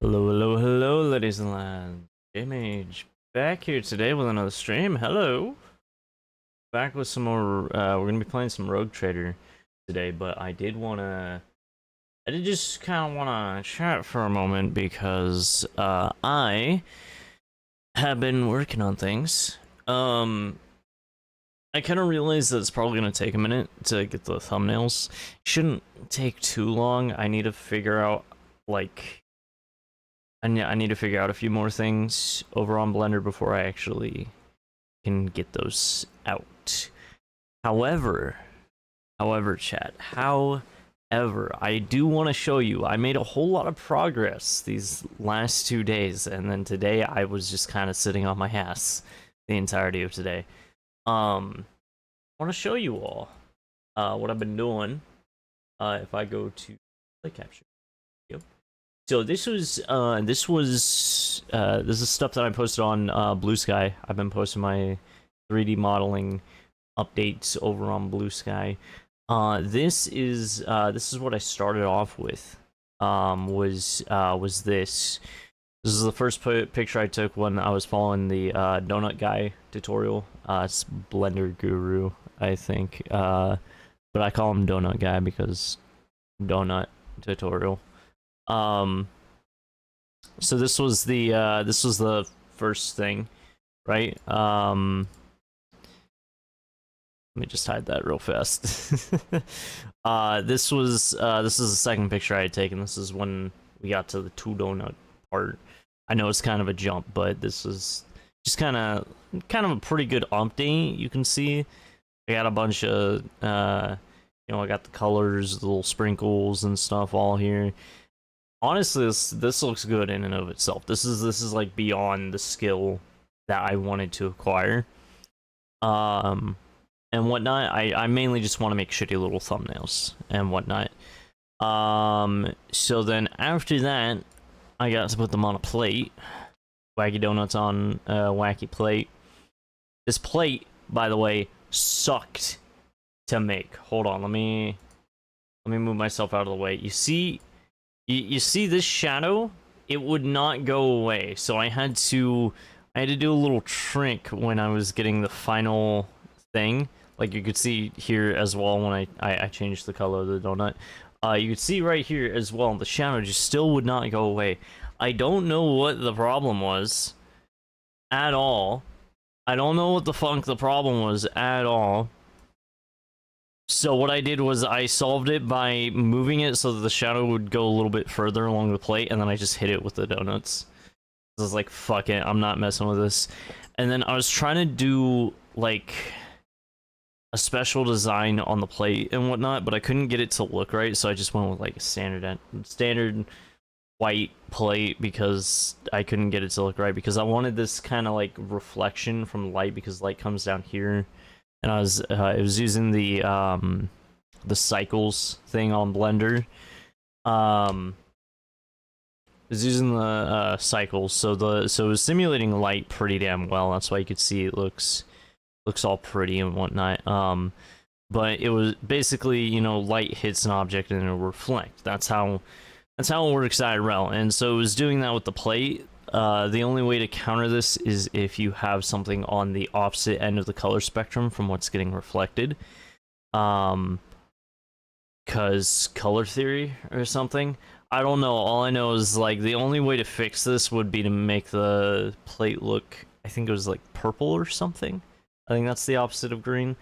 Hello, hello, hello, ladies and lads. Image back here today with another stream. Hello. Back with some more, we're gonna be playing some Rogue Trader today, but I did just kind of wanna chat for a moment because, I have been working on things. I kind of realized that it's probably gonna take a minute to get the thumbnails. Shouldn't take too long. I need to figure out, like, I need to figure out a few more things over on Blender before I actually can get those out. However, chat, I do want to show you, I made a whole lot of progress these last 2 days, and then today I was just kind of sitting on my ass the entirety of today. I want to show you all what I've been doing. If I go to play capture. So this is stuff that I posted on Blue Sky. I've been posting my 3D modeling updates over on Blue Sky. This is what I started off with. Was this? This is the first picture I took when I was following the Donut Guy tutorial. It's Blender Guru, I think. But I call him Donut Guy because Donut tutorial. So this was the first thing, right? Let me just hide that real fast. This is the second picture I had taken. This is when we got to the 2 donut part. I know it's kind of a jump, but this is just kind of a pretty good update. You can see I got a bunch of I got the colors, the little sprinkles and stuff all here. Honestly, this looks good in and of itself. This is like beyond the skill that I wanted to acquire. And whatnot. I mainly just want to make shitty little thumbnails and whatnot. So then after that, I got to put them on a plate. Wacky Donuts on a wacky plate. This plate, by the way, sucked to make. Hold on, let me move myself out of the way. You see this shadow? It would not go away, so I had to do a little trick when I was getting the final thing. Like you could see here as well when I changed the color of the donut. You could see right here as well, the shadow just still would not go away. I don't know what the problem was at all. I don't know what the fuck the problem was at all. So what I did was I solved it by moving it so that the shadow would go a little bit further along the plate, and then I just hit it with the donuts. I was like, fuck it, I'm not messing with this. And then I was trying to do, like, a special design on the plate and whatnot, but I couldn't get it to look right, so I just went with, like, a standard white plate because I couldn't get it to look right, because I wanted this kind of, like, reflection from light, because light comes down here. And I was using the cycles thing on Blender. I was using the cycles, so it was simulating light pretty damn well. That's why you could see it looks all pretty and whatnot. But it was basically, light hits an object and it'll reflect. That's how it works IRL. And so it was doing that with the plate. The only way to counter this is if you have something on the opposite end of the color spectrum from what's getting reflected. Because color theory or something. I don't know. All I know is, like, the only way to fix this would be to make the plate look, I think it was like purple or something. I think that's the opposite of green.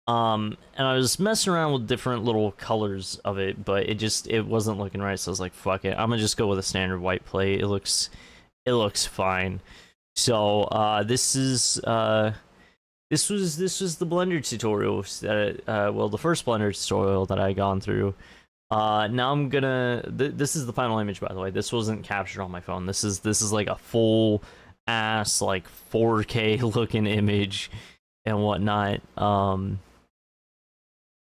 And I was messing around with different little colors of it, but it wasn't looking right, so I was like, fuck it. I'm gonna just go with a standard white plate. It looks fine. So this was the Blender tutorial that the first Blender tutorial that I gone through. Now I'm gonna this is the final image, by the way. This wasn't captured on my phone. This is like a full ass, like, 4K looking image and whatnot.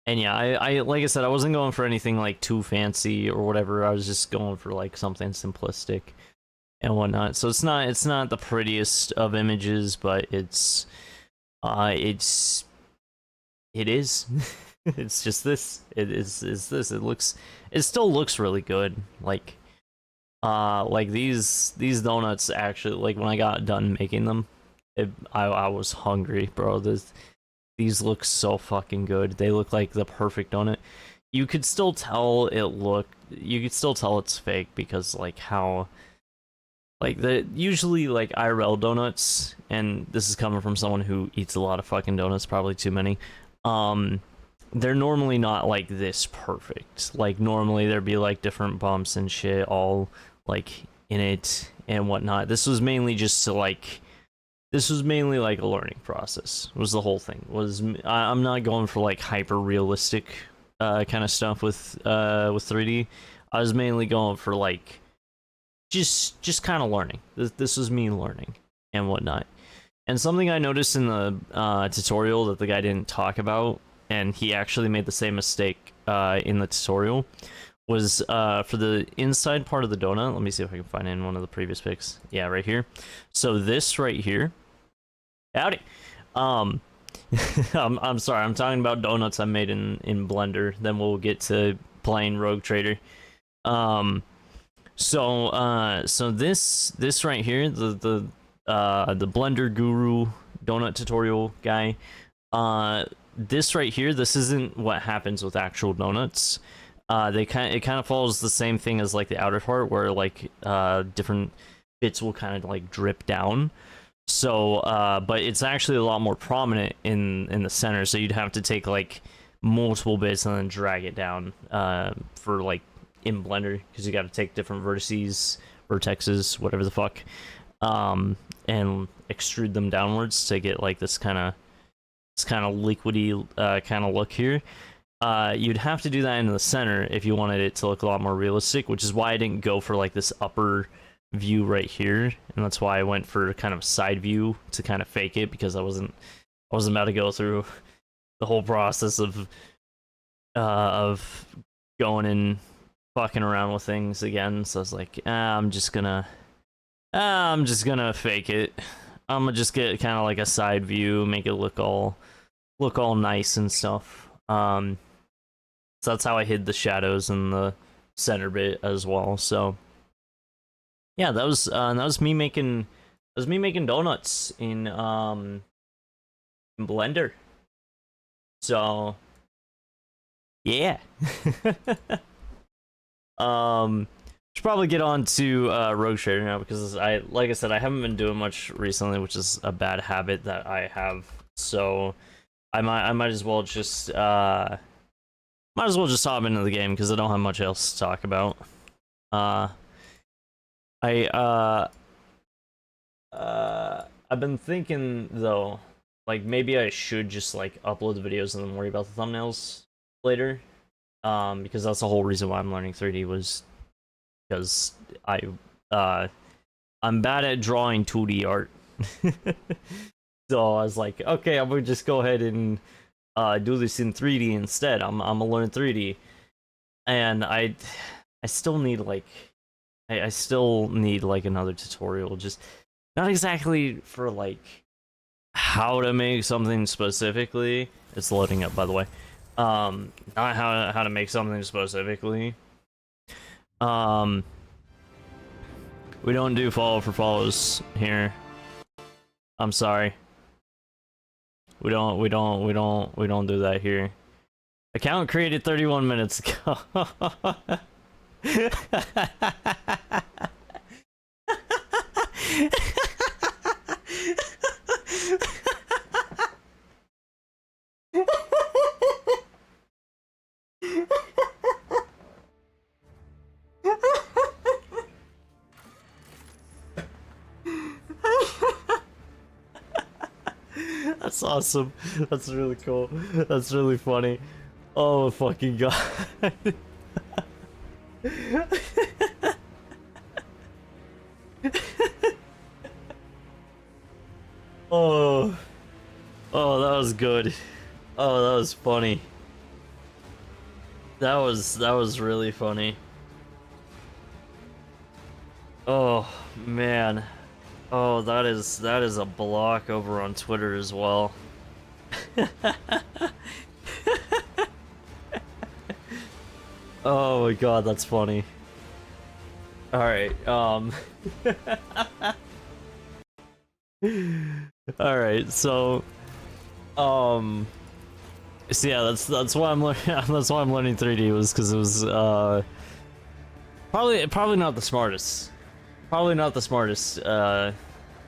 And yeah, I like I said, I wasn't going for anything like too fancy or whatever. I was just going for like something simplistic and whatnot. So it's not the prettiest of images, but it is. It's just this. It still looks really good. Like, Like these donuts actually, like when I got done making them, I was hungry, bro. These look so fucking good. They look like the perfect donut. You could still tell you could still tell it's fake because like how, like usually like IRL donuts, and this is coming from someone who eats a lot of fucking donuts, probably too many. They're normally not like this perfect. Like normally there'd be like different bumps and shit all like in it and whatnot. This was mainly just to like, this was mainly like a learning process. Was the whole thing. I'm not going for like hyper realistic kind of stuff with 3D. I was mainly going for like just kind of learning. This was me learning and whatnot. And something I noticed in the tutorial that the guy didn't talk about, and he actually made the same mistake in the tutorial, was for the inside part of the donut. Let me see if I can find it in one of the previous pics. Yeah, right here. So this right here. Howdy. I'm sorry. I'm talking about donuts I made in Blender. Then we'll get to playing Rogue Trader. So this right here, the Blender Guru donut tutorial guy, this right here, this isn't what happens with actual donuts. It kind of follows the same thing as like the outer part, where like different bits will kind of like drip down. So but it's actually a lot more prominent in the center, so you'd have to take like multiple bits and then drag it down for like in Blender, because you got to take different vertexes, whatever the fuck, and extrude them downwards to get like this kind of liquidy kind of look here. You'd have to do that in the center if you wanted it to look a lot more realistic, which is why I didn't go for like this upper view right here, and that's why I went for kind of side view to kind of fake it, because I wasn't about to go through the whole process of going and fucking around with things again. So I was like, I'm just gonna fake it. I'm gonna just get kind of like a side view, make it look all nice and stuff. So that's how I hid the shadows in the center bit as well. So yeah, that was me making donuts in Blender. So yeah. Should probably get on to Rogue Trader now, because like I said, I haven't been doing much recently, which is a bad habit that I have. So I might as well just hop into the game, because I don't have much else to talk about. I've been thinking though, like maybe I should just like upload the videos and then worry about the thumbnails later. Because that's the whole reason why I'm learning 3D, was because I'm bad at drawing 2D art. So I was like, okay, I'm gonna just go ahead and do this in 3D instead. I'm gonna learn 3D, and I still need like I still need like another tutorial, just not exactly for like how to make something specifically. It's loading up, by the way. Not how to make something specifically. We don't do follow for follows here. I'm sorry. We don't do that here. Account created 31 minutes ago. That's awesome. That's really cool. That's really funny. Oh fucking god. Oh. Oh, that was good. Oh, that was funny. That was really funny. Oh, man. Oh, that is a block over on Twitter as well. Oh my god, that's funny. Alright, Alright, so yeah, that's why I'm learning that's why I'm learning 3D was because it was probably not the smartest. Probably not the smartest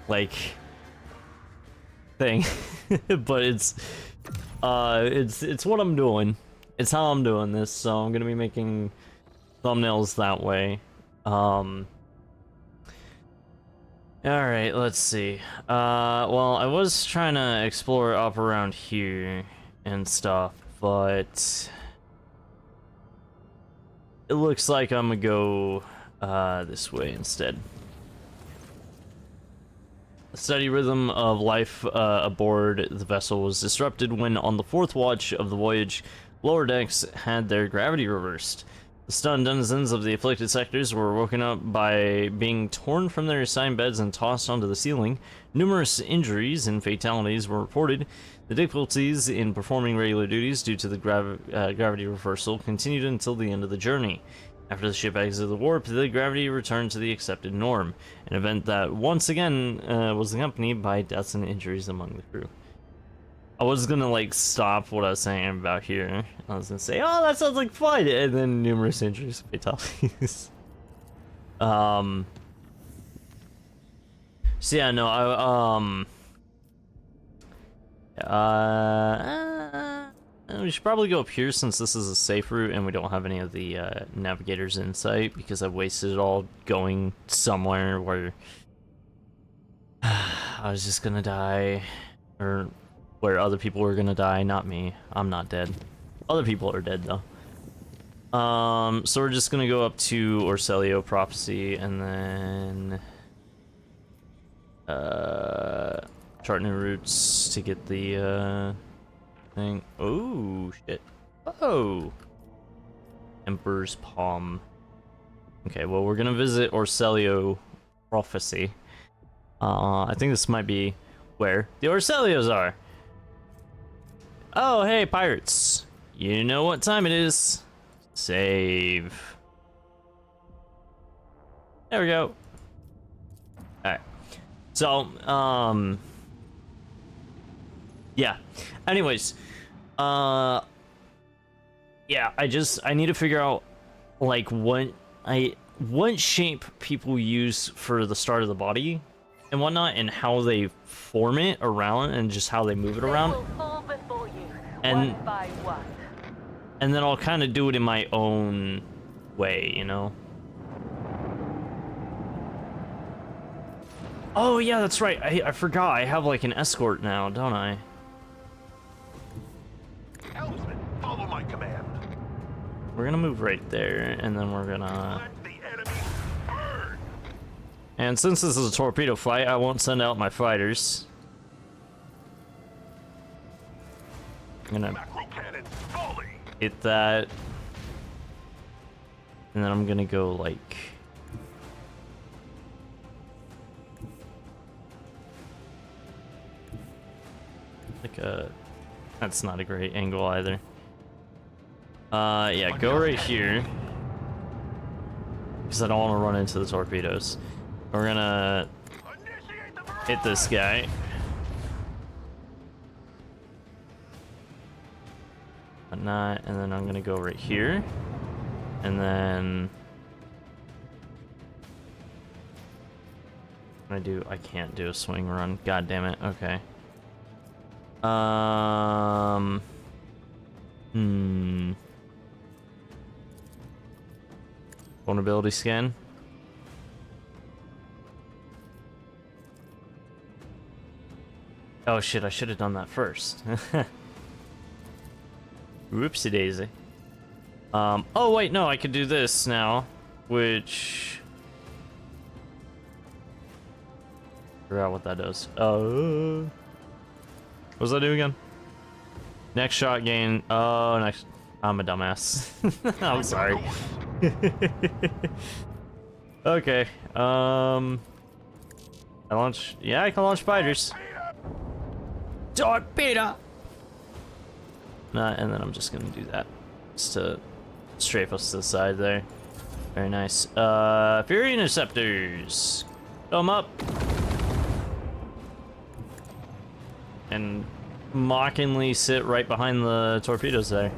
like thing. But it's what I'm doing. It's how I'm doing this, so I'm gonna be making thumbnails that way. Alright, let's see. Well, I was trying to explore up around here and stuff, but it looks like I'm gonna go this way instead. The steady rhythm of life aboard the vessel was disrupted when, on the fourth watch of the voyage, lower decks had their gravity reversed. The stunned denizens of the afflicted sectors were woken up by being torn from their assigned beds and tossed onto the ceiling. Numerous injuries and fatalities were reported. The difficulties in performing regular duties due to the gravity reversal continued until the end of the journey. After the ship exited the warp, the gravity returned to the accepted norm, an event that once again was accompanied by deaths and injuries among the crew. I was gonna like stop what I was saying about here. I was gonna say, oh, that sounds like fun, and then numerous injuries and fatalities. So yeah, no, we should probably go up here since this is a safe route and we don't have any of the navigators in sight, because I wasted it all going somewhere where I was just gonna die, or where other people were gonna die, not me. I'm not dead. Other people are dead though. So we're just gonna go up to Orselio Prophecy and then chart new routes to get the thing. Oh shit. Oh, Emperor's Palm. Okay, well, we're gonna visit Orselio Prophecy. I think this might be where the Orselios are. Oh, hey, pirates. You know what time it is. Save. There we go. Alright. So, yeah. Anyways, yeah, I need to figure out, like, what shape people use for the start of the body and whatnot, and how they form it around, and just how they move it around. And and then I'll kind of do it in my own way, you know? Oh yeah, that's right. I forgot. I have like an escort now, don't I? Helmsman, follow my command. We're gonna move right there, and then we're gonna... Let the enemy burn. And since this is a torpedo fight, I won't send out my fighters. I'm gonna Macro cannon fully. hit that. And then I'm gonna go like... That's not a great angle either. Yeah, go right here. Because I don't want to run into the torpedoes. We're gonna hit this guy. Whatnot, and then I'm gonna go right here. And then... I can't do a swing run. God damn it, okay. Vulnerability scan. Oh shit, I should have done that first. Whoopsie daisy. Oh wait, no, I could do this now, which... Forgot what that does. What does that do again? Next shot gain. Oh, next. I'm a dumbass. I'm sorry. Okay. I launch. Yeah, I can launch fighters. Torpedo. Nah, and then I'm just gonna do that, just to strafe us to the side there. Very nice. Fury interceptors. Come up. And mockingly sit right behind the torpedoes there.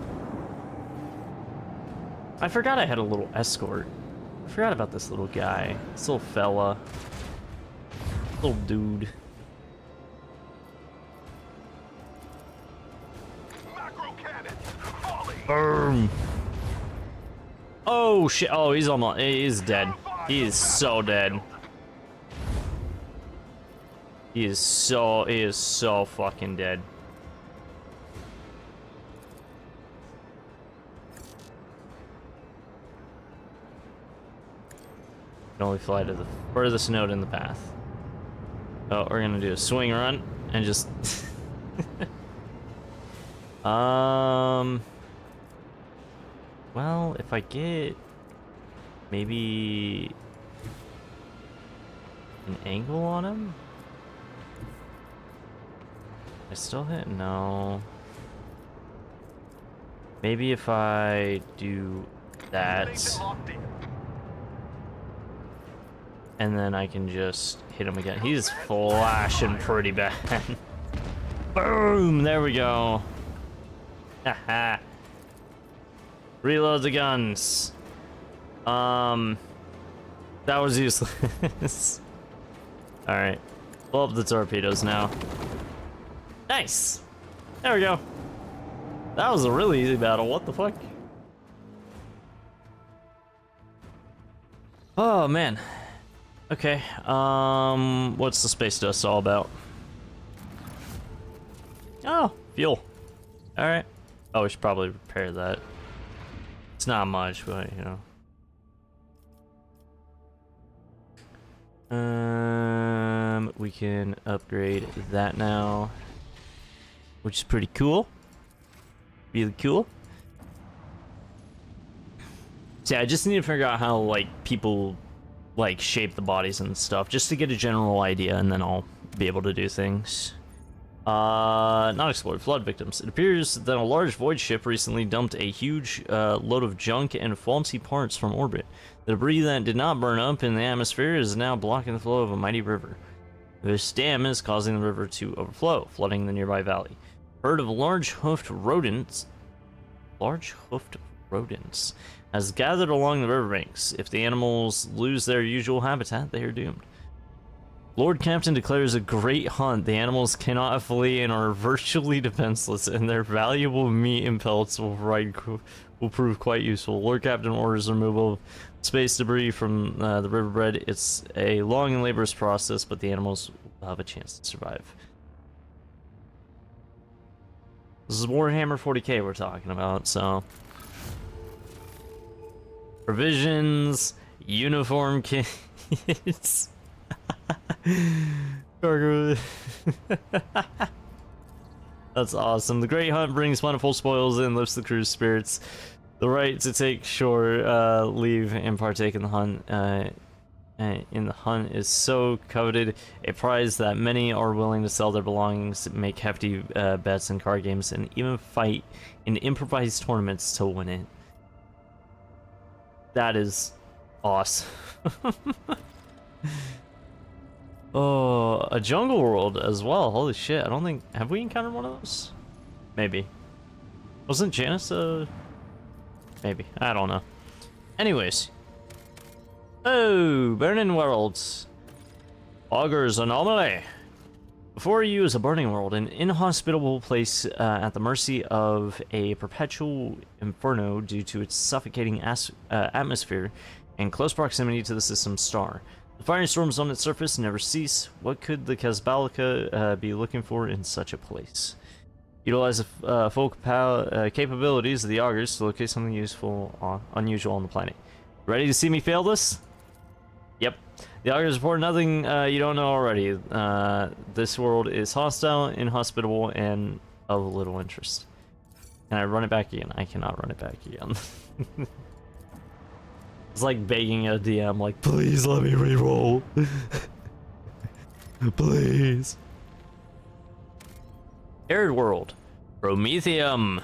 I forgot I had a little escort. I forgot about this little guy. This little fella. Little dude. Macro cannon. Volley. Boom. Oh shit. Oh, he's almost. He's dead. He is so dead. He is so fucking dead. Can only fly to the furthest node in the path. Oh, we're gonna do a swing run and just well, if I get maybe an angle on him. I still hit? No. Maybe if I do that, Nathan locked in. and then I can just hit him again. He's flashing pretty bad. Boom! There we go. Haha. Reload the guns. That was useless. Alright. Blow up the torpedoes now. Nice! There we go. That was a really easy battle. What the fuck? Oh, man. Okay. What's the space dust all about? Oh, fuel. Alright. Oh, we should probably repair that. It's not much, but, you know. We can upgrade that now, which is pretty cool. Really cool. So yeah, I just need to figure out how like people like shape the bodies and stuff, just to get a general idea, and then I'll be able to do things. Not explored flood victims. It appears that a large void ship recently dumped a huge load of junk and faulty parts from orbit. The debris that did not burn up in the atmosphere is now blocking the flow of a mighty river. This dam is causing the river to overflow, flooding the nearby valley. Herd of large-hoofed rodents has gathered along the riverbanks. If the animals lose their usual habitat, they are doomed. Lord Captain declares a great hunt. The animals cannot flee and are virtually defenseless, and their valuable meat and pellets will prove quite useful. Lord Captain orders removal of space debris from the riverbed. It's a long and laborious process, but the animals will have a chance to survive. This is Warhammer 40k we're talking about, so... Provisions, uniform kits... Cargo. That's awesome. The Great Hunt brings plentiful spoils and lifts the crew's spirits. The right to take shore leave and partake in the hunt is so coveted, a prize that many are willing to sell their belongings, make hefty bets in card games, and even fight in improvised tournaments to win it. That is awesome. Oh, a jungle world as well. Holy shit, I don't think... Have we encountered one of those? Maybe. Wasn't Janice Maybe. I don't know. Anyways. Oh, Burning Worlds. Augur's Anomaly. Before you is a burning world, an inhospitable place at the mercy of a perpetual inferno due to its suffocating atmosphere and close proximity to the system's star. The firestorms on its surface never cease. What could the Kazbalika be looking for in such a place? Utilize the full capabilities of the Augurs to locate something unusual on the planet. Ready to see me fail this? Yep. The Augurs report nothing you don't know already. This world is hostile, inhospitable, and of little interest. Can I run it back again? I cannot run it back again. It's like begging a DM, like, please let me reroll. Please. Arid world. Prometheum.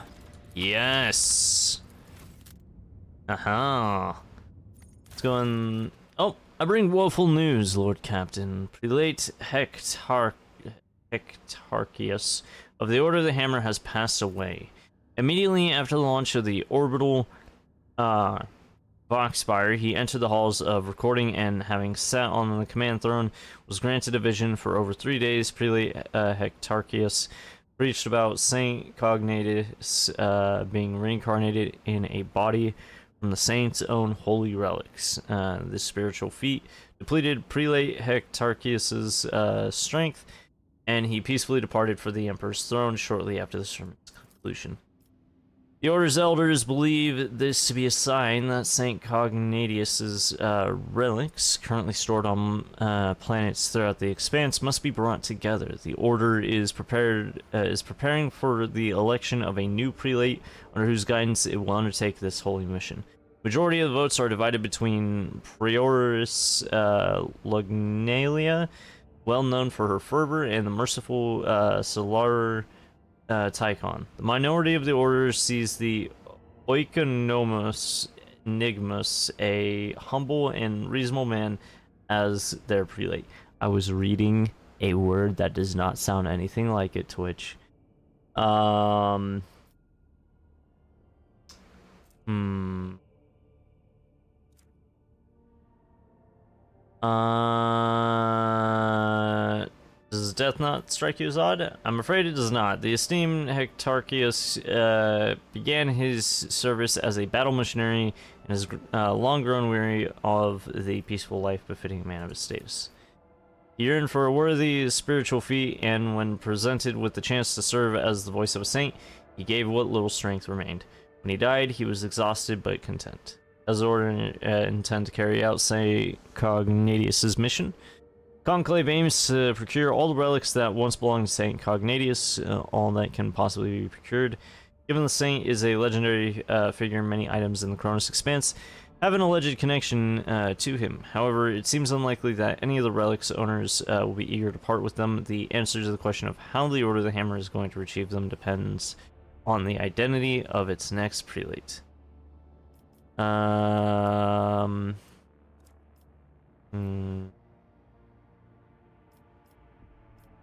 Yes. Aha. Let's go on. Oh, I bring woeful news, Lord Captain. Prelate Hectarchius of the Order of the Hammer has passed away. Immediately after the launch of the orbital Voxspire, he entered the halls of recording and, having sat on the command throne, was granted a vision for over 3 days. Prelate Hectarchius preached about Saint Cognatus being reincarnated in a body from the saint's own holy relics. This spiritual feat depleted Prelate Hectarchius's strength, and he peacefully departed for the Emperor's throne shortly after the sermon's conclusion. The Order's elders believe this to be a sign that Saint Cognatius's relics, currently stored on planets throughout the expanse, must be brought together. The Order is preparing for the election of a new prelate, under whose guidance it will undertake this holy mission. Majority of the votes are divided between Prioris Lugnalia, well known for her fervor, and the merciful Solar Tychon. The minority of the Order sees the Oikonomos Nigmus, a humble and reasonable man, as their prelate. I was reading a word that does not sound anything like it, Twitch. Does death not strike you as odd? I'm afraid it does not. The esteemed Hectarchius began his service as a battle missionary and has long grown weary of the peaceful life befitting a man of his status. He yearned for a worthy spiritual feat, and when presented with the chance to serve as the voice of a saint, he gave what little strength remained. When he died, he was exhausted but content. As the Order intend to carry out Saint Cognatius's mission, Conclave aims to procure all the relics that once belonged to Saint Cognatius, all that can possibly be procured. Given the saint is a legendary figure, many items in the Cronus Expanse have an alleged connection to him. However, it seems unlikely that any of the relics owners will be eager to part with them. The answer to the question of how the Order of the Hammer is going to retrieve them depends on the identity of its next prelate.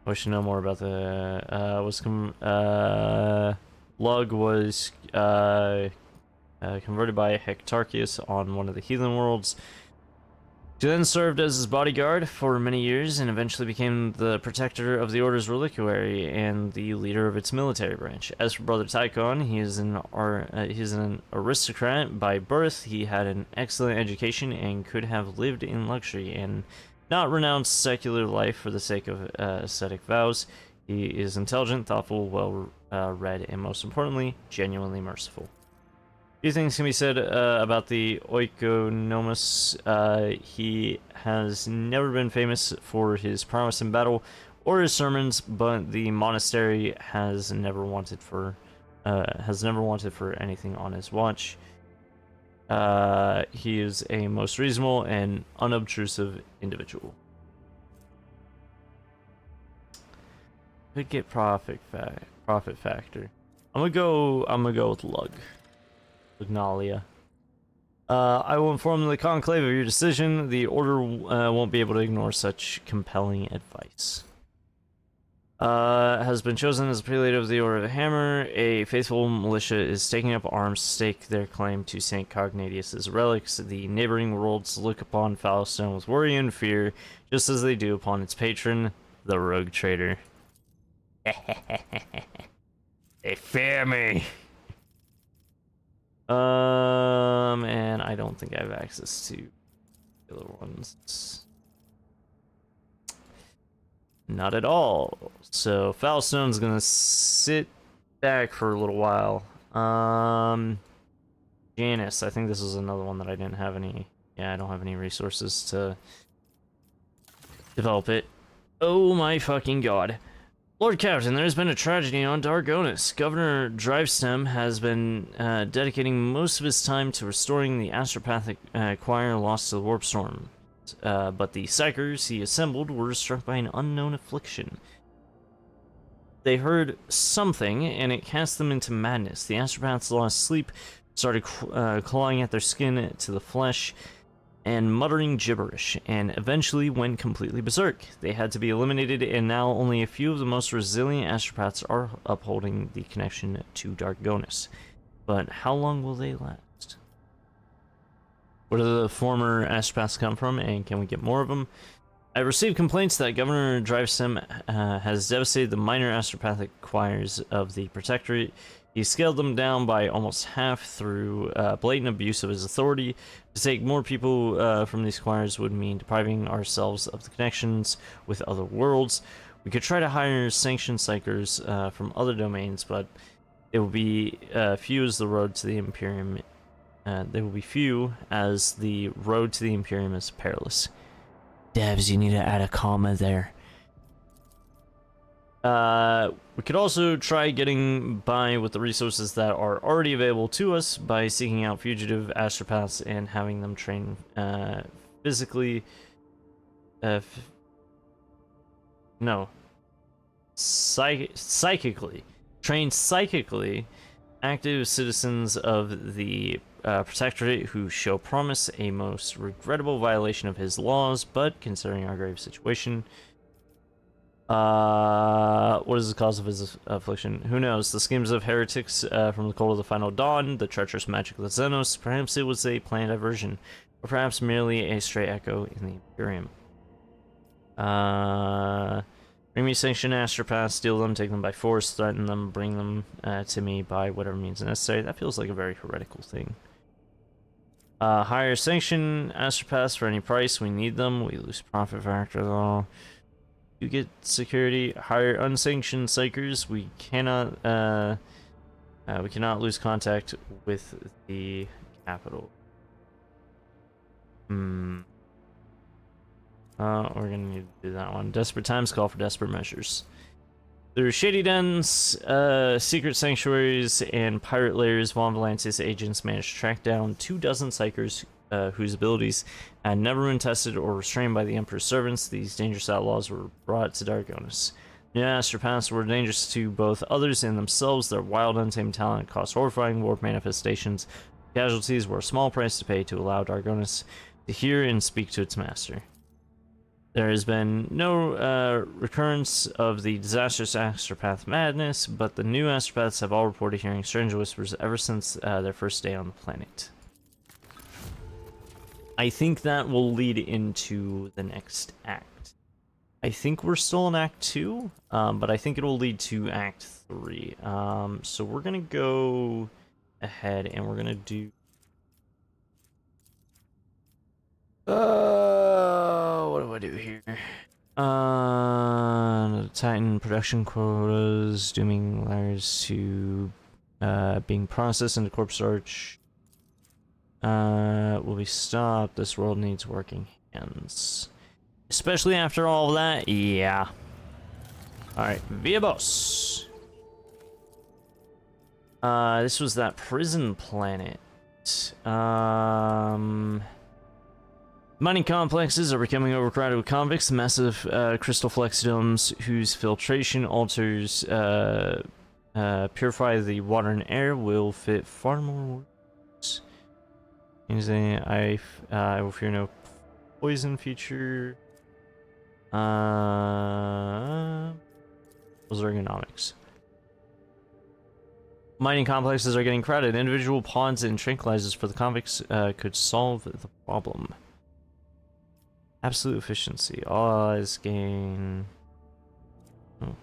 I should know more about the Lug was converted by Hectarchius on one of the heathen worlds. She then served as his bodyguard for many years and eventually became the protector of the Order's reliquary and the leader of its military branch. As for Brother Tychon, he is an aristocrat by birth. He had an excellent education and could have lived in luxury and not renounced secular life for the sake of ascetic vows. He is intelligent, thoughtful, well read, and most importantly, genuinely merciful. Few things can be said about the Oikonomos. He has never been famous for his prowess in battle or his sermons, but the monastery has never wanted for anything on his watch. He is a most reasonable and unobtrusive individual. Could get profit factor. I'm gonna go with Lug. Lugnalia. I will inform the Conclave of your decision. The Order won't be able to ignore such compelling advice. Has been chosen as prelate of the Order of the Hammer. A faithful militia is taking up arms to stake their claim to Saint Cognatius's relics. The neighboring worlds look upon Foulstone with worry and fear, just as they do upon its patron, the Rogue Trader. They fear me. And I don't think I have access to the other ones. Not at all. So Foulstone's gonna sit back for a little while. Janus, I think this is another one that I didn't have any. Yeah, I don't have any resources to develop it. Oh my fucking god. Lord Captain, there has been a tragedy on Dargonis. Governor Drivestem has been dedicating most of his time to restoring the astropathic choir lost to the warp storm. But the psychers he assembled were struck by an unknown affliction. They heard something, and it cast them into madness. The astropaths lost sleep, started clawing at their skin to the flesh. and muttering gibberish, and eventually went completely berserk. They had to be eliminated, and now only a few of the most resilient astropaths are upholding the connection to Dargonis. But how long will they last? Where do the former astropaths come from, and can we get more of them? I received complaints that Governor Drivestem has devastated the minor astropathic choirs of the Protectorate. He scaled them down by almost half through blatant abuse of his authority. To take more people from these choirs would mean depriving ourselves of the connections with other worlds. We could try to hire sanctioned psychers from other domains, but it will be few as the road to the Imperium. They will be few as the road to the Imperium is perilous. Devs, you need to add a comma there. We could also try getting by with the resources that are already available to us by seeking out fugitive astropaths and having them train physically. Psychically. Train psychically active citizens of the Protectorate who show promise, a most regrettable violation of his laws, but considering our grave situation. What is the cause of his affliction? Who knows? The schemes of heretics from the cold of the final dawn, the treacherous magic of the Xenos, perhaps it was a planned diversion, or perhaps merely a stray echo in the Imperium. Bring me sanctioned astropaths, steal them, take them by force, threaten them, bring them to me by whatever means necessary. That feels like a very heretical thing. Hire sanctioned astropaths for any price. We need them. We lose profit factor though. You get security. Hire unsanctioned psychers. We cannot lose contact with the capital. We're gonna need to do that one. Desperate times call for desperate measures. Through shady dens, secret sanctuaries, and pirate lairs, Von Valantis agents managed to track down 24 psychers whose abilities had never been tested or restrained by the Emperor's servants. These dangerous outlaws were brought to Dargonis. New astropaths were dangerous to both others and themselves. Their wild, untamed talent caused horrifying warp manifestations. Casualties were a small price to pay to allow Dargonis to hear and speak to its master. There has been no recurrence of the disastrous astropath madness, but the new astropaths have all reported hearing strange whispers ever since their first day on the planet. I think that will lead into the next act. I think we're still in Act 2, but I think it will lead to Act 3. So we're going to go ahead and we're going to do... what do I do here? Titan production quotas, dooming layers to being processed into Corpse Arch. Will be stopped. This world needs working hands. Especially after all of that, yeah. Alright, via boss. This was that prison planet. Mining complexes are becoming overcrowded with convicts. Massive crystal flex domes whose filtration alters purify the water and air will fit far more words. I will fear no poison feature. Those are ergonomics. Mining complexes are getting crowded. Individual pods and tranquilizers for the convicts could solve the problem. Absolute efficiency. All eyes gain. Oh.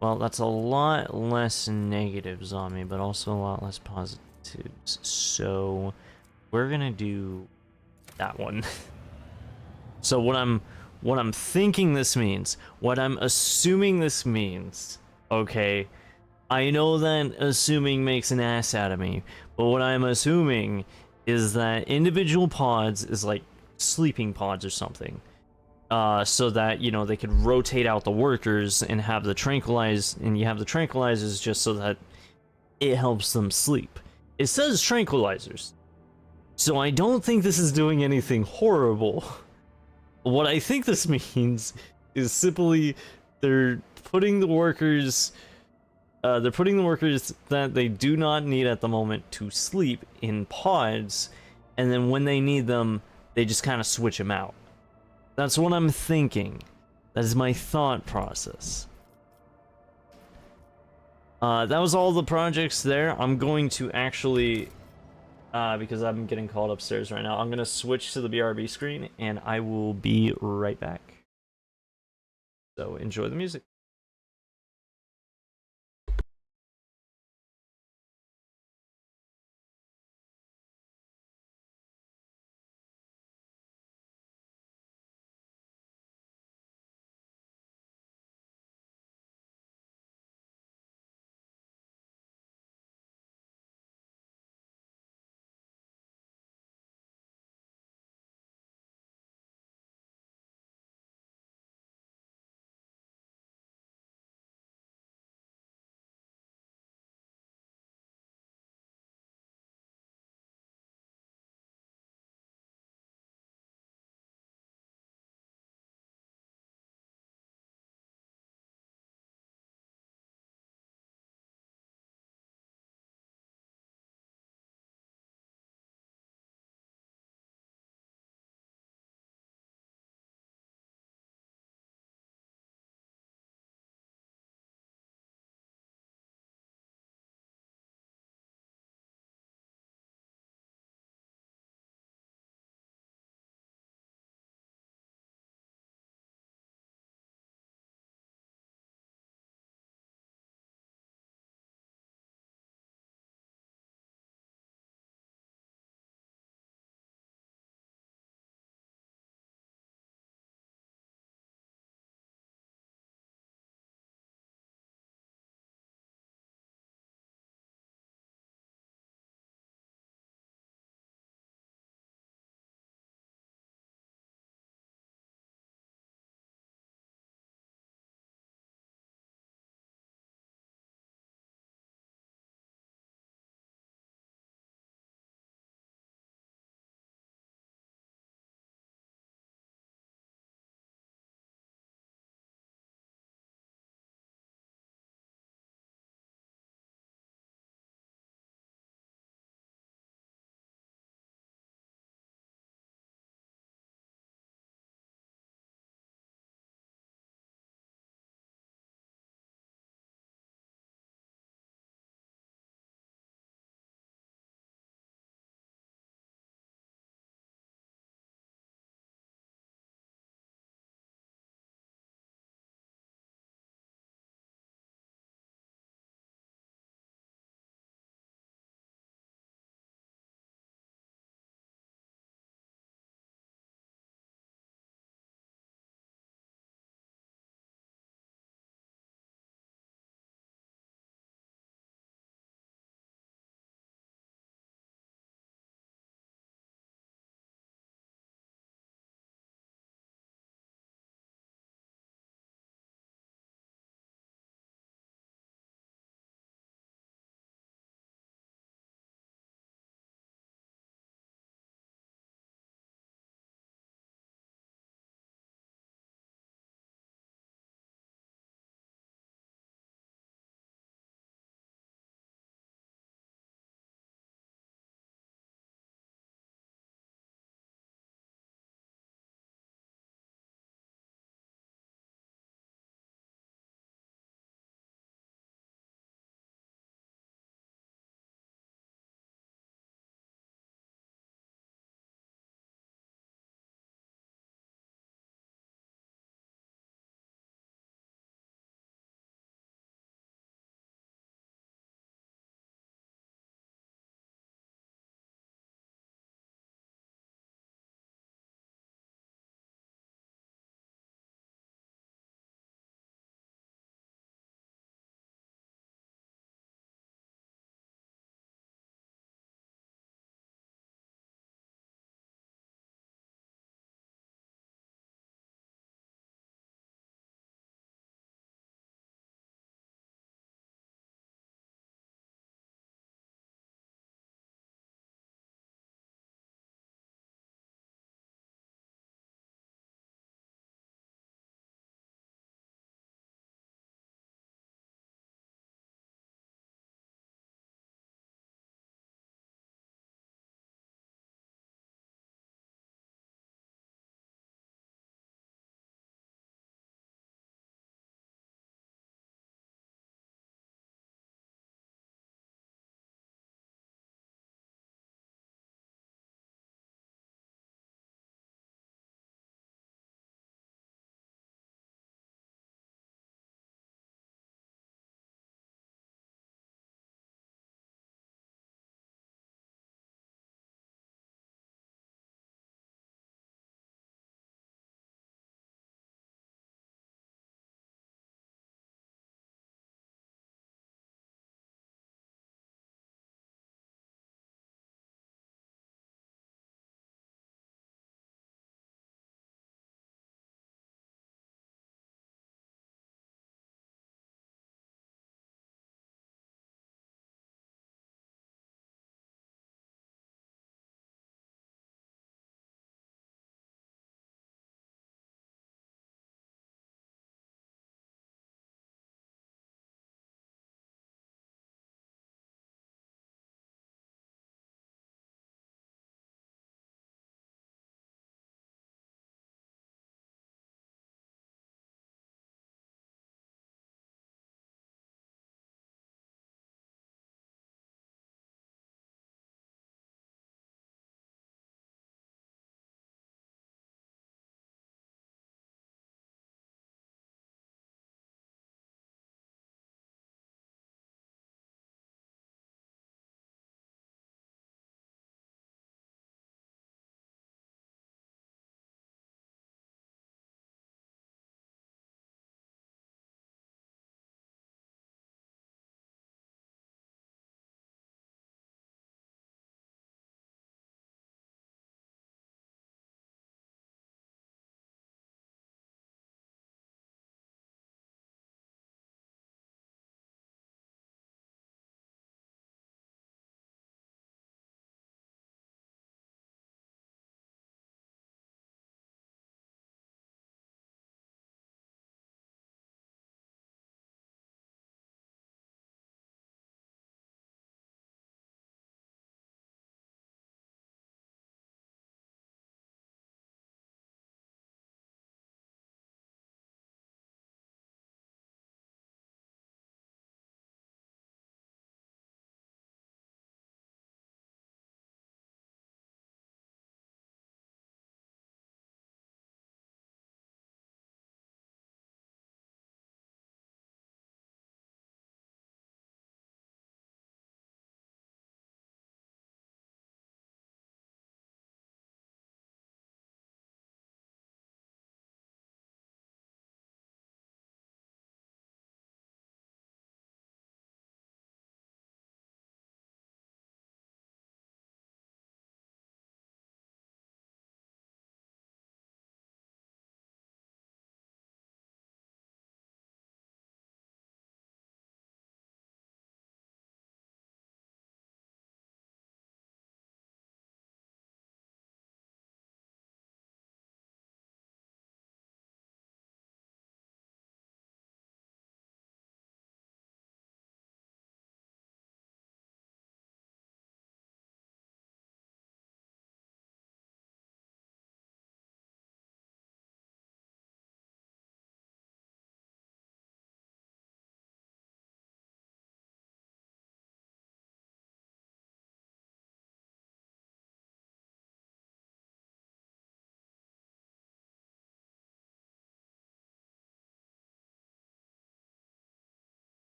Well, that's a lot less negatives on me, but also a lot less positives. So we're gonna do that one. So what I'm thinking this means, what I'm assuming this means, okay, I know that assuming makes an ass out of me, but what I'm assuming is that individual pods is like sleeping pods or something, so that, you know, they could rotate out the workers and have the tranquilizers just so that it helps them sleep. It says tranquilizers, so I don't think this is doing anything horrible. What I think this means is simply they're putting the workers that they do not need at the moment to sleep in pods, and then when they need them, they just kind of switch them out. That's what I'm thinking. That is my thought process. That was all the projects there. I'm going to actually, because I'm getting called upstairs right now, I'm going to switch to the BRB screen, and I will be right back. So enjoy the music.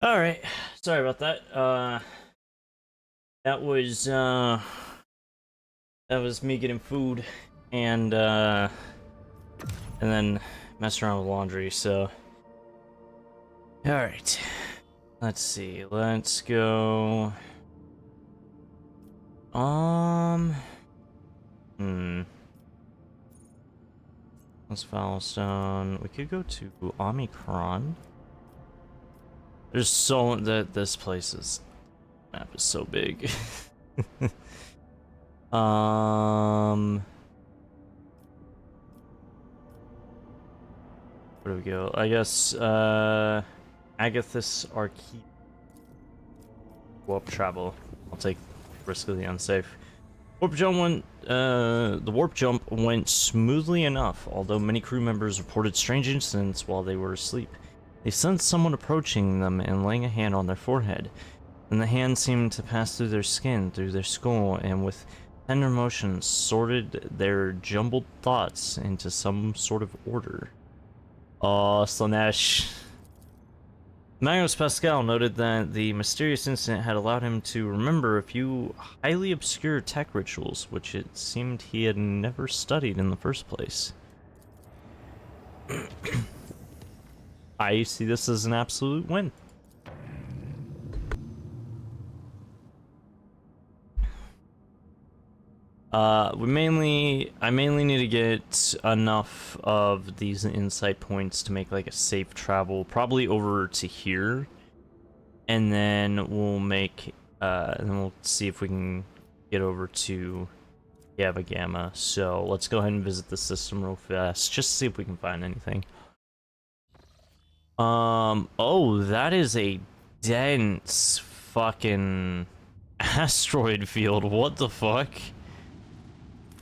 Alright, sorry about that. That was me getting food and then messing around with laundry, so. Alright. Let's see. Let's go. Let's Valstone. We could go to Omicron. There's so that this place's map is so big. Where do we go? I guess Agathis Arcade. Warp travel. I'll take risk of the unsafe. The warp jump went smoothly enough, although many crew members reported strange incidents while they were asleep. They sensed someone approaching them and laying a hand on their forehead. Then the hand seemed to pass through their skin, through their skull, and with tender motions sorted their jumbled thoughts into some sort of order. Oh, Slanesh. Magnus Pascal noted that the mysterious incident had allowed him to remember a few highly obscure tech rituals, which it seemed he had never studied in the first place. I see this as an absolute win. I mainly need to get enough of these insight points to make like a safe travel, probably over to here, and then we'll make, and then we'll see if we can get over to Yava Gamma. So let's go ahead and visit the system real fast, just to see if we can find anything. Oh, that is a dense fucking asteroid field. What the fuck?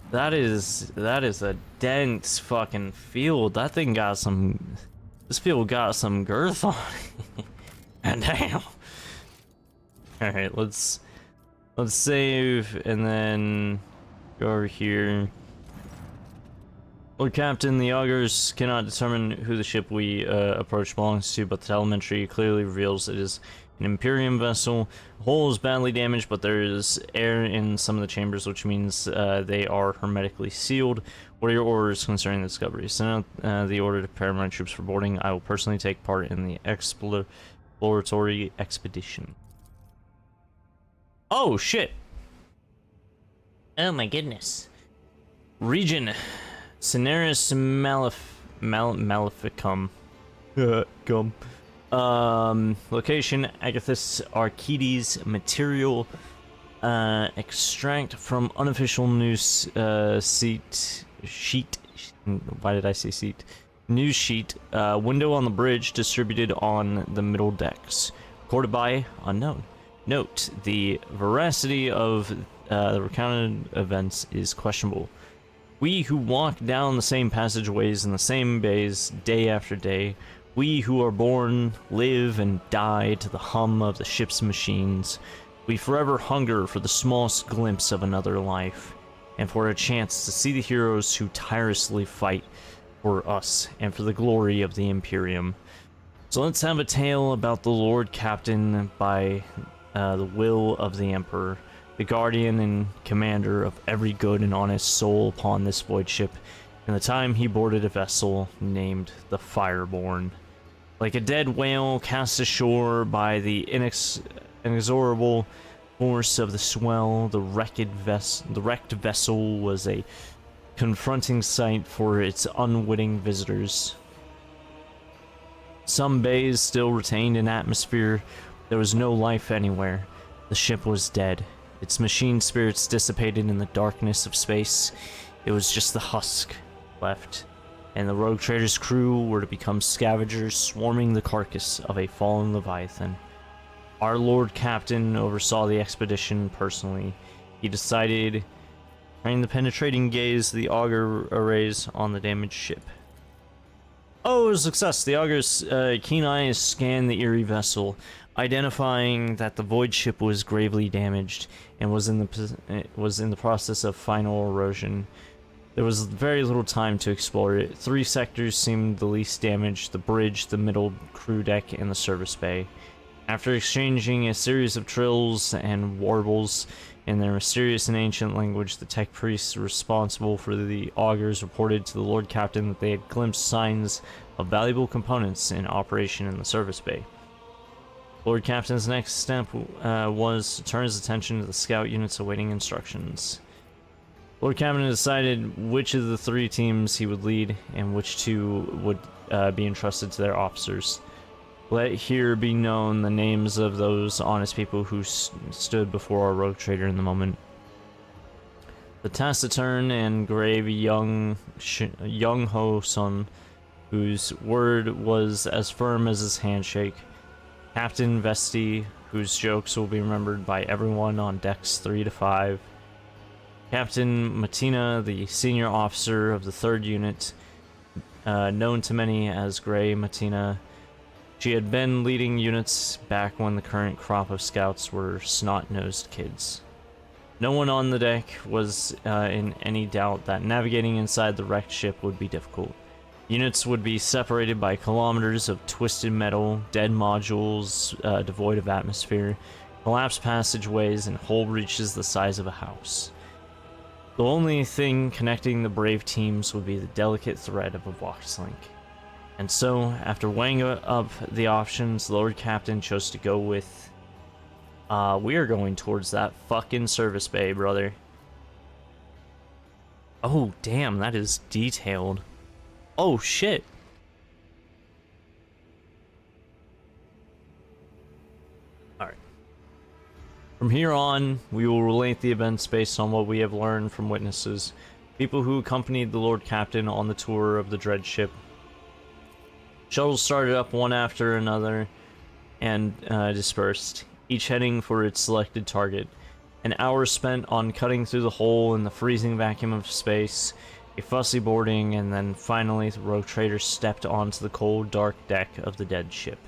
That is a dense fucking field. That thing got some. This field got some girth on it. And damn. All right, let's save and then go over here. Lord Captain, the augurs cannot determine who the ship we approach belongs to, but the telemetry clearly reveals it is an Imperium vessel. The hull is badly damaged, but there is air in some of the chambers, which means they are hermetically sealed. What are your orders concerning the discovery? Send out the order to prepare my troops for boarding. I will personally take part in the exploratory expedition. Oh, shit. Oh, my goodness. Region. Cineris Maleficum. Gum. Location, Agathis Archides. Material, extract from unofficial news sheet. Why did I say seat? News sheet. Window on the bridge distributed on the middle decks. Recorded by unknown. Note, the veracity of the recounted events is questionable. We who walk down the same passageways in the same bays day after day, we who are born, live, and die to the hum of the ship's machines, we forever hunger for the smallest glimpse of another life, and for a chance to see the heroes who tirelessly fight for us and for the glory of the Imperium. So let's have a tale about the Lord Captain by the will of the Emperor, the guardian and commander of every good and honest soul upon this void ship, and the time he boarded a vessel named the Fireborn. Like a dead whale cast ashore by the inexorable force of the swell, the wrecked vessel was a confronting sight for its unwitting visitors. Some bays still retained an atmosphere. There was no life anywhere. The ship was dead. Its machine spirits dissipated in the darkness of space. It was just the husk left, and the rogue trader's crew were to become scavengers swarming the carcass of a fallen Leviathan. Our Lord Captain oversaw the expedition personally. He decided, turning the penetrating gaze of the auger arrays on the damaged ship. Oh, it was a success. The auger's keen eyes scanned the eerie vessel, identifying that the void ship was gravely damaged and was in the process of final erosion. There was very little time to explore it. 3 sectors seemed the least damaged: the bridge, the middle crew deck, and the service bay. After exchanging a series of trills and warbles in their mysterious and ancient language, the tech priests responsible for the augurs reported to the Lord Captain that they had glimpsed signs of valuable components in operation in the service bay. Lord Captain's next step was to turn his attention to the scout units awaiting instructions. Lord Captain decided which of the 3 teams he would lead and which 2 would be entrusted to their officers. Let here be known the names of those honest people who stood before our rogue trader in the moment. The taciturn and grave young Ho Sun, whose word was as firm as his handshake. Captain Vesti, whose jokes will be remembered by everyone on decks 3 to 5. Captain Matina, the senior officer of the 3rd unit, known to many as Grey Matina. She had been leading units back when the current crop of scouts were snot-nosed kids. No one on the deck was in any doubt that navigating inside the wrecked ship would be difficult. Units would be separated by kilometers of twisted metal, dead modules devoid of atmosphere, collapsed passageways, and hull reaches the size of a house. The only thing connecting the brave teams would be the delicate thread of a Vox link. And so, after weighing up the options, the Lord Captain chose to go with... we are going towards that fucking service bay, brother. Oh, damn, that is detailed. Oh, shit. Alright. From here on, we will relate the events based on what we have learned from witnesses. People who accompanied the Lord Captain on the tour of the dread ship. Shuttles started up one after another and dispersed, each heading for its selected target. An hour spent on cutting through the hole in the freezing vacuum of space, a fussy boarding, and then finally the rogue trader stepped onto the cold, dark deck of the dead ship.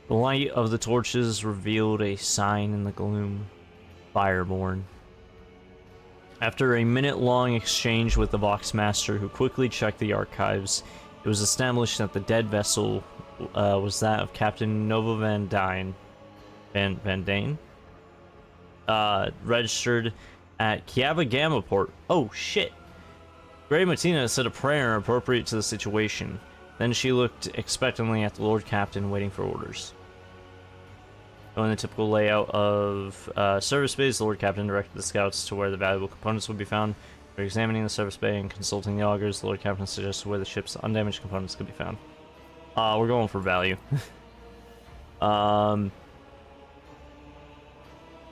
The light of the torches revealed a sign in the gloom: Fireborn. After a minute-long exchange with the Vox Master, who quickly checked the archives, it was established that the dead vessel was that of Captain Nova Van Dyne. Van Dane? Registered at Kiava Gamma Port. Oh, shit! Grey Matina said a prayer appropriate to the situation. Then she looked expectantly at the Lord Captain, waiting for orders. In the typical layout of service bays, the Lord Captain directed the scouts to where the valuable components would be found. After examining the service bay and consulting the augurs, the Lord Captain suggested where the ship's undamaged components could be found. We're going for value.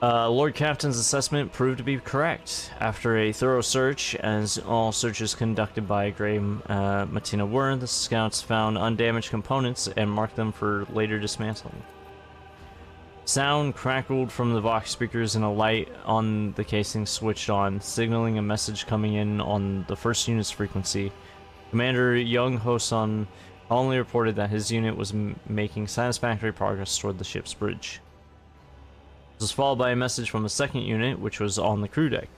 Lord Captain's assessment proved to be correct. After a thorough search, as all searches conducted by Grey Matina were, the scouts found undamaged components and marked them for later dismantling. Sound crackled from the Vox speakers and a light on the casing switched on, signaling a message coming in on the 1st unit's frequency. Commander Young Hosun calmly reported that his unit was making satisfactory progress toward the ship's bridge. This was followed by a message from the 2nd unit, which was on the crew deck.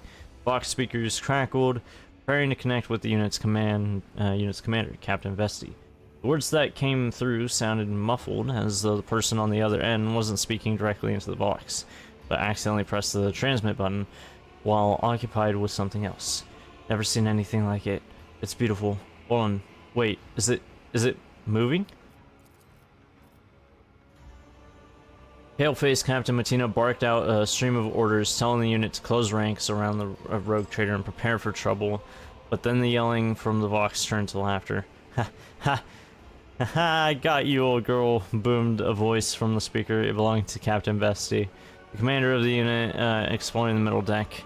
Vox speakers crackled, preparing to connect with the unit's commander, Captain Vesti. The words that came through sounded muffled, as though the person on the other end wasn't speaking directly into the Vox, but accidentally pressed the transmit button while occupied with something else. Never seen anything like it. It's beautiful. Hold on. Wait, is it moving? Pale-faced Captain Matina barked out a stream of orders, telling the unit to close ranks around the rogue trader and prepare for trouble, but then the yelling from the Vox turned to laughter. Ha ha! Ha, I got you, old girl, boomed a voice from the speaker. It belonged to Captain Vesti, the commander of the unit, exploring the middle deck.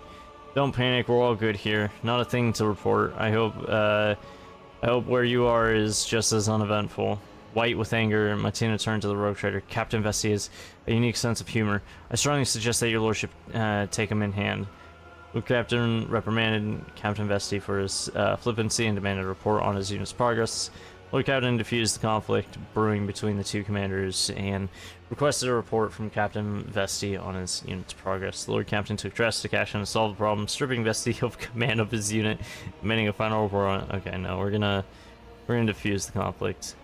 Don't panic, we're all good here. Not a thing to report. I hope where you are is just as uneventful. White with anger, Matina turned to the rogue trader. Captain Vesti has a unique sense of humor. I strongly suggest that your lordship take him in hand. The captain reprimanded Captain Vesti for his flippancy and demanded a report on his unit's progress. Lord Captain diffused the conflict brewing between the two commanders and requested a report from Captain Vesti on his unit's progress. The Lord Captain took drastic action to solve the problem, stripping Vesti of command of his unit, demanding a final report on... Okay, no, we're gonna diffuse the conflict.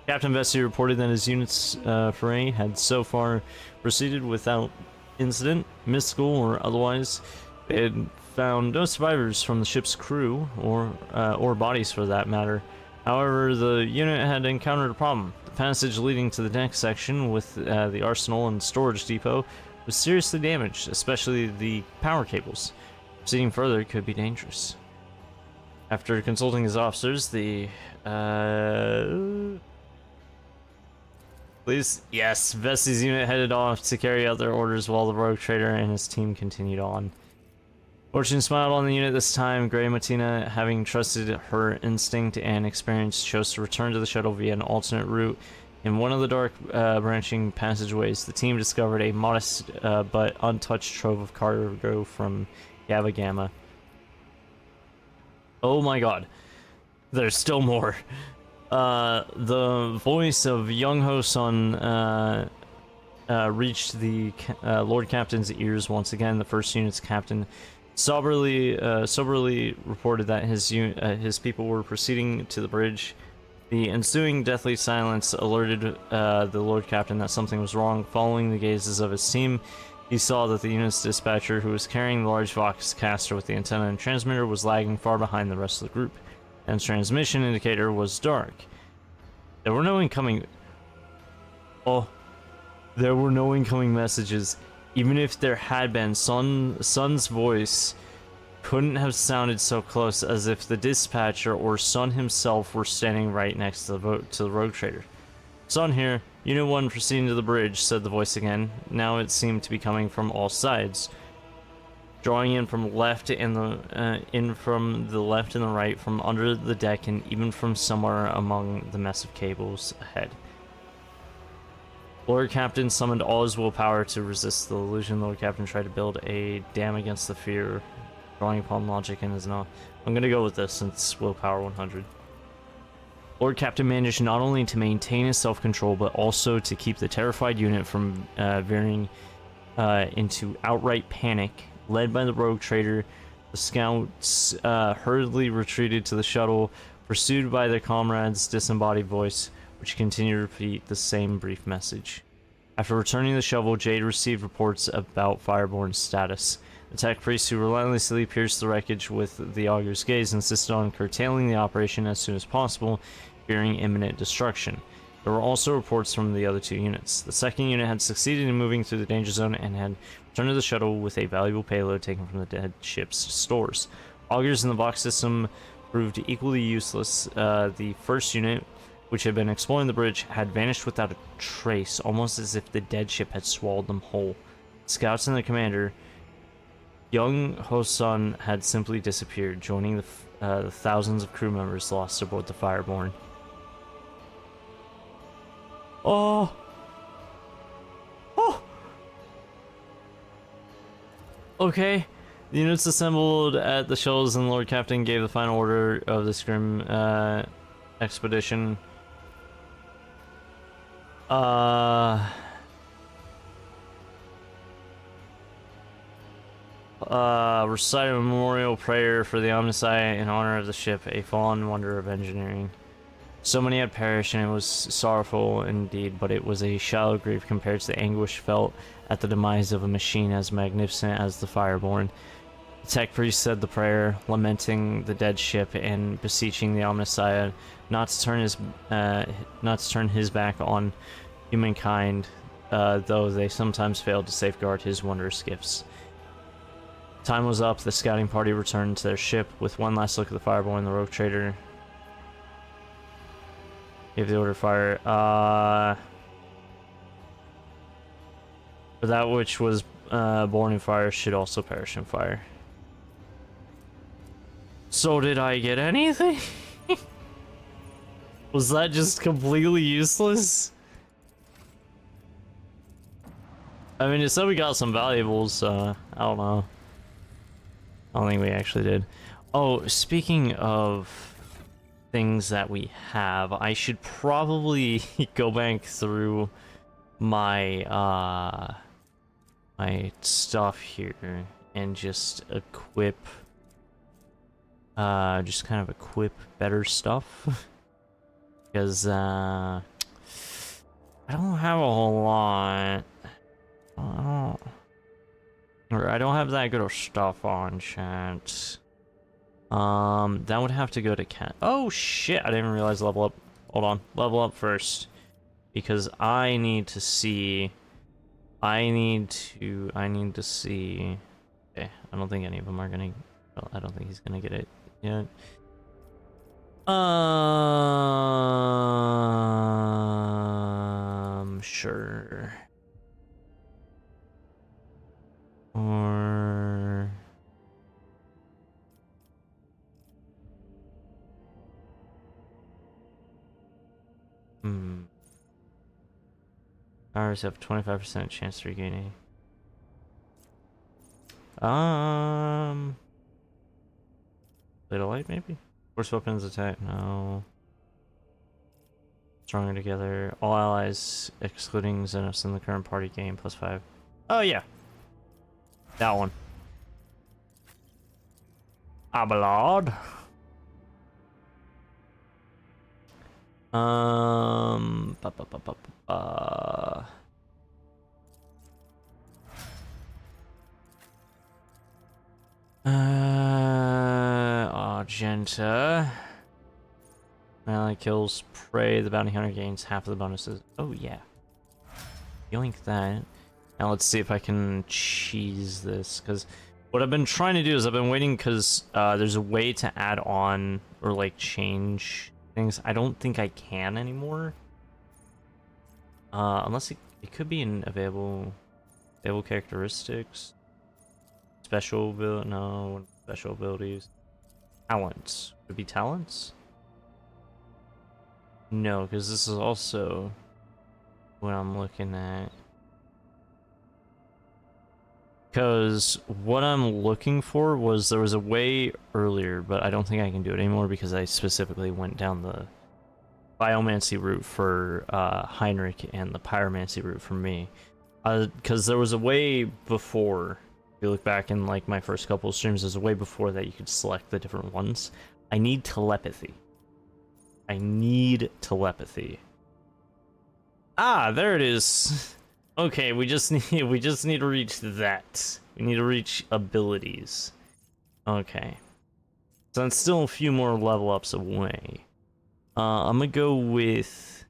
Captain Vesey reported that his unit's foray had so far proceeded without incident, mystical or otherwise. They had found no survivors from the ship's crew, or bodies for that matter. However, the unit had encountered a problem. The passage leading to the deck section with the arsenal and storage depot was seriously damaged, especially the power cables. Proceeding further could be dangerous. After consulting his officers, the please, yes, Vesey's unit headed off to carry out their orders while the rogue trader and his team continued on. Fortune smiled on the unit this time. Gray Matina, having trusted her instinct and experience, chose to return to the shuttle via an alternate route. In one of the dark branching passageways, the team discovered a modest but untouched trove of cargo from Yava Gamma. Oh my god, there's still more. The voice of Young Ho Sun reached the Lord Captain's ears once again. The first unit's captain soberly reported that his people were proceeding to the bridge. The ensuing deathly silence alerted the Lord Captain that something was wrong. Following the gazes of his team, he saw that the unit's dispatcher, who was carrying the large Vox caster with the antenna and transmitter, was lagging far behind the rest of the group, and its transmission indicator was dark. There were no incoming... Oh, there were no incoming messages. Even if there had been, Sun's voice couldn't have sounded so close as if the dispatcher or Sun himself were standing right next to the rogue trader. Sun here, Unit 1 proceeding to the bridge, said the voice again. Now it seemed to be coming from all sides, drawing in from left and from the left and the right, from under the deck, and even from somewhere among the mess of cables ahead. Lord Captain summoned all his willpower to resist the illusion. Lord Captain tried to build a dam against the fear, drawing upon logic and his I'm gonna go with this since willpower 100. Lord Captain managed not only to maintain his self-control, but also to keep the terrified unit from veering into outright panic. Led by the rogue trader, the scouts hurriedly retreated to the shuttle, pursued by their comrades' disembodied voice, which continued to repeat the same brief message. After returning to the shovel, Jade received reports about Fireborn's status. The tech priest, who relentlessly pierced the wreckage with the Augur's gaze, insisted on curtailing the operation as soon as possible, fearing imminent destruction. There were also reports from the other two units. The second unit had succeeded in moving through the danger zone and had returned to the shuttle with a valuable payload taken from the dead ship's stores. Augurs in the Vox system proved equally useless. The first unit, which had been exploring the bridge, had vanished without a trace, almost as if the dead ship had swallowed them whole. Scouts and their commander, Young Ho-sun, had simply disappeared, joining the thousands of crew members lost aboard the Fireborn. Oh! Oh! Okay. The units assembled at the shells and Lord Captain gave the final order of this grim expedition. Recite a memorial prayer for the Omnissiah in honor of the ship, a fallen wonder of engineering. So many had perished, and it was sorrowful indeed, but it was a shallow grief compared to the anguish felt at the demise of a machine as magnificent as the Fireborn. The tech priest said the prayer, lamenting the dead ship and beseeching the Omnissiah not to turn his back on humankind, though they sometimes failed to safeguard his wondrous gifts. Time was up. The scouting party returned to their ship with one last look at the Fireborn. The rogue trader gave the order to fire. For that which was born in fire should also perish in fire. So did I get anything? Was that just completely useless? I mean, it said we got some valuables, I don't know. I don't think we actually did. Oh, speaking of things that we have, I should probably go back through my my stuff here and just equip just kind of equip better stuff because I don't have a whole lot. I don't. Or I don't have that good of stuff on, chat. That would have to go to cat. Oh shit! I didn't realize level up. Hold on, level up first, because I need to see. I need to see. Okay, I don't think any of them are gonna. Well, I don't think he's gonna get it yet. Sure. Or powers have 25% chance to regain a. Blade of Light, maybe? Force weapons attack, no. Stronger together. All allies, excluding Xenos in the current party game, +5. Oh, yeah. That one. Abelard. Ba, ba, ba, ba, ba. Argenta. Melee kills prey. The bounty hunter gains half of the bonuses. Oh, yeah. Yoink that. Now let's see if I can cheese this, because what I've been trying to do is I've been waiting because there's a way to add on or like change things. I don't think I can anymore. Unless it could be in available characteristics. Special ability, no, special abilities. Talents. Would it be talents? No, because this is also what I'm looking at. Because what I'm looking for was there was a way earlier, but I don't think I can do it anymore because I specifically went down the biomancy route for Heinrich and the pyromancy route for me. Because there was a way before, if you look back in like my first couple of streams, there's a way before that you could select the different ones. I need telepathy. I need telepathy. Ah, there it is. Okay, we just need to reach that. We need to reach abilities. Okay. So that's still a few more level ups away. I'm gonna go with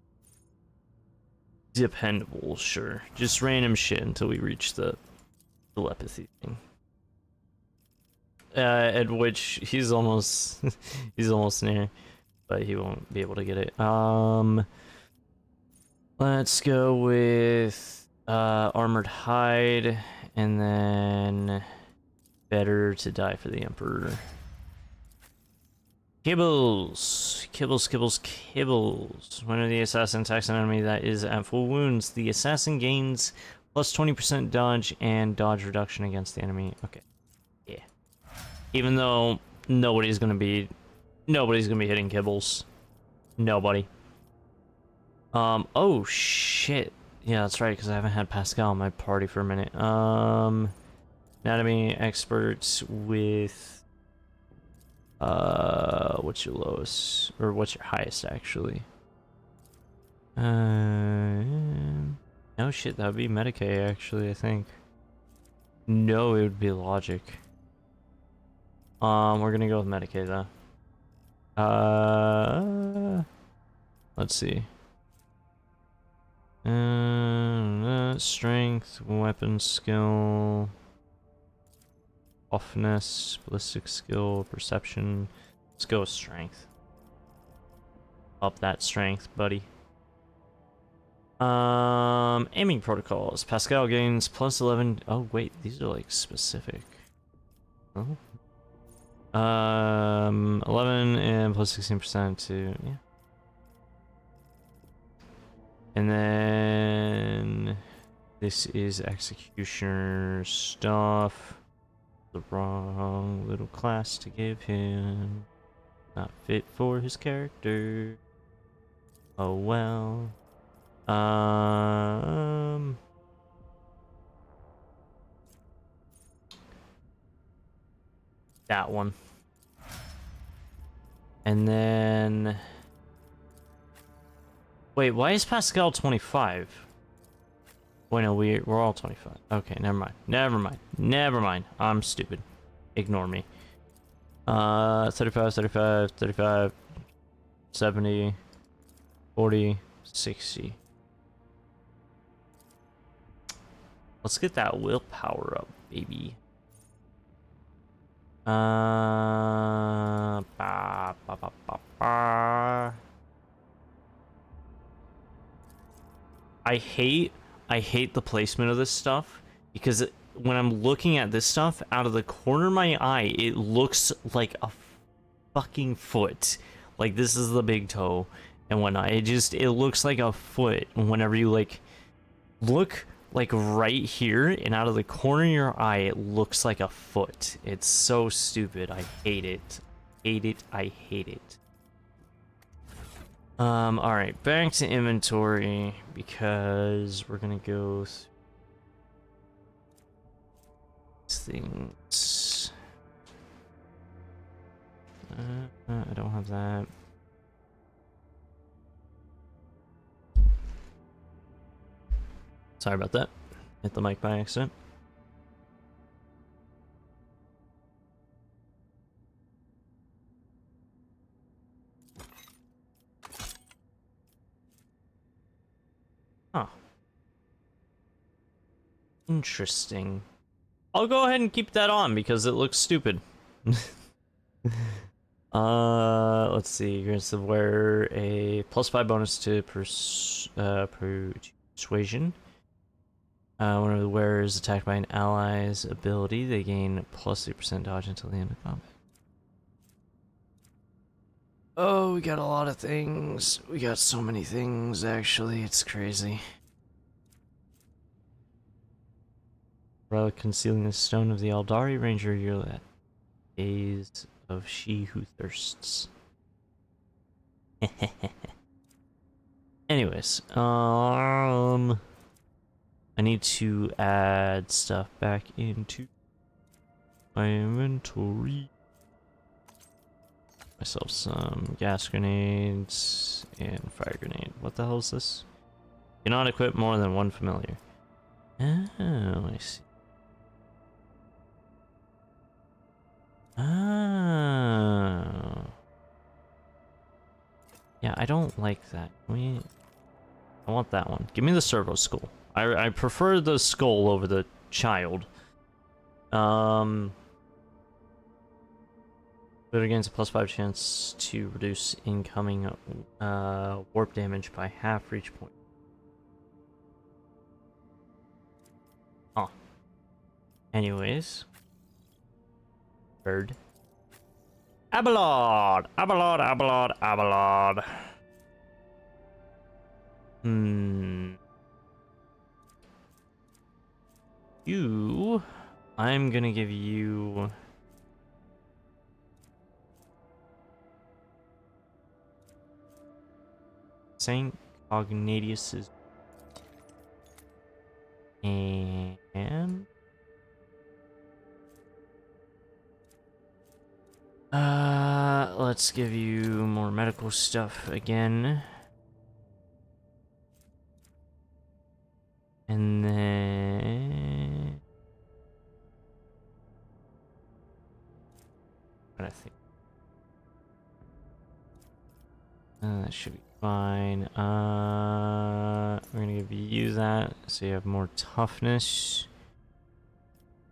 dependable, sure. Just random shit until we reach the telepathy thing. At which he's almost he's almost near, but he won't be able to get it. Let's go with armored hide, and then better to die for the Emperor. Kibbles. Kibbles, kibbles, kibbles. When the assassin attacks an enemy that is at full wounds, the assassin gains plus 20% dodge and dodge reduction against the enemy. Okay. Yeah. Even though nobody's gonna be hitting Kibbles. Nobody. Oh shit. Yeah, that's right, because I haven't had Pascal in my party for a minute. Anatomy experts with what's your lowest, or what's your highest actually? No shit, that would be Medicaid actually, I think. No, it would be Logic. We're gonna go with Medicaid though. Let's see. Strength, weapon skill, offness, ballistic skill, perception. Let's go with strength. Up that strength, buddy. Aiming protocols. Pascal gains plus 11. Oh wait, these are like specific. Oh. 11 and plus 16% to, yeah. And then this is executioner stuff. The wrong little class to give him. Not fit for his character. Oh well. That one. And then Wait, why is Pascal 25? Wait, no, we're all 25. Okay, never mind. Never mind. Never mind. I'm stupid. Ignore me. 35, 35, 35, 70, 40, 60. Let's get that willpower up, baby. Ba, ba, ba, ba, ba. I hate the placement of this stuff because when I'm looking at this stuff out of the corner of my eye, it looks like a fucking foot. Like this is the big toe and whatnot. It looks like a foot whenever you like look like right here and out of the corner of your eye, it looks like a foot. It's so stupid. I hate it. Hate it. I hate it. All right, back to inventory because we're gonna go through these things. I don't have that. Sorry about that. Hit the mic by accident. Huh. Interesting. I'll go ahead and keep that on because it looks stupid. Let's see. You're gonna wear a +5 bonus to persuasion. Whenever the wearer is attacked by an ally's ability, they gain +3% dodge until the end of combat. Oh, we got a lot of things. We got so many things, actually. It's crazy. Relic concealing the stone of the Aldari Ranger, you're at gaze of she who thirsts. Anyways, I need to add stuff back into my inventory. Myself some gas grenades and fire grenade. What the hell is this? Cannot equip more than one familiar. Oh, I see. Oh. Yeah, I don't like that. I want that one. Give me the servo skull. I prefer the skull over the child. But against a +5 chance to reduce incoming warp damage by half for each point. Oh. Anyways. Bird. Abelard! Abelard, Abelard, Abelard. You... I'm gonna give you... Saint Cognatius's... And... let's give you more medical stuff again. And then... I think... that should be fine. We're gonna give you that, so you have more toughness.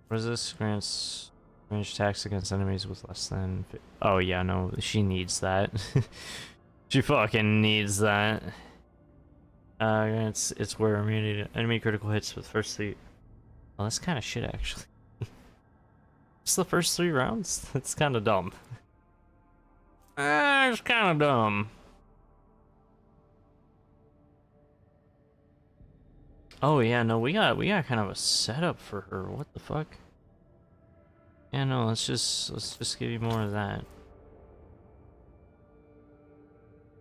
What is this? Grants range attacks against enemies with less than... Oh yeah, no, she needs that. She fucking needs that. It's where immunity to enemy critical hits with first 3... Oh, that's kind of shit, actually. It's the first 3 rounds? That's kind of dumb. It's kind of dumb. Oh yeah, no, we got kind of a setup for her. What the fuck? Yeah, no, let's just give you more of that.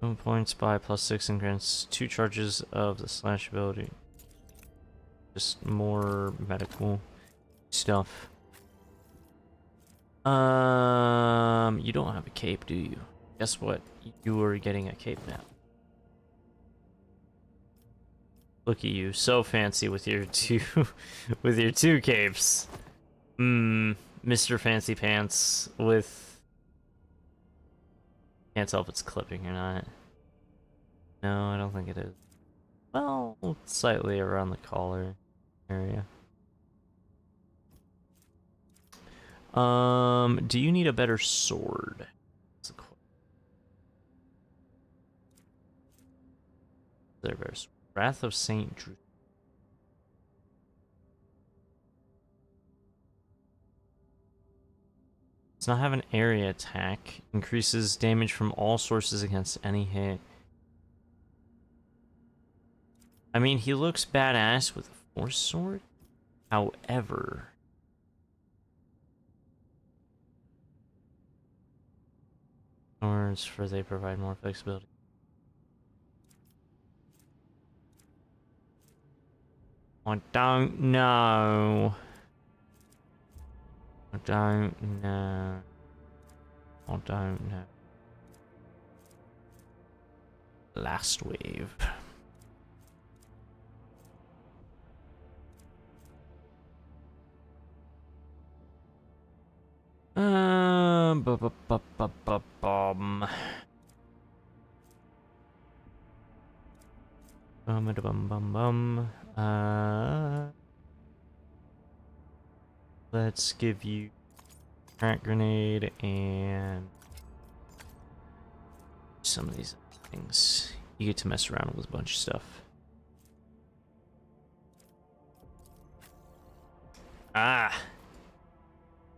1 points by +6 and grants 2 charges of the slash ability. Just more medical stuff. You don't have a cape, do you? Guess what? You are getting a cape now. Look at you, so fancy with your two, with your two capes. Mr. Fancy Pants with. Can't tell if it's clipping or not. No, I don't think it is. Well, slightly around the collar area. Do you need a better sword? There's Wrath of Saint Drew. Does not have an area attack. Increases damage from all sources against any hit. I mean, he looks badass with a force sword. However, swords for they provide more flexibility. I don't know. I don't know. I don't know. Last wave. Bum. Let's give you crack grenade and some of these things. You get to mess around with a bunch of stuff. Ah,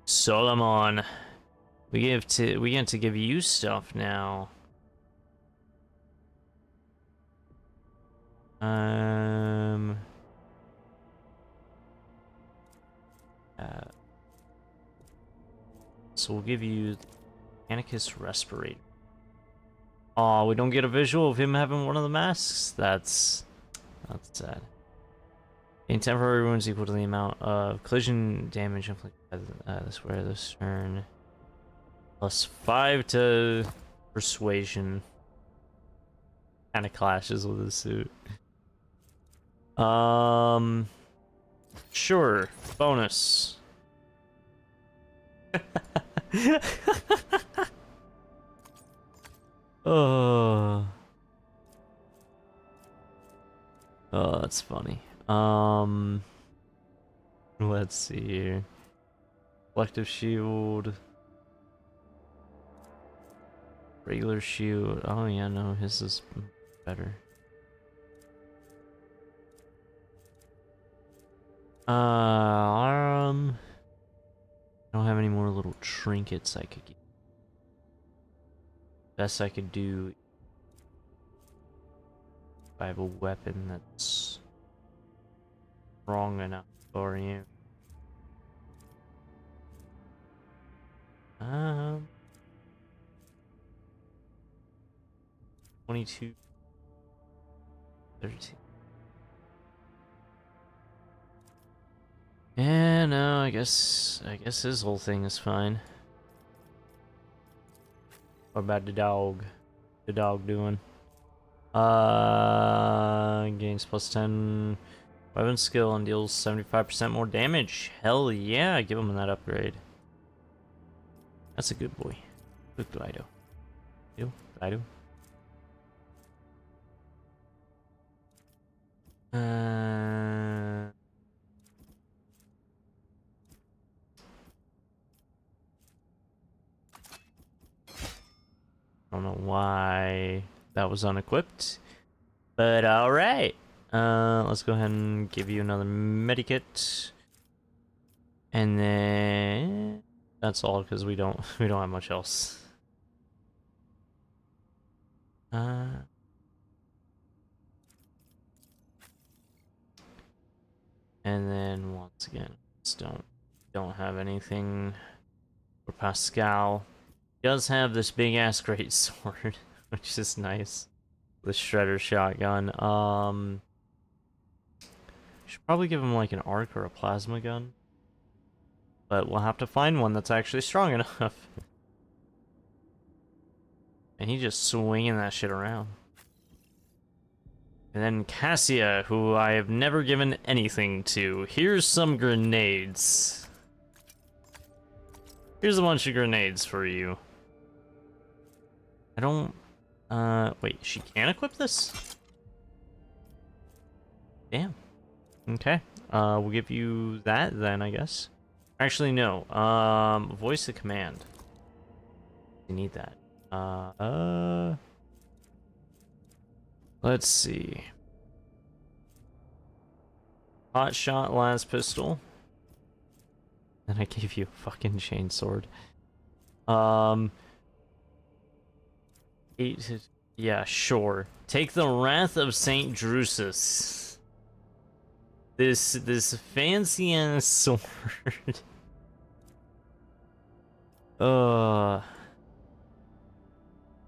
Solomon. We get to give you stuff now. So we'll give you Anarchist Respirator. Oh, we don't get a visual of him having one of the masks. That's sad. Gain temporary wounds equal to the amount of collision damage inflicted by this wearer this turn. Plus 5 to persuasion. Kind of clashes with his suit. Sure. Bonus. Oh, that's funny. Let's see here. Collective shield. Regular shield. Oh yeah, no, his is better. I don't have any more little trinkets I could get. Best I could do if I have a weapon that's strong enough for you. 22, 13. Yeah, no, I guess his whole thing is fine. What about the dog? The dog doing? Gains plus 10 weapon skill and deals 75% more damage. Hell yeah, give him that upgrade. That's a good boy. Good Glido. You, Glido. I don't know why that was unequipped, but all right. Let's go ahead and give you another medikit, and then that's all because we don't have much else. And then once again, just don't have anything for Pascal. He does have this big ass great sword, which is nice. The shredder shotgun. Should probably give him like an arc or a plasma gun. But we'll have to find one that's actually strong enough. And he just swinging that shit around. And then Cassia, who I have never given anything to. Here's some grenades. Here's a bunch of grenades for you. I don't... wait, she can equip this? Damn. Okay. We'll give you that then, I guess. Actually, no. Voice of command. You need that. Let's see. Hot shot, last pistol. And I gave you a fucking chainsword. Yeah, sure. Take the Wrath of Saint Drusus. This fancy ass sword.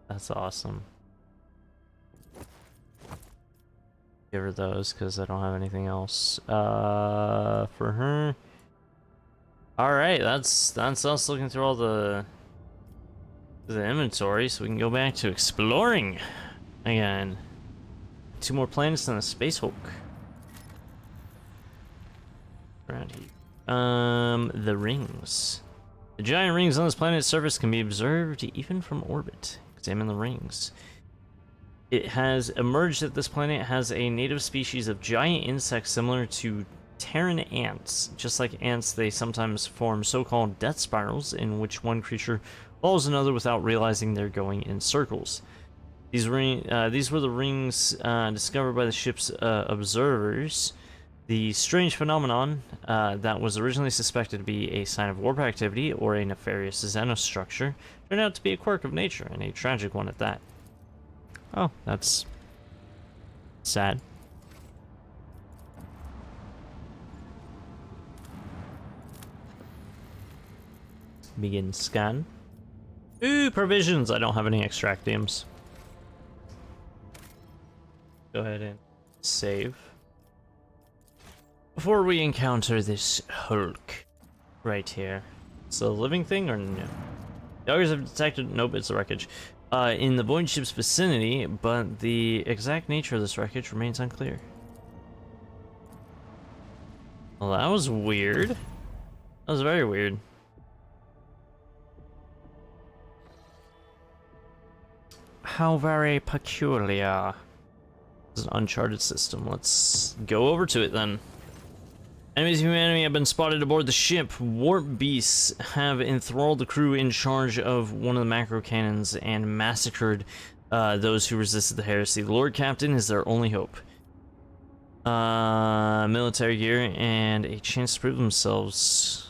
That's awesome. Give her those because I don't have anything else. For her. All right, that's us looking through all the inventory, so we can go back to exploring again. 2 more planets and a Space Hulk. Around here. The rings. The giant rings on this planet's surface can be observed even from orbit. Examine the rings. It has emerged that this planet has a native species of giant insects similar to Terran ants. Just like ants, they sometimes form so-called death spirals in which one creature follows another without realizing they're going in circles. These were the rings discovered by the ship's observers. The strange phenomenon that was originally suspected to be a sign of warp activity or a nefarious xenostructure turned out to be a quirk of nature, and a tragic one at that. Oh, that's sad. Begin scan. Ooh, provisions! I don't have any extractiums. Go ahead and save. Before we encounter this Hulk right here. It's a living thing or no? The augurs have detected, nope, it's the wreckage. In the void ship's vicinity, but the exact nature of this wreckage remains unclear. Well, that was weird. That was very weird. How very peculiar. This is an uncharted system. Let's go over to it then. Enemies of humanity have been spotted aboard the ship. Warp beasts have enthralled the crew in charge of one of the macro cannons and massacred those who resisted the heresy. The Lord Captain is their only hope. Military gear and a chance to prove themselves.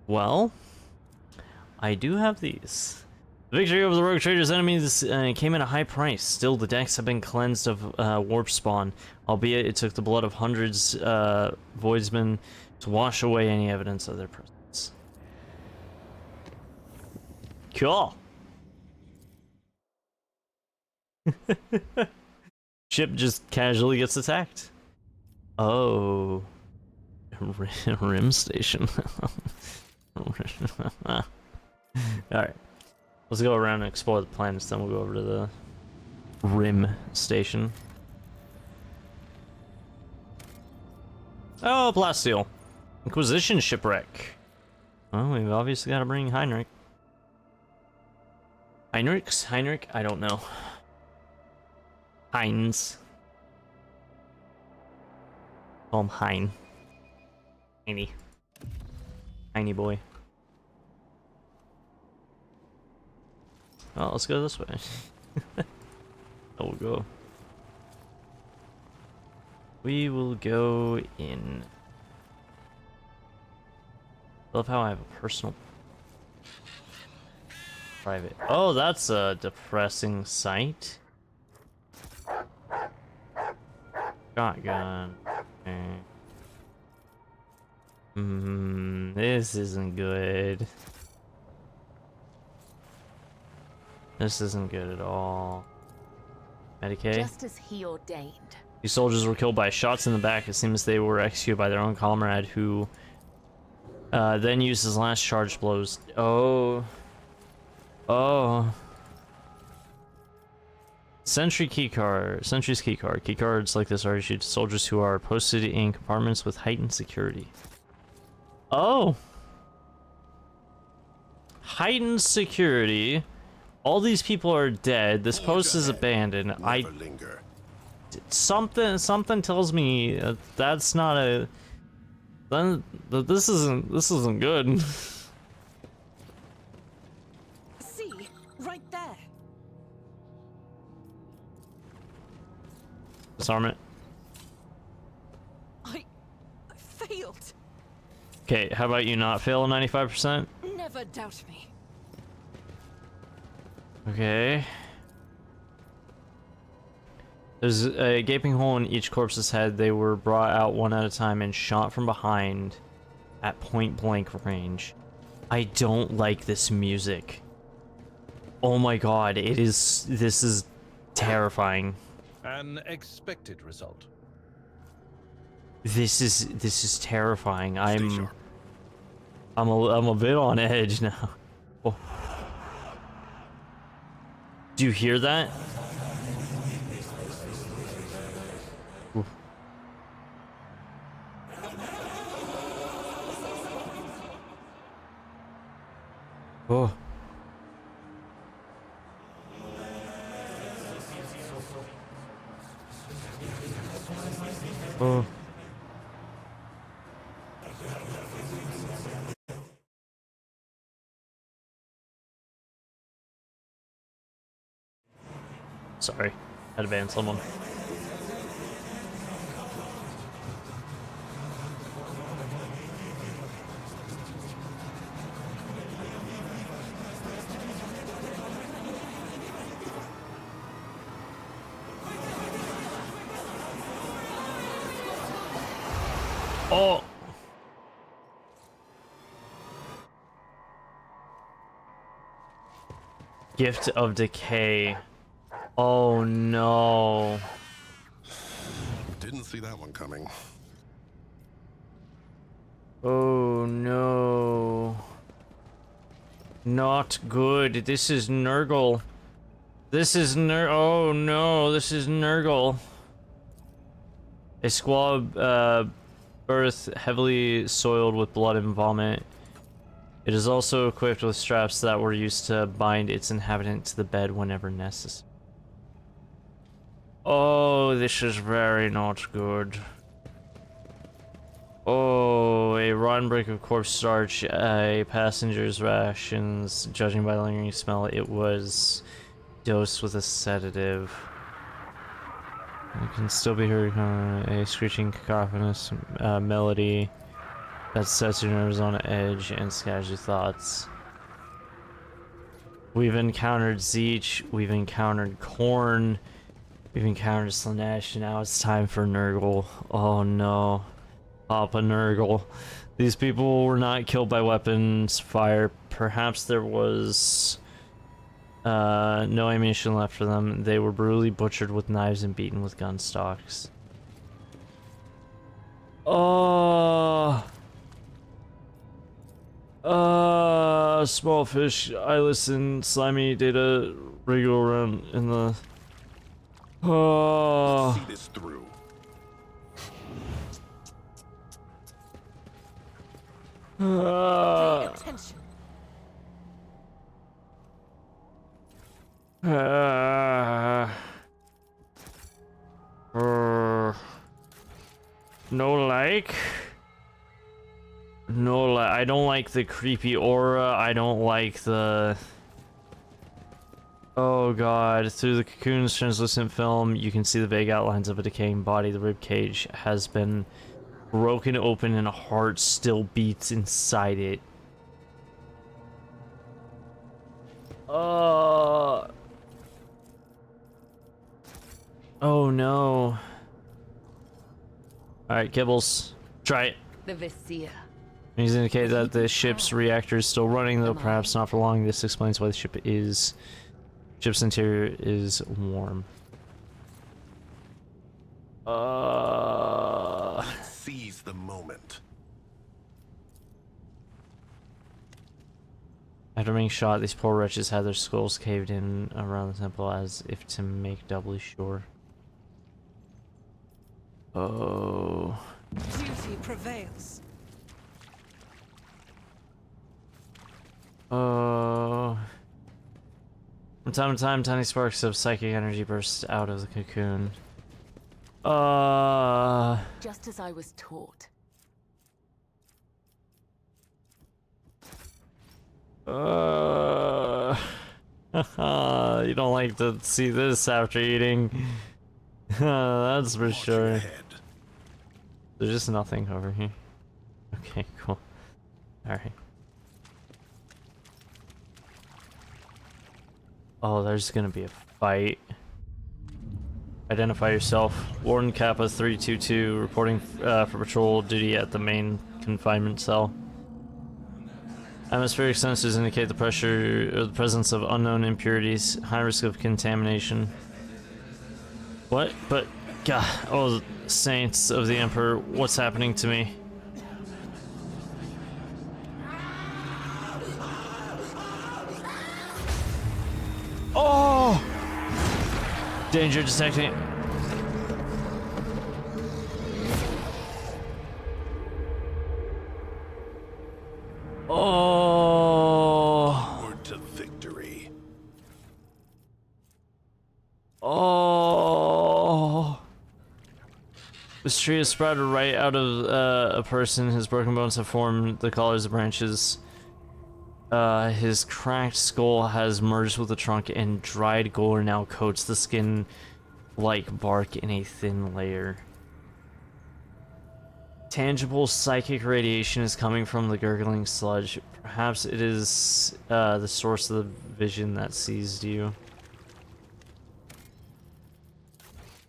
Well, I do have these. The victory over the Rogue Trader's enemies came at a high price. Still, the decks have been cleansed of warp spawn, albeit it took the blood of hundreds voidsmen to wash away any evidence of their presence. Cool. Ship just casually gets attacked. Oh. Rim station. Alright. Let's go around and explore the planets, then we'll go over to the Rim station. Oh, Plasteel. Inquisition shipwreck. Well, we've obviously got to bring Heinrich. Heinrich? I don't know. Heinz. Call him Hein. Heiny. Heiny boy. Well, let's go this way. We'll go. We will go in. I love how I have a personal private. Oh, that's a depressing sight. Shotgun. Okay. This isn't good. This isn't good at all. Medicaid. Just as he ordained. These soldiers were killed by shots in the back. It seems they were executed by their own comrade, who then used his last charge blows. Oh. Oh. Sentry's keycard. Keycards like this are issued to soldiers who are posted in compartments with heightened security. Oh. Heightened security. All these people are dead. This post is abandoned. Something tells me that's not a. Then this isn't good. See, right there. Disarm it. I failed. Okay, how about you not fail 95%? Never doubt me. Okay. There's a gaping hole in each corpse's head. They were brought out one at a time and shot from behind at point blank range. I don't like this music. Oh my god, this is terrifying. An expected result. This is terrifying. I'm a bit on edge now. Oh. Do you hear that? Oof. Oh. Oh. Sorry, had to ban someone. Oh! Gift of Decay. Oh no. Didn't see that one coming. Oh no. Not good. This is Nurgle. Oh no, this is Nurgle. A squab birth heavily soiled with blood and vomit. It is also equipped with straps that were used to bind its inhabitant to the bed whenever necessary. Oh, this is very not good. Oh, a rotten brick of corpse starch, a passenger's rations. Judging by the lingering smell, it was dosed with a sedative. You can still be heard a screeching cacophonous melody that sets your nerves on edge and scatters your thoughts. We've encountered Zeech, we've encountered Korn, we've encountered Slanesh, and now it's time for Nurgle. Oh no. Papa Nurgle. These people were not killed by weapons fire. Perhaps there was no ammunition left for them. They were brutally butchered with knives and beaten with gun stocks. Oh. Small fish, eyeless and slimy data wriggle around in the... Oh. See this through. Pay attention. No like. No, I don't like the creepy aura. I don't like the... Oh god, through the cocoon's translucent film, you can see the vague outlines of a decaying body. The rib cage has been broken open and a heart still beats inside it. Oh no. Alright, Kibbles. Try it. The Vessia. These indicate that the ship's reactor is still running, though perhaps not for long. This explains why the ship's interior is warm. Seize the moment. After being shot, these poor wretches had their skulls caved in around the temple as if to make doubly sure. Oh. Duty prevails. Oh. From time to time, tiny sparks of psychic energy burst out of the cocoon. Just as I was taught. You don't like to see this after eating. That's for Watch your sure. head. There's just nothing over here. Okay, cool. Alright. Oh, there's gonna be a fight. Identify yourself. Warden Kappa 322 reporting for patrol duty at the main confinement cell. Atmospheric sensors indicate the pressure or the presence of unknown impurities, high risk of contamination. What? But God, oh saints of the Emperor, what's happening to me? Oh! Danger detecting. Oh! Word to victory. Oh! This tree has sprouted right out of a person. His broken bones have formed the collars of branches. His cracked skull has merged with the trunk, and dried gore now coats the skin like bark in a thin layer. Tangible psychic radiation is coming from the gurgling sludge. Perhaps it is the source of the vision that seized you.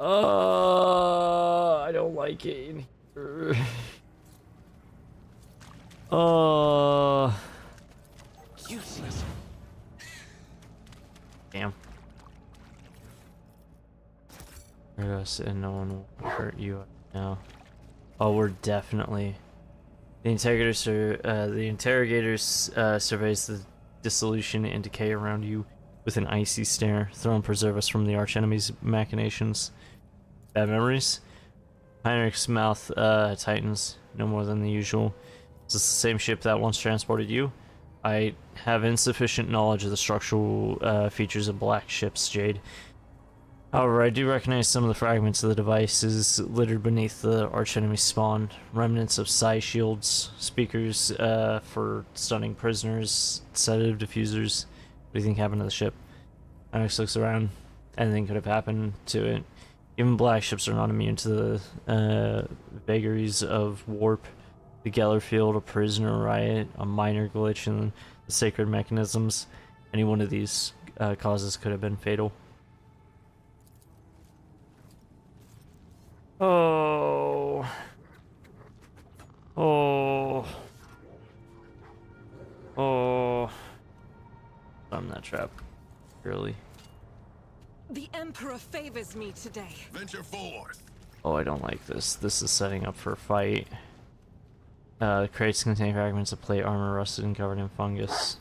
I don't like it in here. Useless. Damn. Hurt us and no one will hurt you now. Oh, we're definitely. The interrogators surveys the dissolution and decay around you with an icy stare. Throne preserve us from the archenemy's machinations. Bad memories? Heinrich's mouth tightens, no more than the usual. Is this the same ship that once transported you? I have insufficient knowledge of the structural features of black ships, Jade. However, I do recognize some of the fragments of the devices littered beneath the archenemy spawn. Remnants of psi shields, speakers for stunning prisoners, sedative diffusers. What do you think happened to the ship? Alex looks around. Anything could have happened to it. Even black ships are not immune to the vagaries of warp. The Geller field, a prisoner riot, a minor glitch in the sacred mechanisms. Any one of these causes could have been fatal. Oh. Oh. Oh. I'm that trap. Really. The Emperor favors me today. Venture forth. Oh, I don't like this. This is setting up for a fight. The crates contain fragments of plate armor rusted and covered in fungus.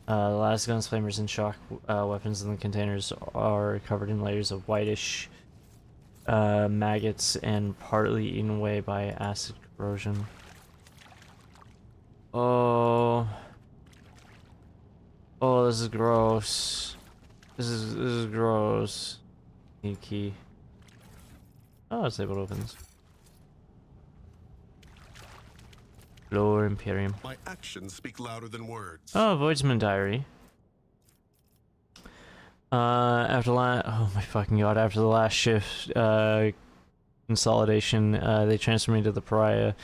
The last guns, flamers, and shock weapons in the containers are covered in layers of whitish maggots and partly eaten away by acid corrosion. Oh. Oh, this is gross. This is gross. Need key. Oh, it's able to open this. Lower Imperium. My actions speak louder than words. Oh, Voidsman Diary. After oh my fucking god, after the last shift consolidation, they transferred me to the Pariah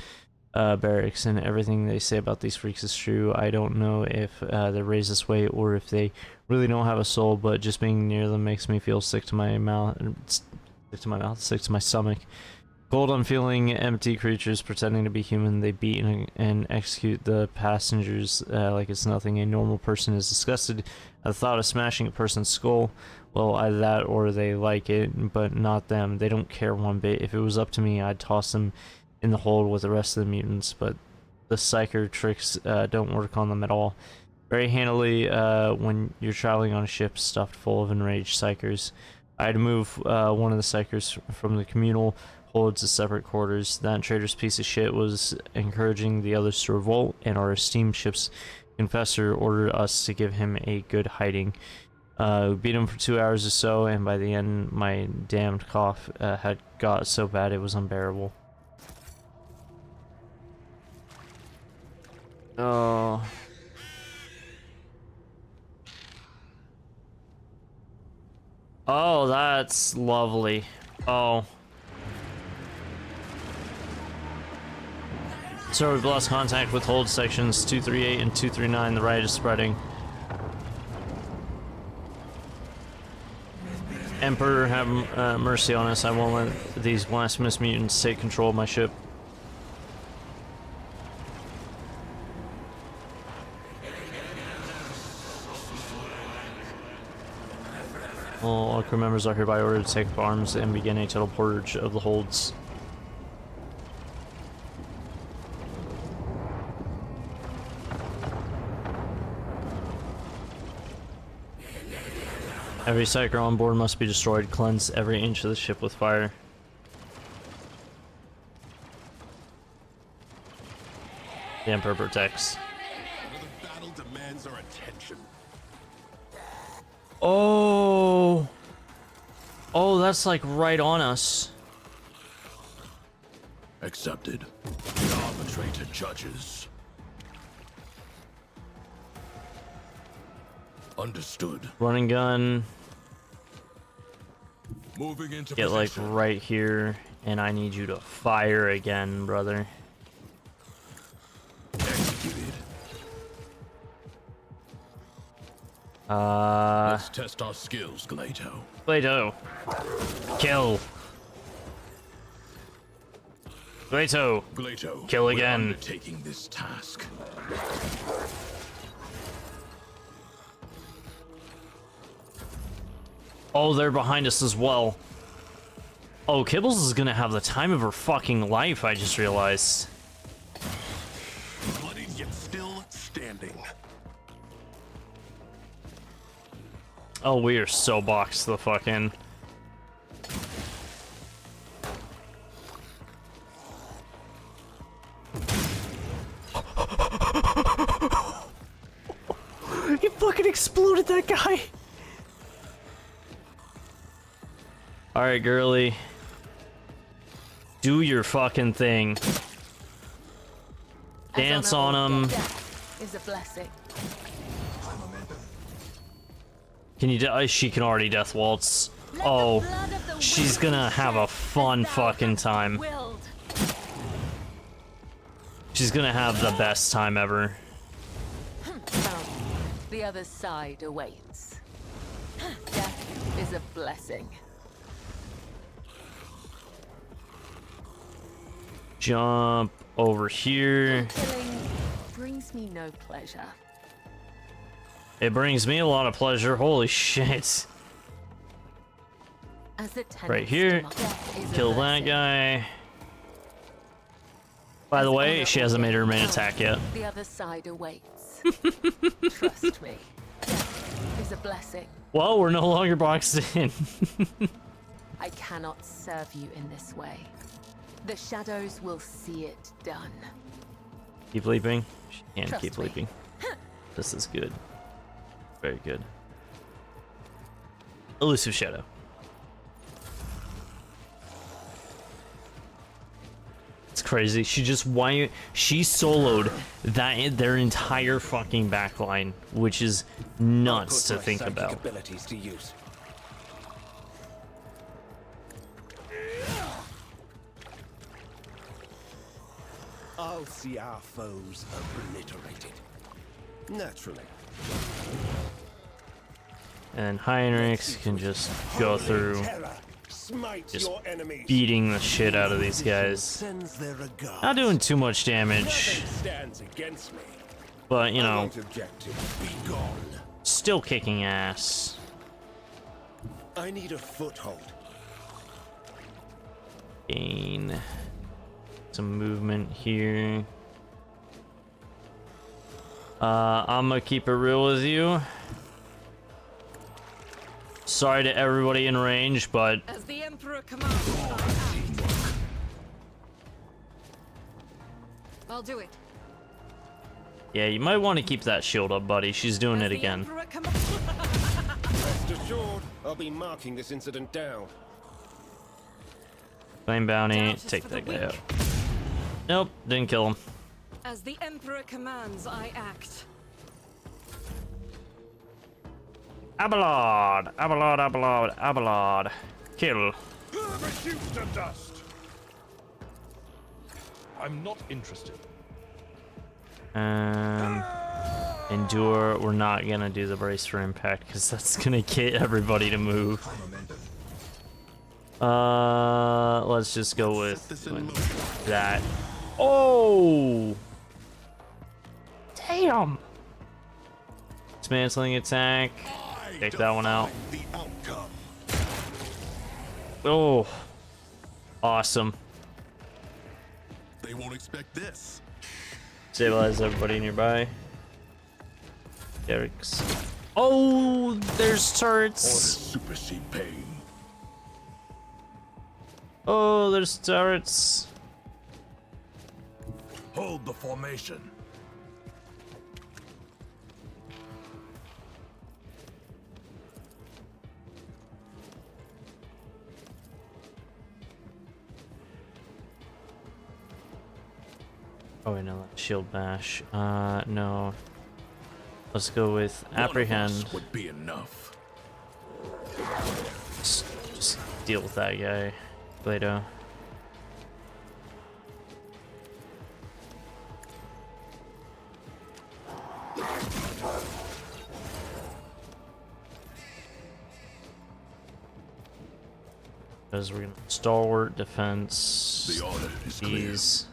barracks, and everything they say about these freaks is true. I don't know if they're raised this way or if they really don't have a soul, but just being near them makes me feel sick to my mouth, sick to my stomach. Cold, unfeeling, empty creatures pretending to be human. They beat and execute the passengers like it's nothing. A normal person is disgusted at the thought of smashing a person's skull. Well, either that or they like it, but not them. They don't care one bit. If it was up to me, I'd toss them in the hold with the rest of the mutants, but the psyker tricks don't work on them at all. very handily when you're traveling on a ship stuffed full of enraged psychers. I had to move one of the psychers from the communal holds to separate quarters. That traitor's piece of shit was encouraging the others to revolt, and our esteemed ship's confessor ordered us to give him a good hiding. We beat him for 2 hours or so, and by the end, my damned cough had got so bad it was unbearable. Oh. Oh, that's lovely. Oh. So we've lost contact with hold sections 238 and 239. The riot is spreading. Emperor, have mercy on us. I won't let these blasphemous mutants take control of my ship. All crew members are hereby ordered to take up arms and begin a total purge of the holds. Every psyker on board must be destroyed. Cleanse every inch of the ship with fire. The Emperor protects. Another battle demands our attention. Oh. Oh, that's like right on us. Accepted. The arbitrator judges. Understood. Running gun. Moving into Get like position. right here, and I need you to fire again, brother. Executed. Let's test our skills, Glato. Plato. Kill. Plato. Glato. Kill we're again. undertaking this task. Oh, they're behind us as well. Oh, Kibbles is gonna have the time of her fucking life, I just realized. Bloodied yet still standing. Oh, we are so boxed the fuck in. You fucking exploded that guy! Alright, girly. Do your fucking thing. Dance on him. Death is a blessing. Can you she can already death waltz. Oh, she's gonna have a fun fucking time. She's gonna have the best time ever. The other side awaits. Death is a blessing. Jump over here. Killing brings me no pleasure. It brings me a lot of pleasure. Holy shit. As a Right here. Kill that guy. By the way, she hasn't made her main attack yet. The other side awaits. Trust me. Death is a blessing. Well, we're no longer boxed in. I cannot serve you in this way. The shadows will see it done. Keep leaping. She can Trust keep me. leaping. This is good. Very good. Elusive Shadow. It's crazy. She just she soloed their entire fucking backline, which is nuts to think about. Abilities to use. I'll see our foes obliterated. Naturally. And Heinrichs can just go through Terror smites just your enemies. beating the shit out of these guys. Sends their regards. Not doing too much damage, Nothing stands against me. but you I know, won't object to be gone. still kicking ass. I need a foothold. Gain some movement here. I'm gonna keep it real with you. Sorry to everybody in range, but As the Emperor commands, I act. I'll do it. yeah, you might want to keep that shield up, buddy. She's doing As it the again. Emperor commands. Rest assured, I'll be marking this incident down. Claim bounty, Doubt is take for that the guy weak. out. Nope, didn't kill him. As the Emperor commands, I act. Abelard, Abelard, Abelard, Abelard. Kill. Reduced to dust. I'm not interested. Endure. We're not gonna do the brace for impact because that's gonna get everybody to move. Let's just go Set this in with motion. that. Oh, damn! Dismantling attack. Take that one out. The outcome. Oh, awesome. They won't expect this. Stabilize everybody nearby. Derek's. Oh, there's turrets. Supersede pain. Oh, there's turrets. Hold the formation. Oh wait, no, that's shield bash. No. Let's go with One of apprehend. us would be enough. Just deal with that guy, Glado. Because we're gonna stalwart defense. The order is clear. These.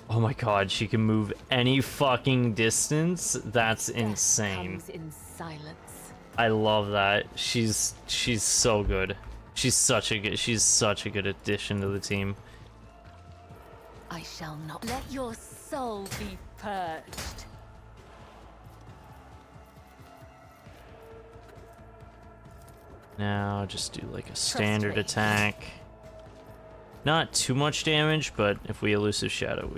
Oh my god, she can move any fucking distance. That's insane. Comes in silence. I love that. She's so good. She's such a good addition to the team. I shall not let your soul be purged. Now just do like a standard me. attack. Not too much damage, but if we elusive shadow,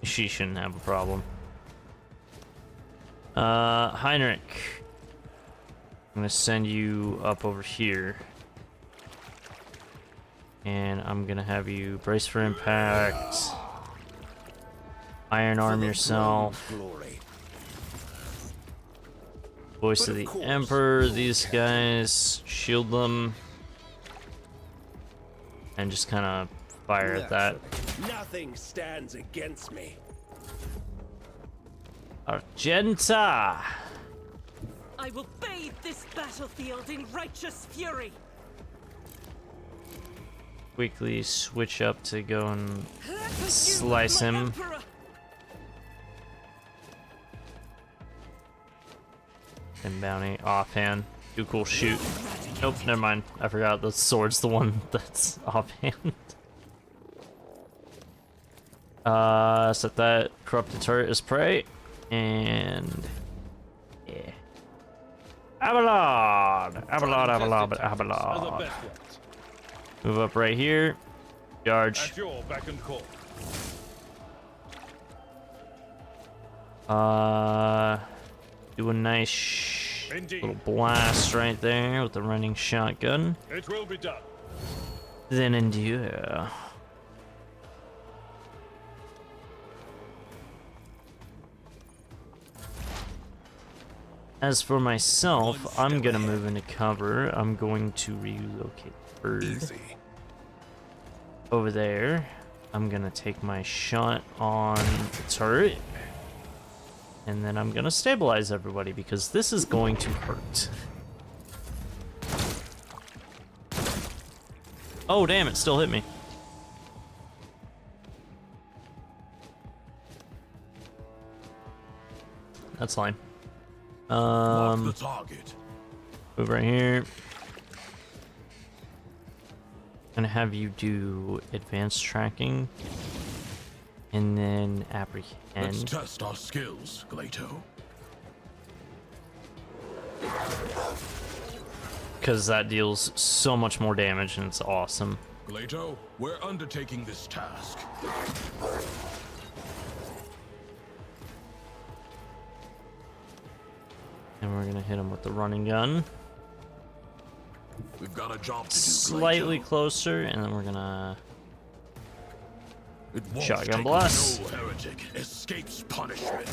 she shouldn't have a problem. Heinrich, I'm gonna send you up over here, and I'm gonna have you brace for impact. Iron arm yourself. Glory. Voice But of of the course, Emperor. you These can. guys, shield them, and just kind of fire at that. Naturally, nothing stands against me. Argenta. I will bathe this battlefield in righteous fury. Quickly switch up to go and Pursue Slice my him. Emperor. and bounty offhand. Do cool shoot. Nope, never mind. I forgot the sword's the one that's offhand. Set that corrupted turret as prey, and yeah. Abelard, Abelard, Abelard, Are the Abelard. best ones. Move up right here. Charge. At your beck and call. Do a nice Indeed. little blast right there with the running shotgun. It will be done. Then endure. As for myself, I'm gonna move into cover. I'm going to relocate the bird Easy. over there. I'm gonna take my shot on the turret. And then I'm gonna stabilize everybody because this is going to hurt. Oh damn, it still hit me. That's fine. Mark the target. Move right here. Gonna have you do advanced tracking. And then Let's apprehend. test our skills, Glato. Because that deals so much more damage and it's awesome. Glato, we're undertaking this task. And we're gonna hit him with the running gun. We've got a job to do, Slightly Glato. closer, and then we're gonna... It won't Shotgun take blast. No heretic escapes punishment.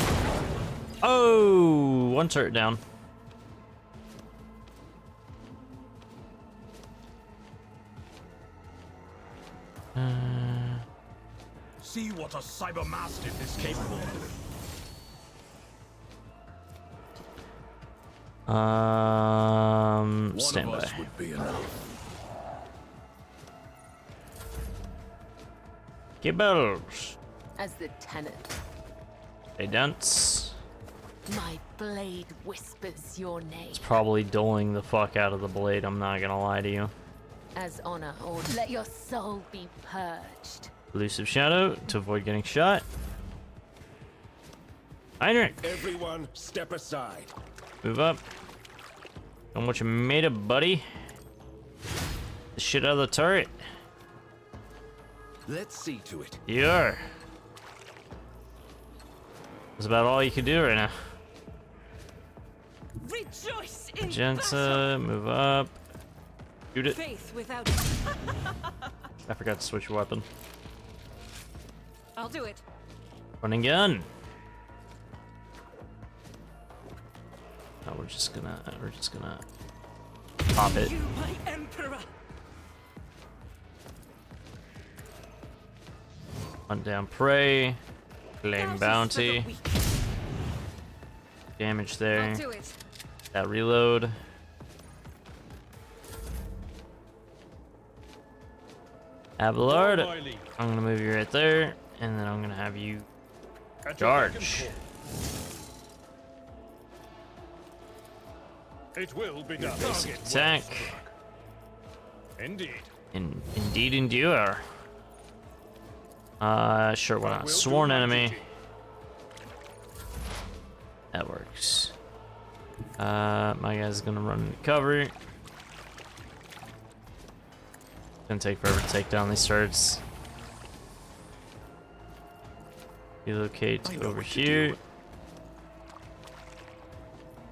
Oh! One turret down. See what a cyber mastiff is capable of. One Stand of by. us would be enough. Kibbles. As the tenant, They dance. my blade whispers your name. Probably doling the fuck out of the blade, I'm not gonna lie to you. As honor or let your soul be purged. Elusive shadow to avoid getting shot. Heinrich, Everyone, step aside. move up. And what you made of, buddy? The shit out of the turret. Let's see to it. Yeah. That's about all you can do right now. Rejoice in battle. Magenta, move up. Shoot it. Faith without. I forgot to switch your weapon. I'll do it. Running gun. No, we're just gonna pop it. You, my emperor. Hunt down prey. Claim Thousands for the bounty. weak. Damage I'll there. do it. That reload. Abelard. Follow my lead. I'm gonna move you right there, and then I'm gonna have you At your beck and charge. call. It will be done. Basic Target attack. well struck. Indeed. Indeed endure. Sure, why I not? will do Sworn my enemy. duty. That works. My guy's gonna run into cover. Gonna take forever to take down these turrets. Relocate I know over what to here. do.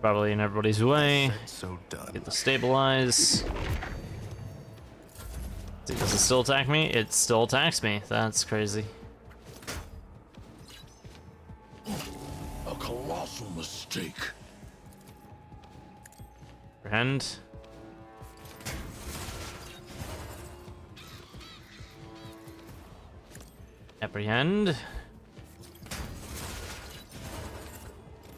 Probably in everybody's way. So done. Get the stabilize. Does it still attack me? It still attacks me. That's crazy. A colossal mistake. Apprehend. Apprehend.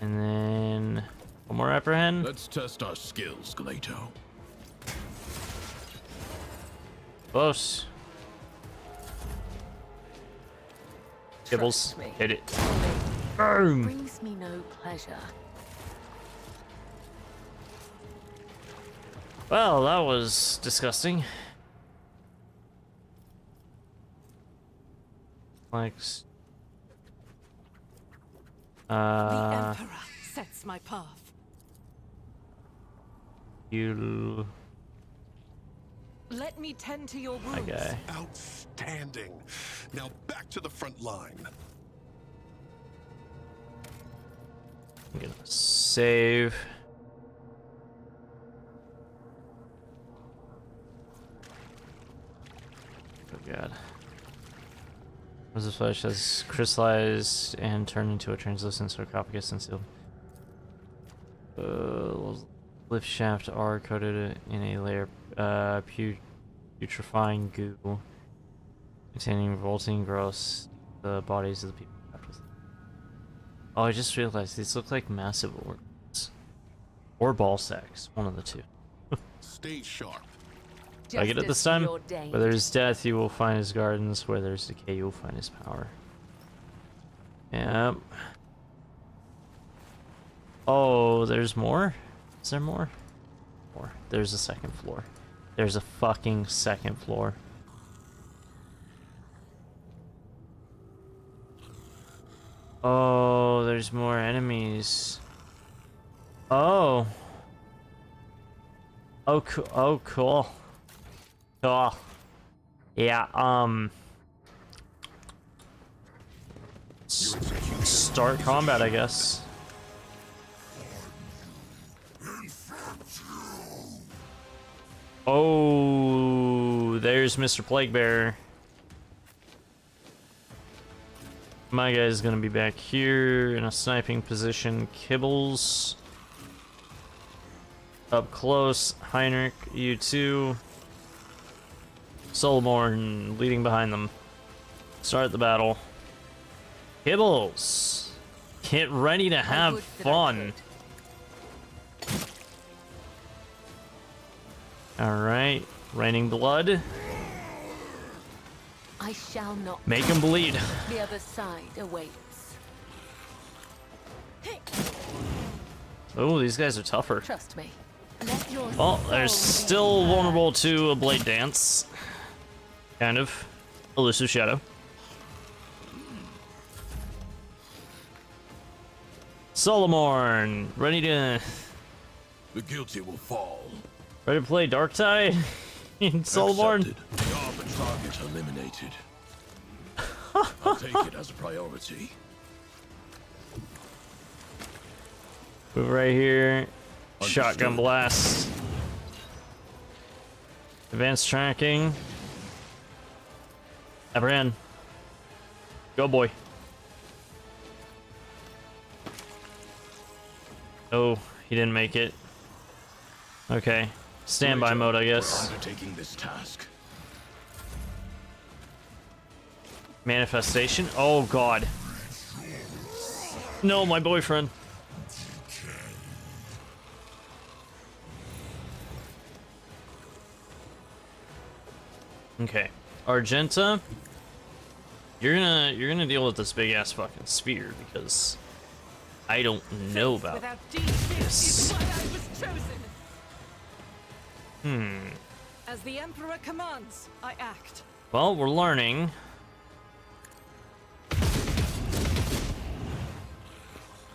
And then one more apprehend. Let's test our skills, Glato. Close. Gibbles. Trust me. Hit it. Boom. Brings me no pleasure. Well, that was disgusting. Like, The emperor sets my path. you, Let me tend to your my wounds. guy. Outstanding. Now back to the front line. I'm gonna save. Oh god. Was the flesh has crystallized and turned into a translucent sarcophagus and sealed. Lift shaft are coated in a layer putrefying goo containing revolting gross the bodies of the people trapped with. Oh, I just realized these look like massive organs. Or ball sacks, one of the two. Stay sharp. I get it Justice this time? preordained. Where there's death, you will find his gardens. Where there's decay, you will find his power. Yep. Oh, there's more? Is there more? More. There's a second floor. There's a fucking second floor. Oh, there's more enemies. Oh. Oh, oh, cool. Cool. Yeah, start combat, I guess. Oh, there's Mr. Plaguebearer. My guy's gonna be back here in a sniping position. Kibbles. Up close. Heinrich, you too. Solomorn leading behind them. Start the battle. Kibbles! Get ready to have fun. Alright, raining blood. I shall not. Make him bleed. The other side awaits. Oh, these guys are tougher. Trust me. Let your Oh, they're soul still be vulnerable to a blade dance. Kind of. Elusive shadow. Solomorn, ready to The guilty will fall. play Darktide? Solomorn. Accepted. You are the target eliminated. I'll take it as a priority. Move right here. Shotgun Understood. blast. Advanced tracking. Apprehend. Go, boy. Oh, he didn't make it. Okay. Standby mode, I guess. Undertaking this task. Manifestation. Oh, God. No, my boyfriend. Okay. Argenta. You're gonna deal with this big ass fucking spear because I don't know about Without deeds is why I was chosen. As the Emperor commands, I act. Well, we're learning.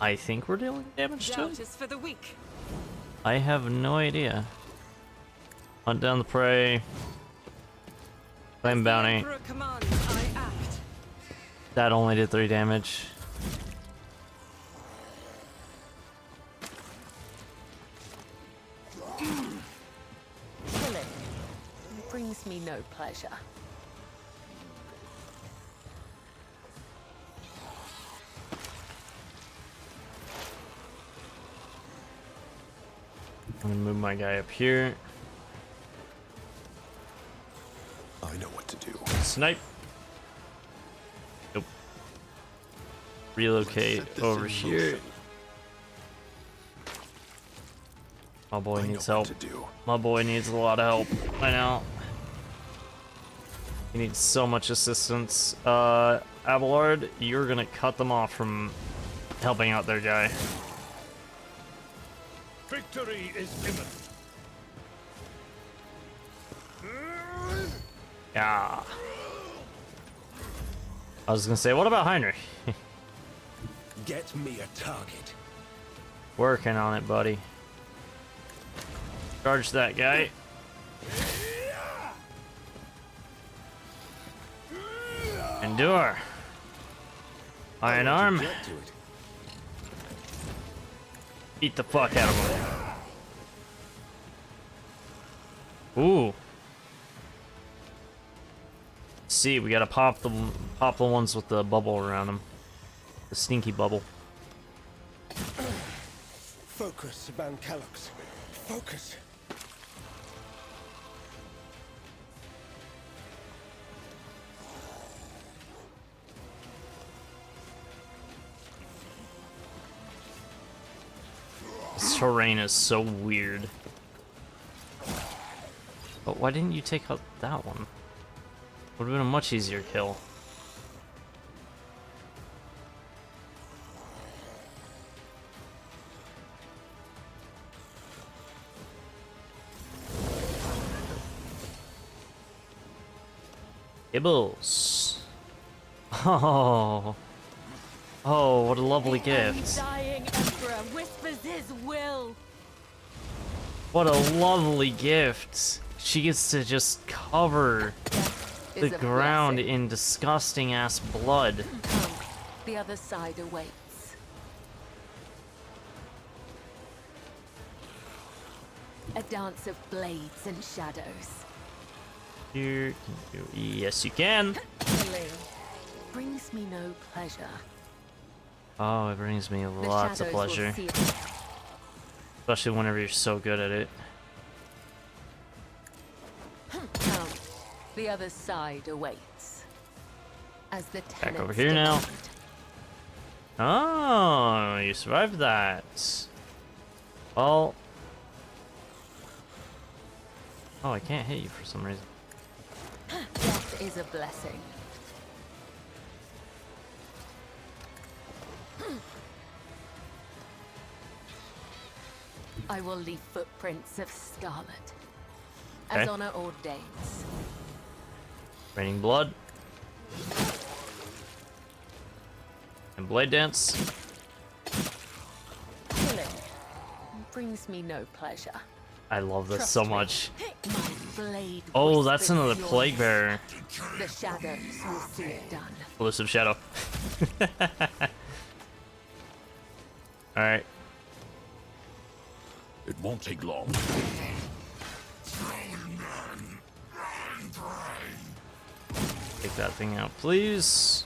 I think we're dealing damage to Doubt it. is for the weak. I have no idea. Hunt down the prey. Claim The bounty. Emperor commands, I act. That only did 3 damage. killing. Brings me no pleasure. I'm gonna move my guy up here. I know what to do. Snipe. Nope. Relocate Set this over in here. motion. My boy I needs know help. what to do. My boy needs a lot of help. I know. He needs so much assistance. Abelard, you're gonna cut them off from helping out their guy. Victory is imminent. Yeah. I was gonna say, what about Heinrich? Get me a target. Working on it, buddy. Charge that guy. Endure. Iron arm. Get to it. Beat the fuck out of him. Ooh. See, we gotta pop the ones with the bubble around them. The stinky bubble. Focus, Van Kellogg's. Focus. This terrain is so weird. But why didn't you take out that one? Would have been a much easier kill. Gibbles. Oh. Oh, what a lovely gift. Undying Emperor whispers his will. What a lovely gift. She gets to just cover Death the is a ground blessing. in disgusting ass blood. Come, the other side awaits. A dance of blades and shadows. You can do. Yes, you can. Killing brings me no pleasure. Oh, it brings me The lots of shadows will pleasure. see it. Especially whenever you're so good at it. Come, the other side awaits. As the Back over tenets here now. demand. Oh, you survived that. Well. Oh, I can't hit you for some reason. Death is a blessing. I will leave footprints of scarlet, as Okay. honor ordains. Raining blood. And blade dance. Killing brings me no pleasure. I love this Trust so me. much. My blade Oh, that's whispers another your plague bearer. The shadows will see it done. Elusive shadow. Alright. It won't take long. Take that thing out, please.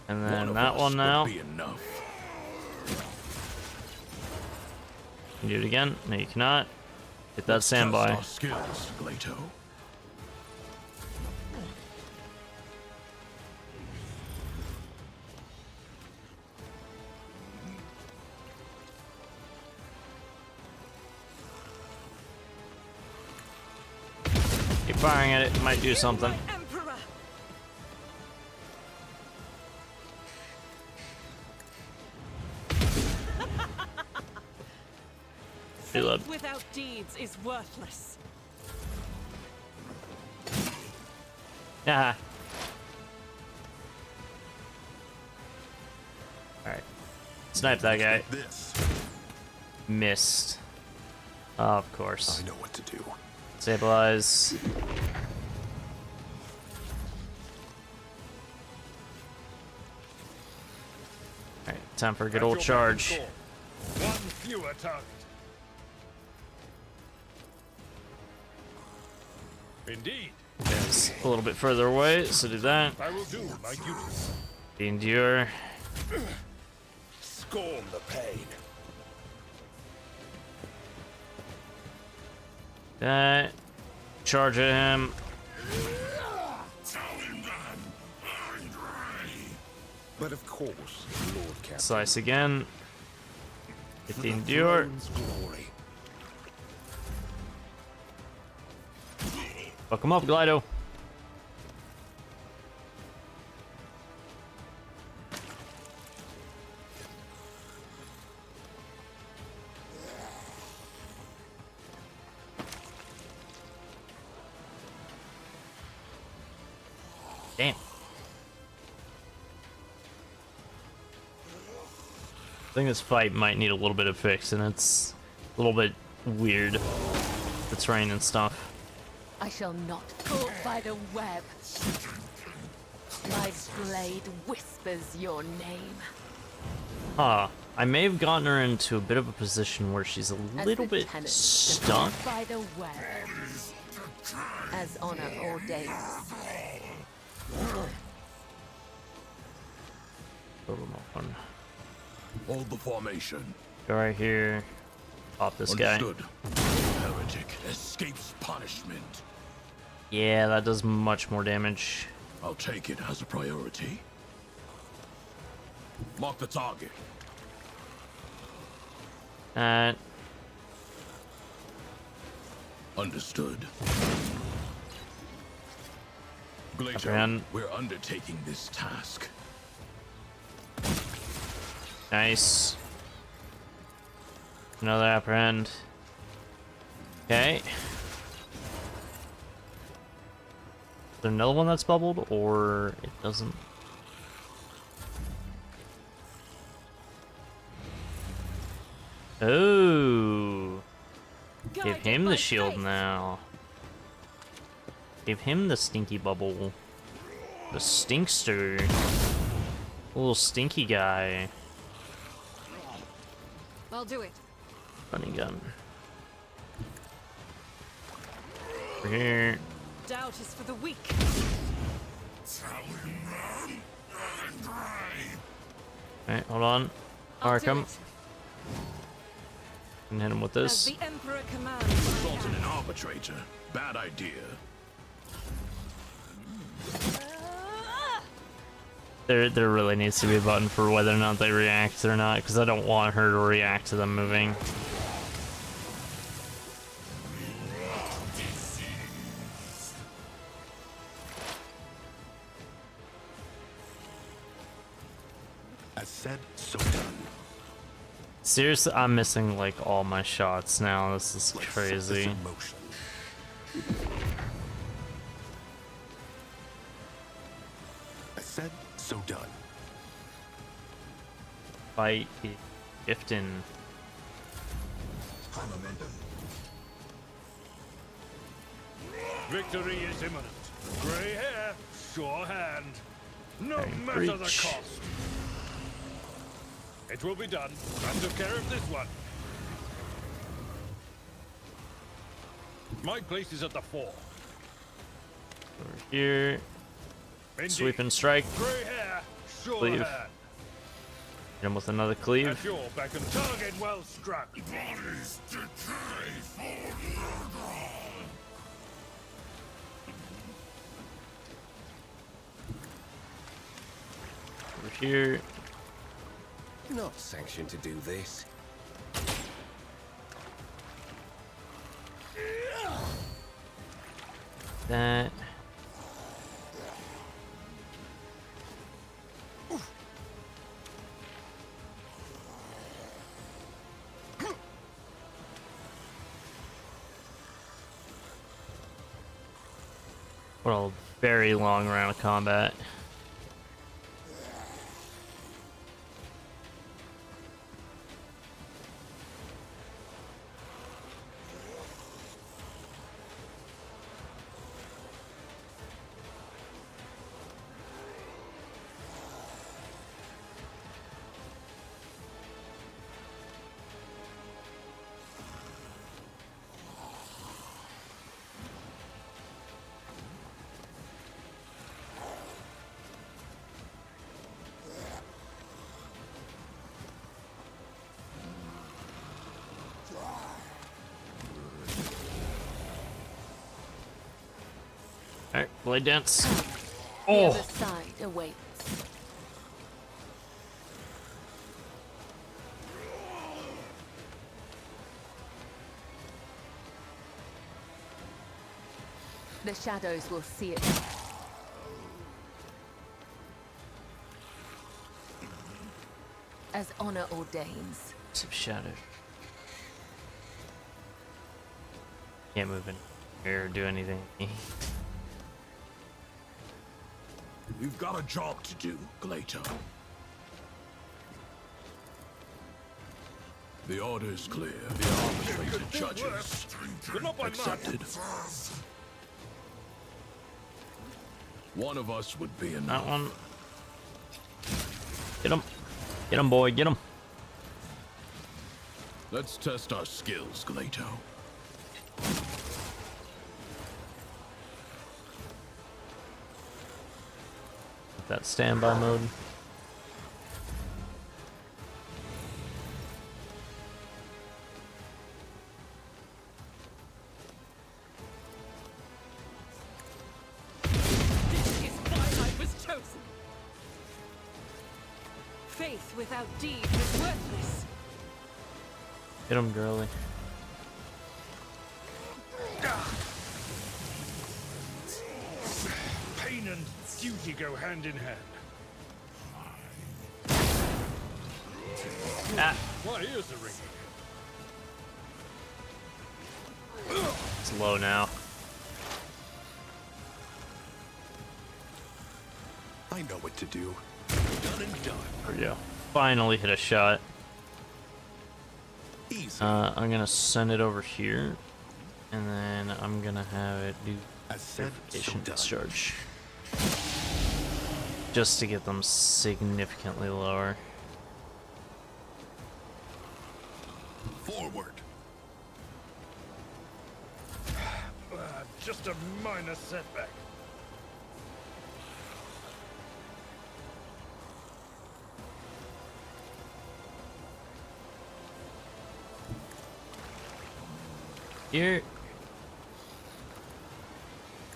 And One then of that us one would now. be enough. Can you do it again? No, you cannot. Hit that Test sandby. our skills, Glato. Keep firing at it. It might do something. My Emperor! Reload. Faith without deeds is worthless. Yeah. Alright. Snipe that guy. This. Missed. Of course. I know what to do. Stabilize. Alright, time for a good At old your charge. beck and call. One fewer target. Indeed, It's a little bit further away, so do that. I will do my duty. The endure. Scorn the pain. That. Charge at him. But of course, Lord Captain. Slice again. Get the For endure. throne's glory. Fuck him up, Glido. Damn. I think this fight might need a little bit of fixing. It's a little bit weird. The terrain and stuff. I shall not caught by the web. My blade whispers your name. Huh. I may have gotten her into a bit of a position where she's a As little the bit tenants stuck. defend by the web. As honor ordains. A little more fun. Hold the formation. Go right here. Pop this guy. Understood. Heretic escapes punishment. Yeah, that does much more damage. I'll take it as a priority. Mark the target. Understood. Glato, Apprehend. we're undertaking this task. Nice. Another apprehend. Okay. Is there another one that's bubbled, or it doesn't? Oh. Give Guided him by the shield faith. now. Give him the stinky bubble. The stinkster. Little stinky guy. I'll do it. Funny gun. Over here. Doubt is for the weak. Alright, hold on. I'll do Arkham. it. And hit him with As this. the Emperor commands. Assault an arbitrator. Bad idea. There really needs to be a button for whether or not they react or not, because I don't want her to react to them moving. As said, so done. Seriously, I'm missing like all my shots now. This is Let's set this crazy. in motion. As said, so done. Fight Gifton. Victory is imminent. Grey hair, sure hand. No Okay, matter the breach. cost. It will be done. I took care of this one. My place is at the fore. Over here. Indeed. Sweep and strike. Grey hair, sure Cleave. hand. Hit him with another cleave. At your beck and target well struck. Over here. Not sanctioned to do this. That. What a very long round of combat. Alright, blade dance. The Oh! other side awaits. The shadows will see it. As honor ordains. Some shadow. Can't move in here or do anything. We've got a job to do, Glato. The order's clear. The arbitrator judges. But not by much. Accepted. One of us would be enough. That one. Get him. Get him, boy. Get him. Let's test our skills, Glato. That standby mode. This is why I was chosen. Faith without deed is worthless. Get him, girly. Pain and duty go hand in hand. Ah, My ears are ringing. it's low now. I know what to do. Done and done. There we go. Finally hit a shot. Easy. I'm gonna send it over here, and then I'm gonna have it do As said, so verification done. discharge, just to get them significantly lower. Forward. Just a minor setback. Here,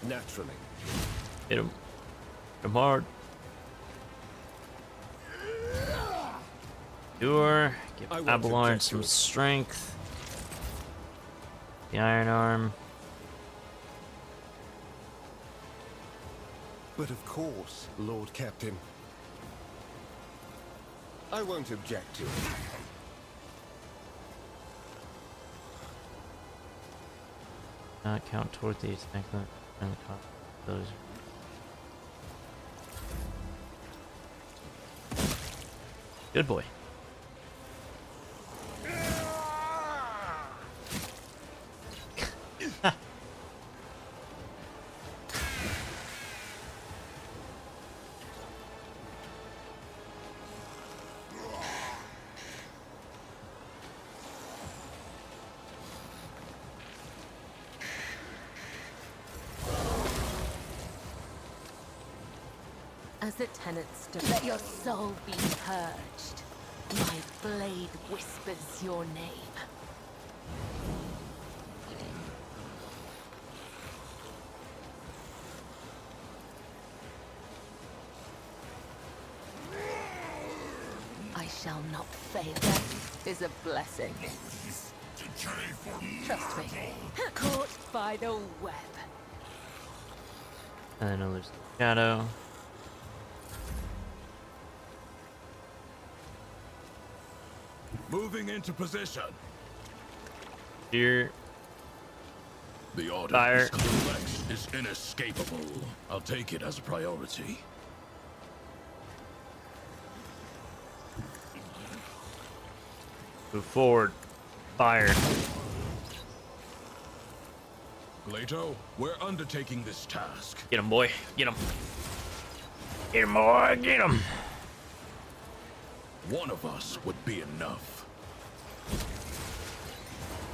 Naturally. hit him. Hit him hard. Sure. Give I won't Abelard object to some it. strength. The Iron Arm. But of course, Lord Captain. I won't object to it. Not count toward the attack and the cost. Those. Good boy. As the tenants stood, let your soul be purged. My blade whispers your name. I shall not fail. Death is a blessing. Trust me. Caught by the web. And then there's the shadow. Moving into position. Here. The order Fire. this complex is inescapable. I'll take it as a priority. Move forward. Fire. Glato, we're undertaking this task. Get him, boy. Get him. Get him, boy. Get him. One of us would be enough.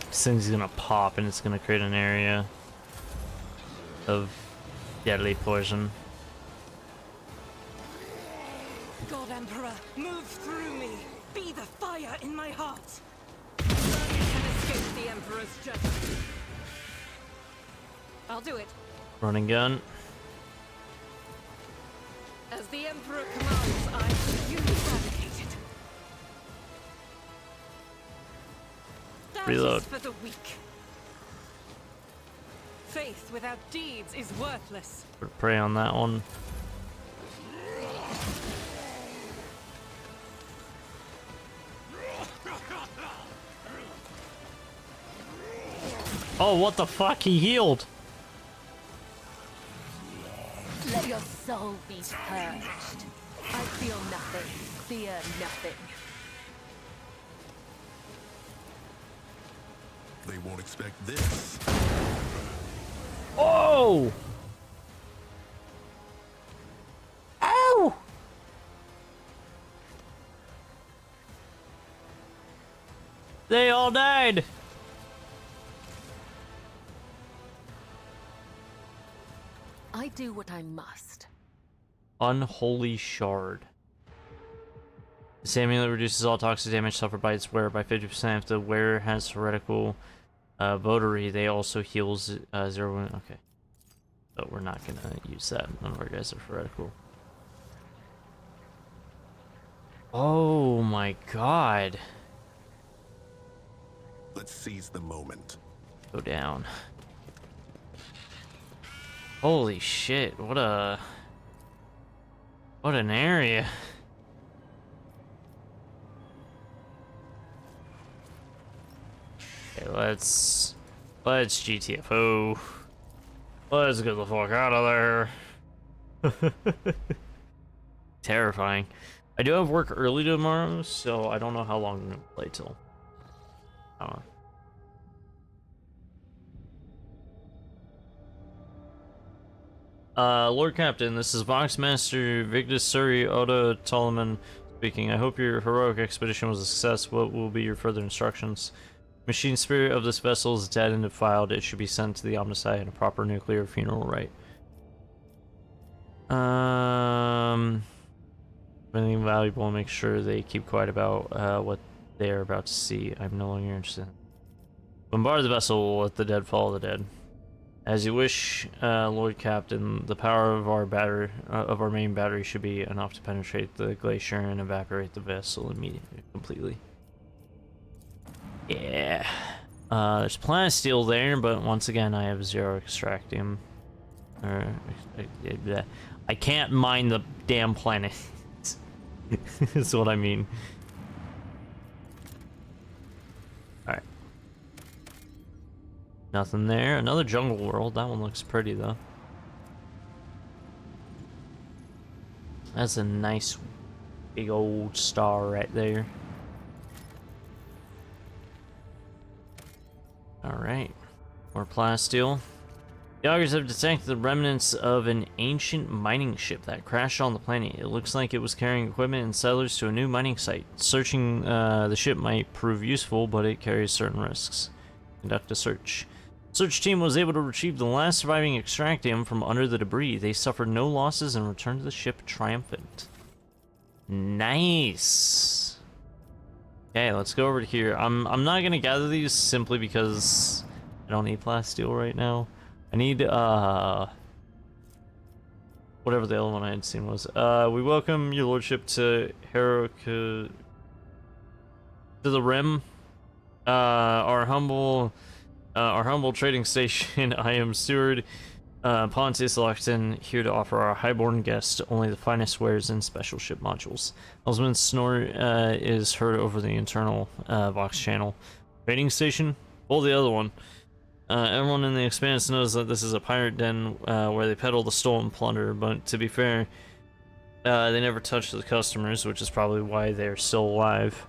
This thing's gonna pop and it's gonna create an area of deadly poison. God Emperor, move through me. Be the fire in my heart. None can escape the Emperor's judgment. I'll do it. Running gun. As the Emperor commands, I will you fabricate it. That Reload. is for the weak. Faith without deeds is worthless. Put a prey on that one. Oh, what the fuck? He healed. Let your soul be purged. I feel nothing, fear nothing. They won't expect this. Oh! Ow! They all died. I do what I must. Unholy Shard. This amulet reduces all toxic damage suffered by its wearer by 50%. If the wearer has heretical votary, they also heals 0. Okay. But we're not gonna use that. None of our guys are heretical. Oh my god. Let's seize the moment. Go down. Holy shit, what an area. Okay, let's GTFO. Let's get the fuck out of there. Terrifying. I do have work early tomorrow, so I don't know how long I'm gonna play till. I don't know. Lord Captain, this is Vox Master Victus Suri Oda Tolman speaking. I hope your heroic expedition was a success. What will be your further instructions? Machine spirit of this vessel is dead and defiled. It should be sent to the Omnicide in a proper nuclear funeral rite. Anything valuable, make sure they keep quiet about what they are about to see. I'm no longer interested. Bombard the vessel, let the dead follow the dead. As you wish, Lord Captain. The power of our main battery should be enough to penetrate the glacier and evaporate the vessel immediately, completely. Yeah. There's plasteel there, but once again, I have 0 extractium. I can't mine the damn planet. That's what I mean. Alright. Nothing there. Another jungle world. That one looks pretty, though. That's a nice big old star right there. Alright. More plasteel. The augurs have detected the remnants of an ancient mining ship that crashed on the planet. It looks like it was carrying equipment and settlers to a new mining site. Searching the ship might prove useful, but it carries certain risks. Conduct a search. Search team was able to retrieve the last surviving extractium from under the debris. They suffered no losses and returned to the ship triumphant. Nice. Okay, let's go over to here. I'm not gonna gather these simply because I don't need plasteel right now. I need whatever the other one I had seen was. We welcome your lordship to to the Rim. Our humble trading station. I am Steward Pontius Lockton, here to offer our highborn guest only the finest wares and special ship modules. Elsman's snore is heard over the internal Vox channel. Trading station? Well, the other one. Everyone in the Expanse knows that this is a pirate den where they peddle the stolen plunder, but to be fair, they never touch the customers, which is probably why they're still alive.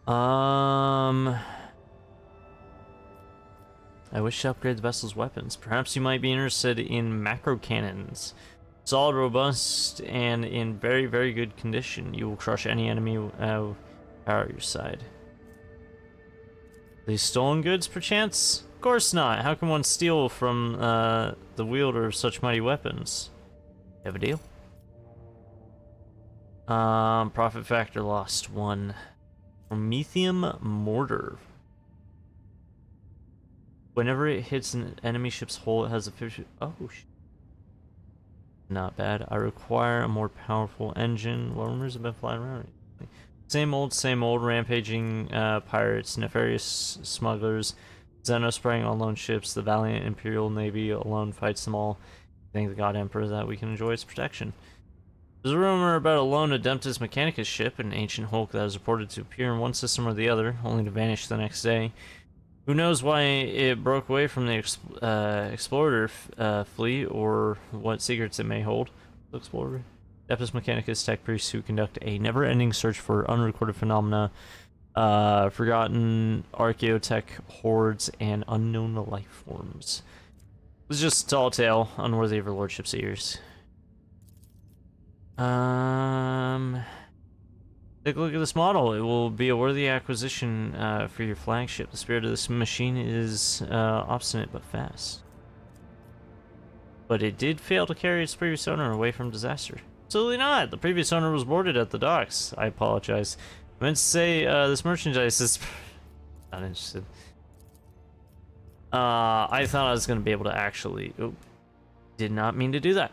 I wish to upgrade the vessel's weapons. Perhaps you might be interested in macro cannons. Solid, robust, and in very, very good condition. You will crush any enemy power at your side. These stolen goods, perchance? Of course not. How can one steal from the wielder of such mighty weapons? Have a deal? Profit factor lost 1. Promethium mortar. Whenever it hits an enemy ship's hull, it has a 50. Oh, not bad. I require a more powerful engine. Well, rumors have been flying around. Same old rampaging pirates, nefarious smugglers, Xenos spraying on lone ships. The valiant Imperial Navy alone fights them all. Thank the God Emperor that we can enjoy its protection. There's a rumor about a lone Adeptus Mechanicus ship, an ancient hulk that is reported to appear in one system or the other, only to vanish the next day. Who knows why it broke away from the Explorer fleet, or what secrets it may hold. Explorer. Adeptus Mechanicus tech priests who conduct a never-ending search for unrecorded phenomena, forgotten archaeotech hordes, and unknown life forms. It's just a tall tale, unworthy of your lordship's ears. Take a look at this model. It will be a worthy acquisition for your flagship. The spirit of this machine is obstinate but fast. But it did fail to carry its previous owner away from disaster. Absolutely not. The previous owner was boarded at the docks. I apologize. I meant to say this merchandise is not interested. I thought I was going to be able to actually... Oh, did not mean to do that.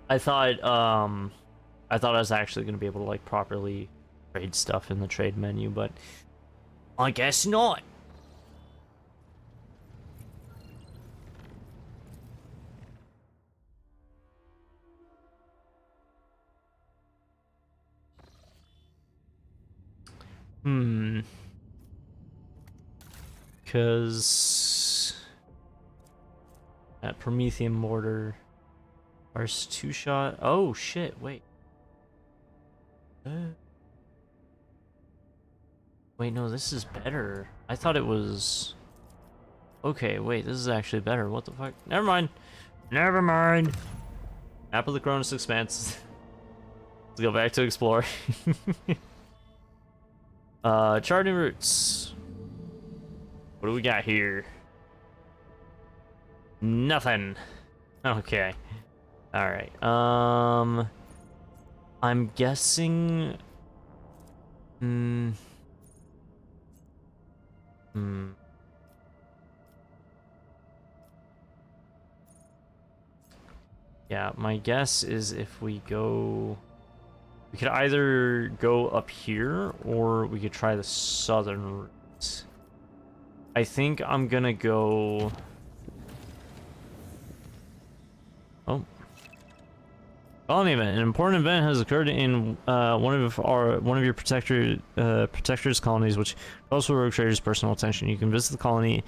I thought I was actually going to be able to like properly trade stuff in the trade menu, but I guess not. Because that Promethium mortar, first 2-shot. Oh shit! Wait. Wait, no, this is better. I thought it was... Okay, wait, this is actually better. What the fuck? Never mind. Never mind. Map of the Cronus Expanse. Let's go back to explore. Charting routes. What do we got here? Nothing. Okay. Alright. I'm guessing... Yeah, my guess is if we go... We could either go up here, or we could try the southern route. I think I'm gonna go... Oh. Colony event. An important event has occurred in one of your protector's colonies, which calls for rogue traders' personal attention. You can visit the colony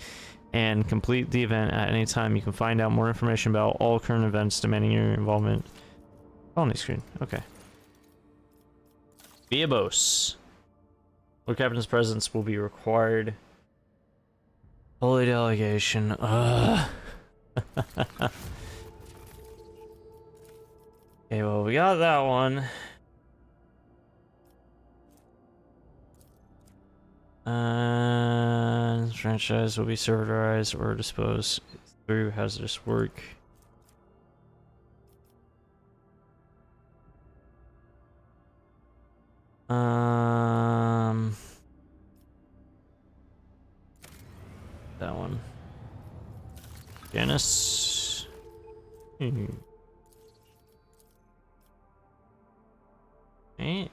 and complete the event at any time. You can find out more information about all current events demanding your involvement. Colony screen. Okay. Viabos. Lord Captain's presence will be required. Holy delegation. Okay, well, we got that one. This franchise will be serverized or disposed through hazardous work. That one. Janice. Right.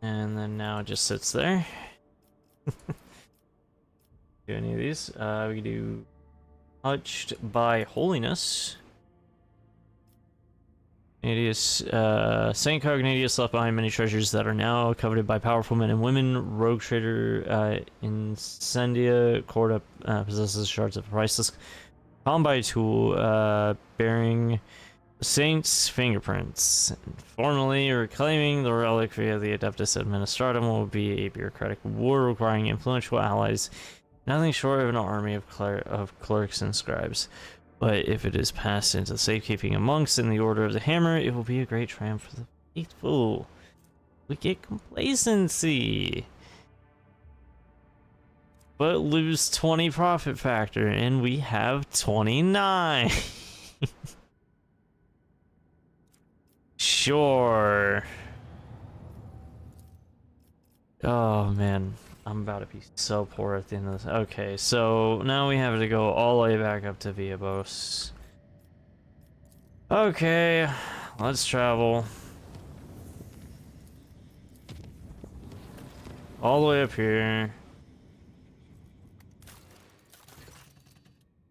And then now it just sits there. Do any of these? We can do Touched by Holiness. Ignatius, Saint Cognidius left behind many treasures that are now coveted by powerful men and women. Rogue trader Incendia Corda possesses shards of priceless combine tool bearing the saint's fingerprints. Formally reclaiming the relic via the Adeptus Administratum will be a bureaucratic war requiring influential allies, nothing short of an army of clerks and scribes. But if it is passed into safekeeping amongst in the Order of the Hammer, it will be a great triumph for the faithful. We get complacency, but lose 20 profit factor, and we have 29. Sure. Oh man, I'm about to be so poor at the end of this. Okay, so now we have to go all the way back up to Viabos. Okay, let's travel. All the way up here.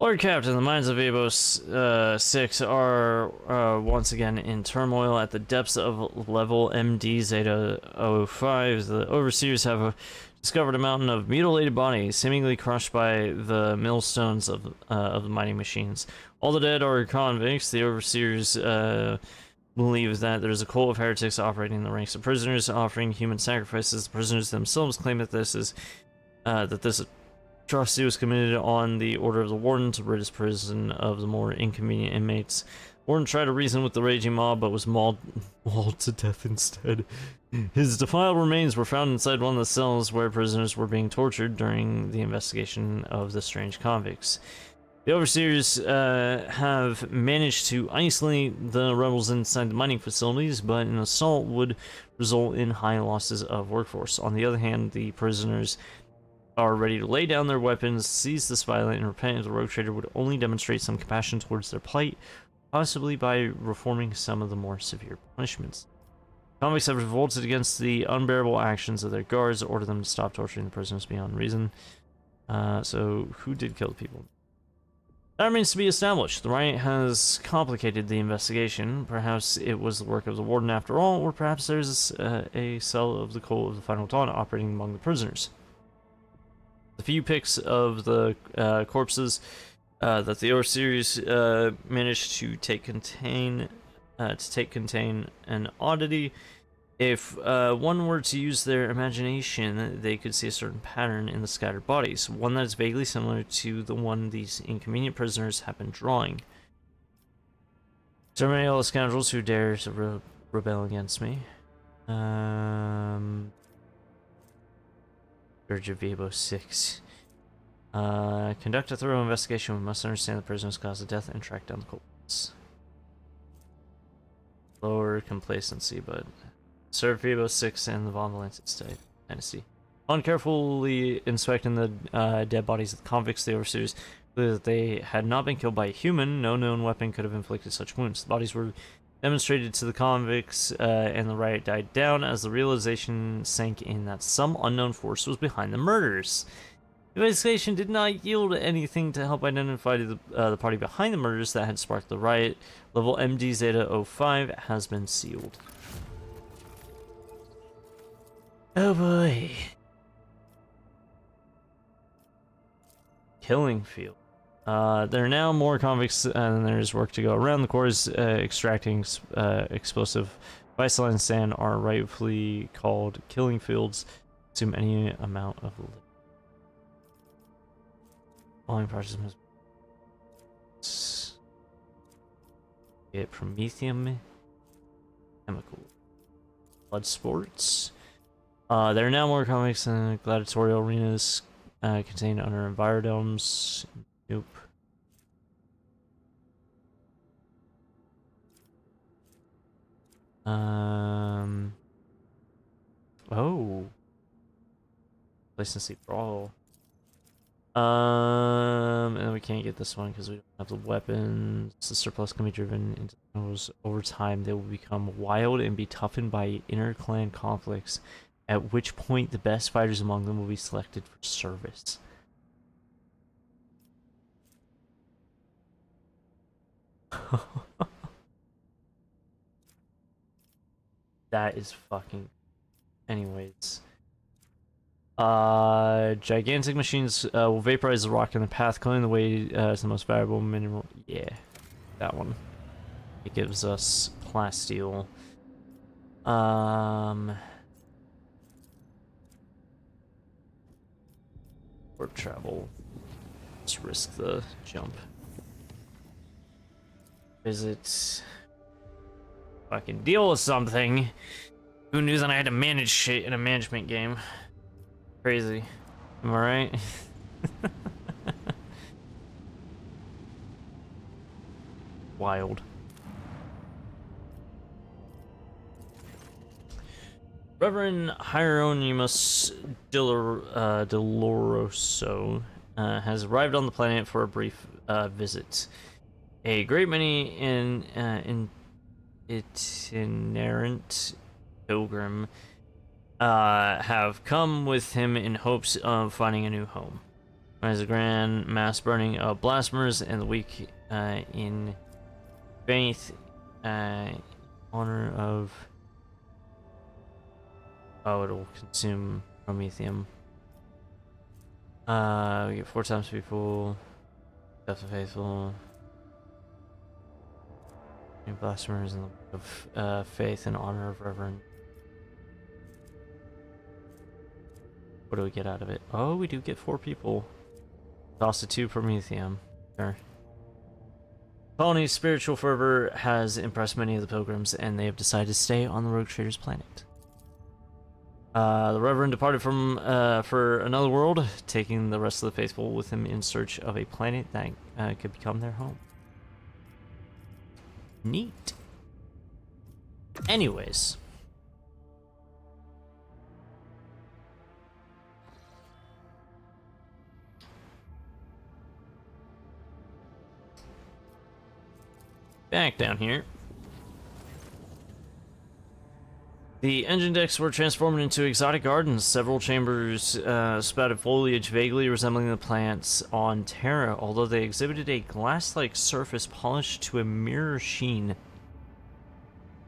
Lord Captain, the mines of Viabos 6 are once again in turmoil at the depths of level MD Zeta 05. The overseers have discovered a mountain of mutilated bodies, seemingly crushed by the millstones of the mining machines. All the dead are convicts. The overseers believe that there's a cult of heretics operating in the ranks of prisoners, offering human sacrifices. The prisoners themselves claim that this atrocity was committed on the order of the warden to rid his prison of the more inconvenient inmates. Warden tried to reason with the raging mob, but was mauled to death instead. His defiled remains were found inside one of the cells where prisoners were being tortured during the investigation of the strange convicts. The overseers have managed to isolate the rebels inside the mining facilities, but an assault would result in high losses of workforce. On the other hand, the prisoners are ready to lay down their weapons, seize this violent, and repent if the rogue trader would only demonstrate some compassion towards their plight, possibly by reforming some of the more severe punishments. Convicts have revolted against the unbearable actions of their guards, order them to stop torturing the prisoners beyond reason. So, who did kill the people? That remains to be established. The riot has complicated the investigation. Perhaps it was the work of the warden after all, or perhaps there's a cell of the cult of the Final Dawn operating among the prisoners. The few pics of the corpses that the overseers managed to contain an oddity. If one were to use their imagination, they could see a certain pattern in the scattered bodies, one that is vaguely similar to the one these inconvenient prisoners have been drawing. Terminate all the scoundrels who dare to rebel against me. Urge of Vibo 6. Conduct a thorough investigation. We must understand the prisoner's cause of death and track down the culprits. Lower complacency, but serve Vibo 6 and the Von Valencia State, Tennessee. On carefully inspecting the dead bodies of the convicts, the overseers concluded that they had not been killed by a human. No known weapon could have inflicted such wounds. The bodies were demonstrated to the convicts, and the riot died down as the realization sank in that some unknown force was behind the murders. The investigation did not yield anything to help identify the party behind the murders that had sparked the riot. Level MD Zeta 05 has been sealed. Oh boy. Killing field. There are now more convicts, and there's work to go. Around the cores, extracting explosive Visaline sand are rightfully called killing fields. Consume any amount of liquid. Following process must get promethium chemical. Blood sports. There are now more comics in gladiatorial arenas contained under envirodomes. Nope. Oh. Complacency brawl. And then we can't get this one because we don't have the weapons. The surplus can be driven into those over time. They will become wild and be toughened by inter-clan conflicts, at which point the best fighters among them will be selected for service. That is fucking... Anyways. Gigantic machines will vaporize the rock in the path, clearing the way to the most valuable mineral. Yeah, that one. It gives us plasteel. Warp travel. Let's risk the jump. Visit. Fucking deal with something. Who knew that I had to manage shit in a management game? Crazy. Am I right? Wild. Reverend Hieronymus Doloroso has arrived on the planet for a brief visit. A great many itinerant pilgrim have come with him in hopes of finding a new home. As a grand mass burning of blasphemers and the weak in faith, honor of... Oh, it'll consume promethium. We get 4 times people. Death of faithful. Blasphemers in the weak of faith and honor of reverend. What do we get out of it? Oh, we do get 4 people. Toss it 2 promethium. Sure. Colony's spiritual fervor has impressed many of the pilgrims, and they have decided to stay on the Rogue Trader's planet. The Reverend departed from for another world, taking the rest of the faithful with him in search of a planet that could become their home. Neat. Anyways. Back down here. The engine decks were transformed into exotic gardens. Several chambers sprouted foliage vaguely resembling the plants on Terra, although they exhibited a glass-like surface polished to a mirror sheen.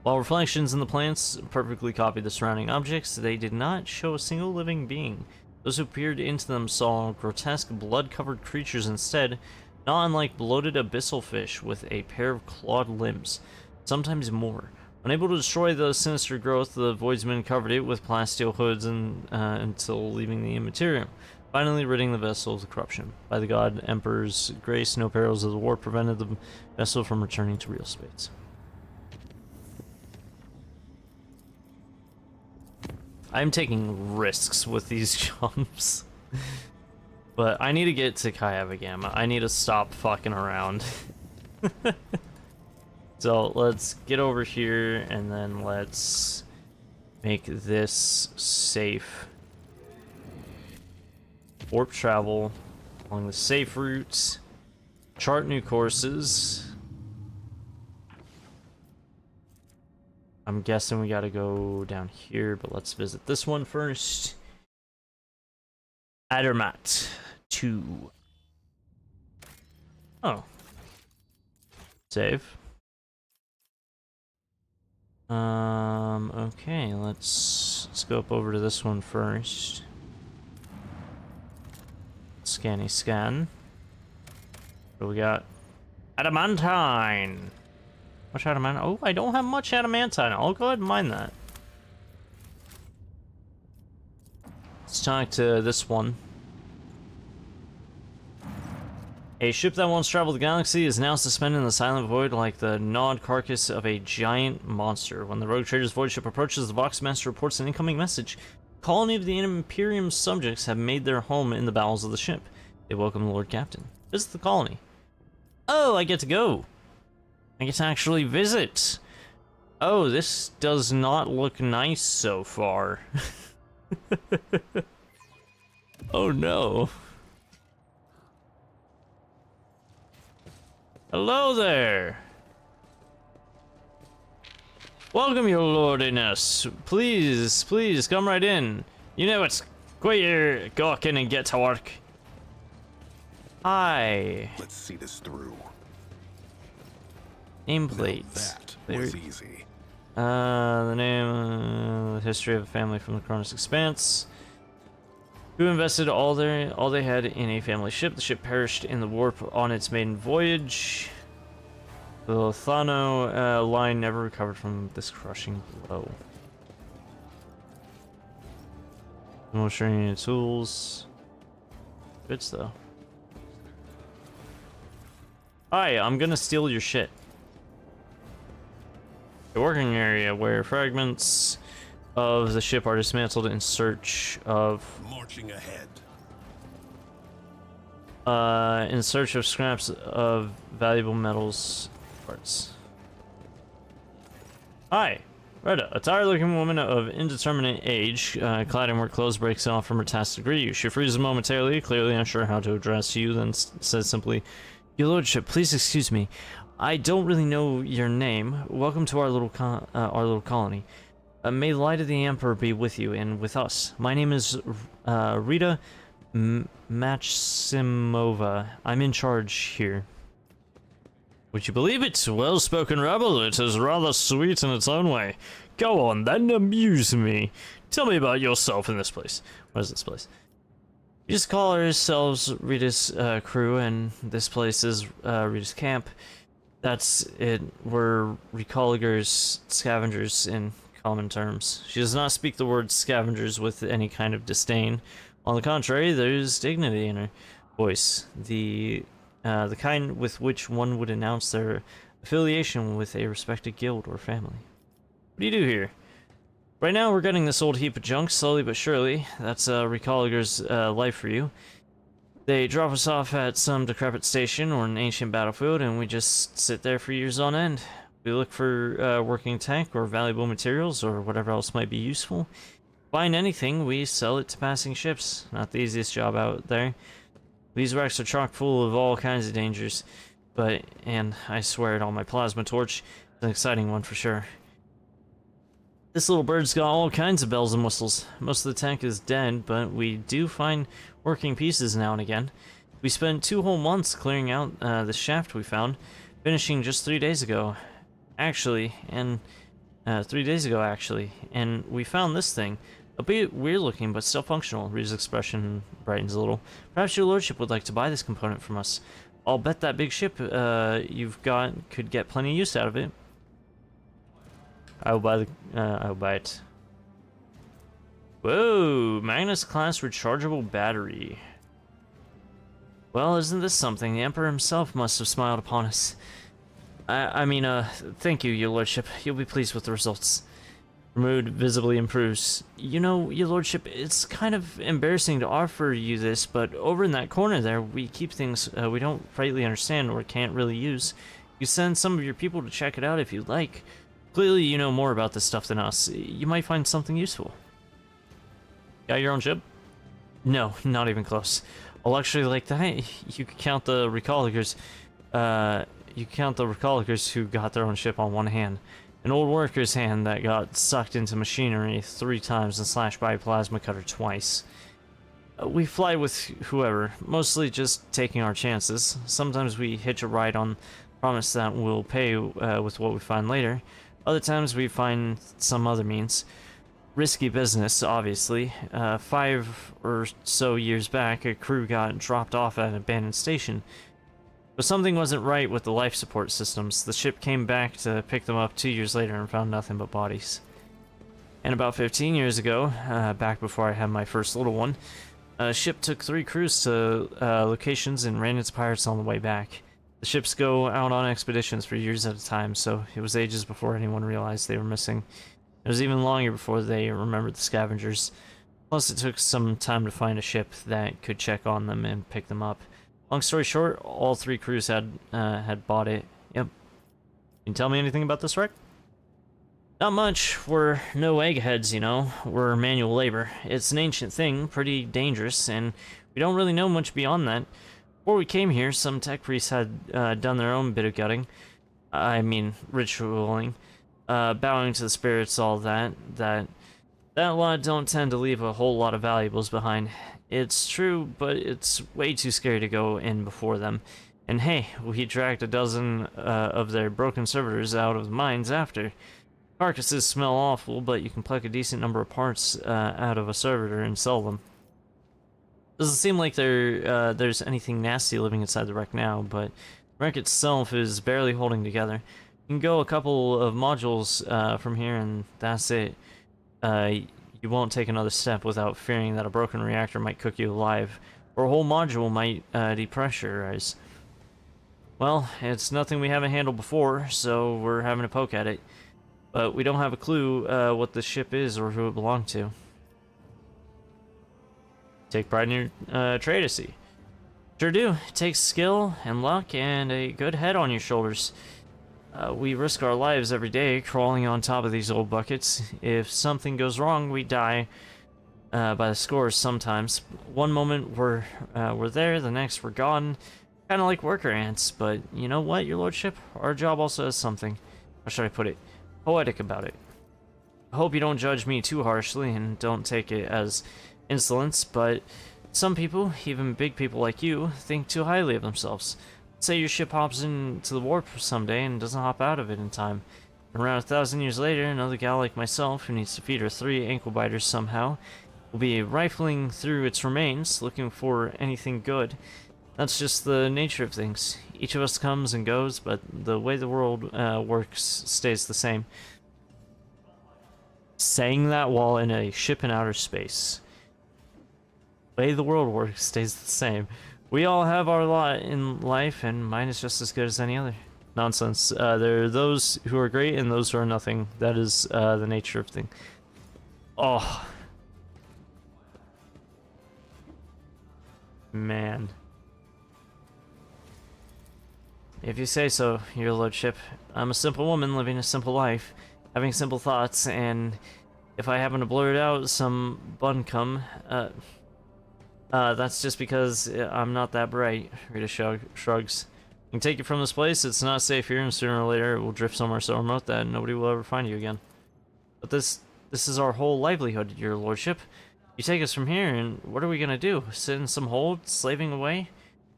While reflections in the plants perfectly copied the surrounding objects, they did not show a single living being. Those who peered into them saw grotesque, blood-covered creatures instead, not unlike bloated abyssal fish with a pair of clawed limbs, sometimes more. Unable to destroy the sinister growth, the Voidsmen covered it with plasteel hoods until leaving the immaterium, finally ridding the vessel of the corruption. By the god Emperor's grace, no perils of the war prevented the vessel from returning to real space. I'm taking risks with these jumps. But I need to get to Kayavagama. I need to stop fucking around. So let's get over here and then let's make this safe. Warp travel along the safe routes. Chart new courses. I'm guessing we gotta go down here, but let's visit this one first. Adermat 2. Oh. Save. Okay, let's go up over to this one first. Scanny scan. What do we got? Adamantine! Much adamantine? Oh, I don't have much adamantine. I'll go ahead and mine that. Let's talk to this one. A ship that once traveled the galaxy is now suspended in the silent void like the gnawed carcass of a giant monster. When the rogue trader's void ship approaches, the Vox Master reports an incoming message. A colony of the Imperium subjects have made their home in the bowels of the ship. They welcome the Lord Captain. Visit the colony. Oh, I get to go. I get to actually visit. Oh, this does not look nice so far. Oh no. Hello there. Welcome, your lordiness. Please come right in. You know it's quit your gawking and get to work. Hi. Let's see this through. Nameplate. That There- was easy. The name, the history of a family from the Cronus Expanse, who invested all they had in a family ship. The ship perished in the warp on its maiden voyage. The Lothano line never recovered from this crushing blow. No training tools. Bits though. Hi, I'm gonna steal your shit. The working area where fragments of the ship are dismantled in search of Marching ahead. scraps of valuable metals parts. Hi, Retta, a tired-looking woman of indeterminate age, clad in work clothes, breaks off from her task to greet you. She freezes momentarily, clearly unsure how to address you, then says simply, "Your lordship, please excuse me. I don't really know your name. Welcome to our little colony. May the light of the Emperor be with you and with us. My name is Rita Maximova. I'm in charge here." Would you believe it? Well-spoken rebel. It is rather sweet in its own way. Go on, then, amuse me. Tell me about yourself in this place. What is this place? We just call ourselves Rita's crew, and this place is Rita's camp. That's it. We're Recalligers, scavengers in common terms. She does not speak the word scavengers with any kind of disdain. On the contrary, there's dignity in her voice. The kind with which one would announce their affiliation with a respected guild or family. What do you do here? Right now, we're getting this old heap of junk, slowly but surely. That's Recalligers' life for you. They drop us off at some decrepit station or an ancient battlefield, and we just sit there for years on end. We look for working tech or valuable materials or whatever else might be useful. Find anything, we sell it to passing ships. Not the easiest job out there. These wrecks are chock full of all kinds of dangers, and I swear it on my plasma torch, it's an exciting one for sure. This little bird's got all kinds of bells and whistles. Most of the tech is dead, but we do find working pieces now and again. We spent 2 whole months clearing out the shaft we found, finishing just 3 days ago. Actually, and 3 days ago, and we found this thing. A bit weird looking, but still functional. Rita's expression brightens a little. Perhaps your lordship would like to buy this component from us. I'll bet that big ship you've got could get plenty of use out of it. I will buy the. I will buy it. Whoa, Magnus class rechargeable battery. Well, isn't this something? The Emperor himself must have smiled upon us. I mean, thank you, your lordship. You'll be pleased with the results. Mood visibly improves. You know, your lordship, it's kind of embarrassing to offer you this, but over in that corner there, we keep things we don't rightly understand or can't really use. You send some of your people to check it out if you'd like. Clearly, you know more about this stuff than us. You might find something useful. Got your own ship? No, not even close. A luxury like that, you could count the Recallicers. You count the Recallicers who got their own ship on one hand. An old worker's hand that got sucked into machinery 3 times and slashed by a plasma cutter twice. We fly with whoever, mostly just taking our chances. Sometimes we hitch a ride on promise that we'll pay with what we find later. Other times we find some other means. Risky business, obviously. 5 or so years back, a crew got dropped off at an abandoned station. But something wasn't right with the life support systems. The ship came back to pick them up 2 years later and found nothing but bodies. And about 15 years ago, back before I had my first little one, a ship took 3 crews to locations and ran into pirates on the way back. The ships go out on expeditions for years at a time, so it was ages before anyone realized they were missing. It was even longer before they remembered the scavengers. Plus, it took some time to find a ship that could check on them and pick them up. Long story short, all 3 crews had bought it. Yep. Can you tell me anything about this wreck? Not much. We're no eggheads, you know. We're manual labor. It's an ancient thing, pretty dangerous, and we don't really know much beyond that. Before we came here, some tech priests had done their own bit of gutting. I mean, ritualing. Bowing to the spirits, all that lot don't tend to leave a whole lot of valuables behind. It's true, but it's way too scary to go in before them. And hey, we dragged a dozen of their broken servitors out of the mines after. Carcasses smell awful, but you can pluck a decent number of parts out of a servitor and sell them. Doesn't seem like there's anything nasty living inside the wreck now, but the wreck itself is barely holding together. You can go a couple of modules from here and that's it. You won't take another step without fearing that a broken reactor might cook you alive, or a whole module might depressurize. Well, it's nothing we haven't handled before, so we're having a poke at it. But we don't have a clue what the ship is or who it belonged to. Take pride in your trade, I see. Sure do. It takes skill and luck and a good head on your shoulders. We risk our lives every day crawling on top of these old buckets. If something goes wrong, we die by the scores sometimes. One moment we're there, the next we're gone. Kind of like worker ants, but you know what, your lordship? Our job also has something, how should I put it, poetic about it. I hope you don't judge me too harshly and don't take it as insolence, but some people, even big people like you, think too highly of themselves. Say your ship hops into the warp someday and doesn't hop out of it in time. And around 1,000 years later, another gal like myself, who needs to feed her 3 ankle biters somehow, will be rifling through its remains, looking for anything good. That's just the nature of things. Each of us comes and goes, but the way the world works stays the same. Saying that while in a ship in outer space. The way the world works stays the same. We all have our lot in life, and mine is just as good as any other. Nonsense. There are those who are great and those who are nothing. That is the nature of things. Oh. Man. If you say so, your lordship. I'm a simple woman living a simple life, having simple thoughts, and if I happen to blurt out some buncombe, that's just because I'm not that bright. Rita shrugs. I can take you from this place. It's not safe here, and sooner or later it will drift somewhere so remote that nobody will ever find you again. But this is our whole livelihood, your lordship. You take us from here, and what are we gonna do? Sit in some hold, slaving away?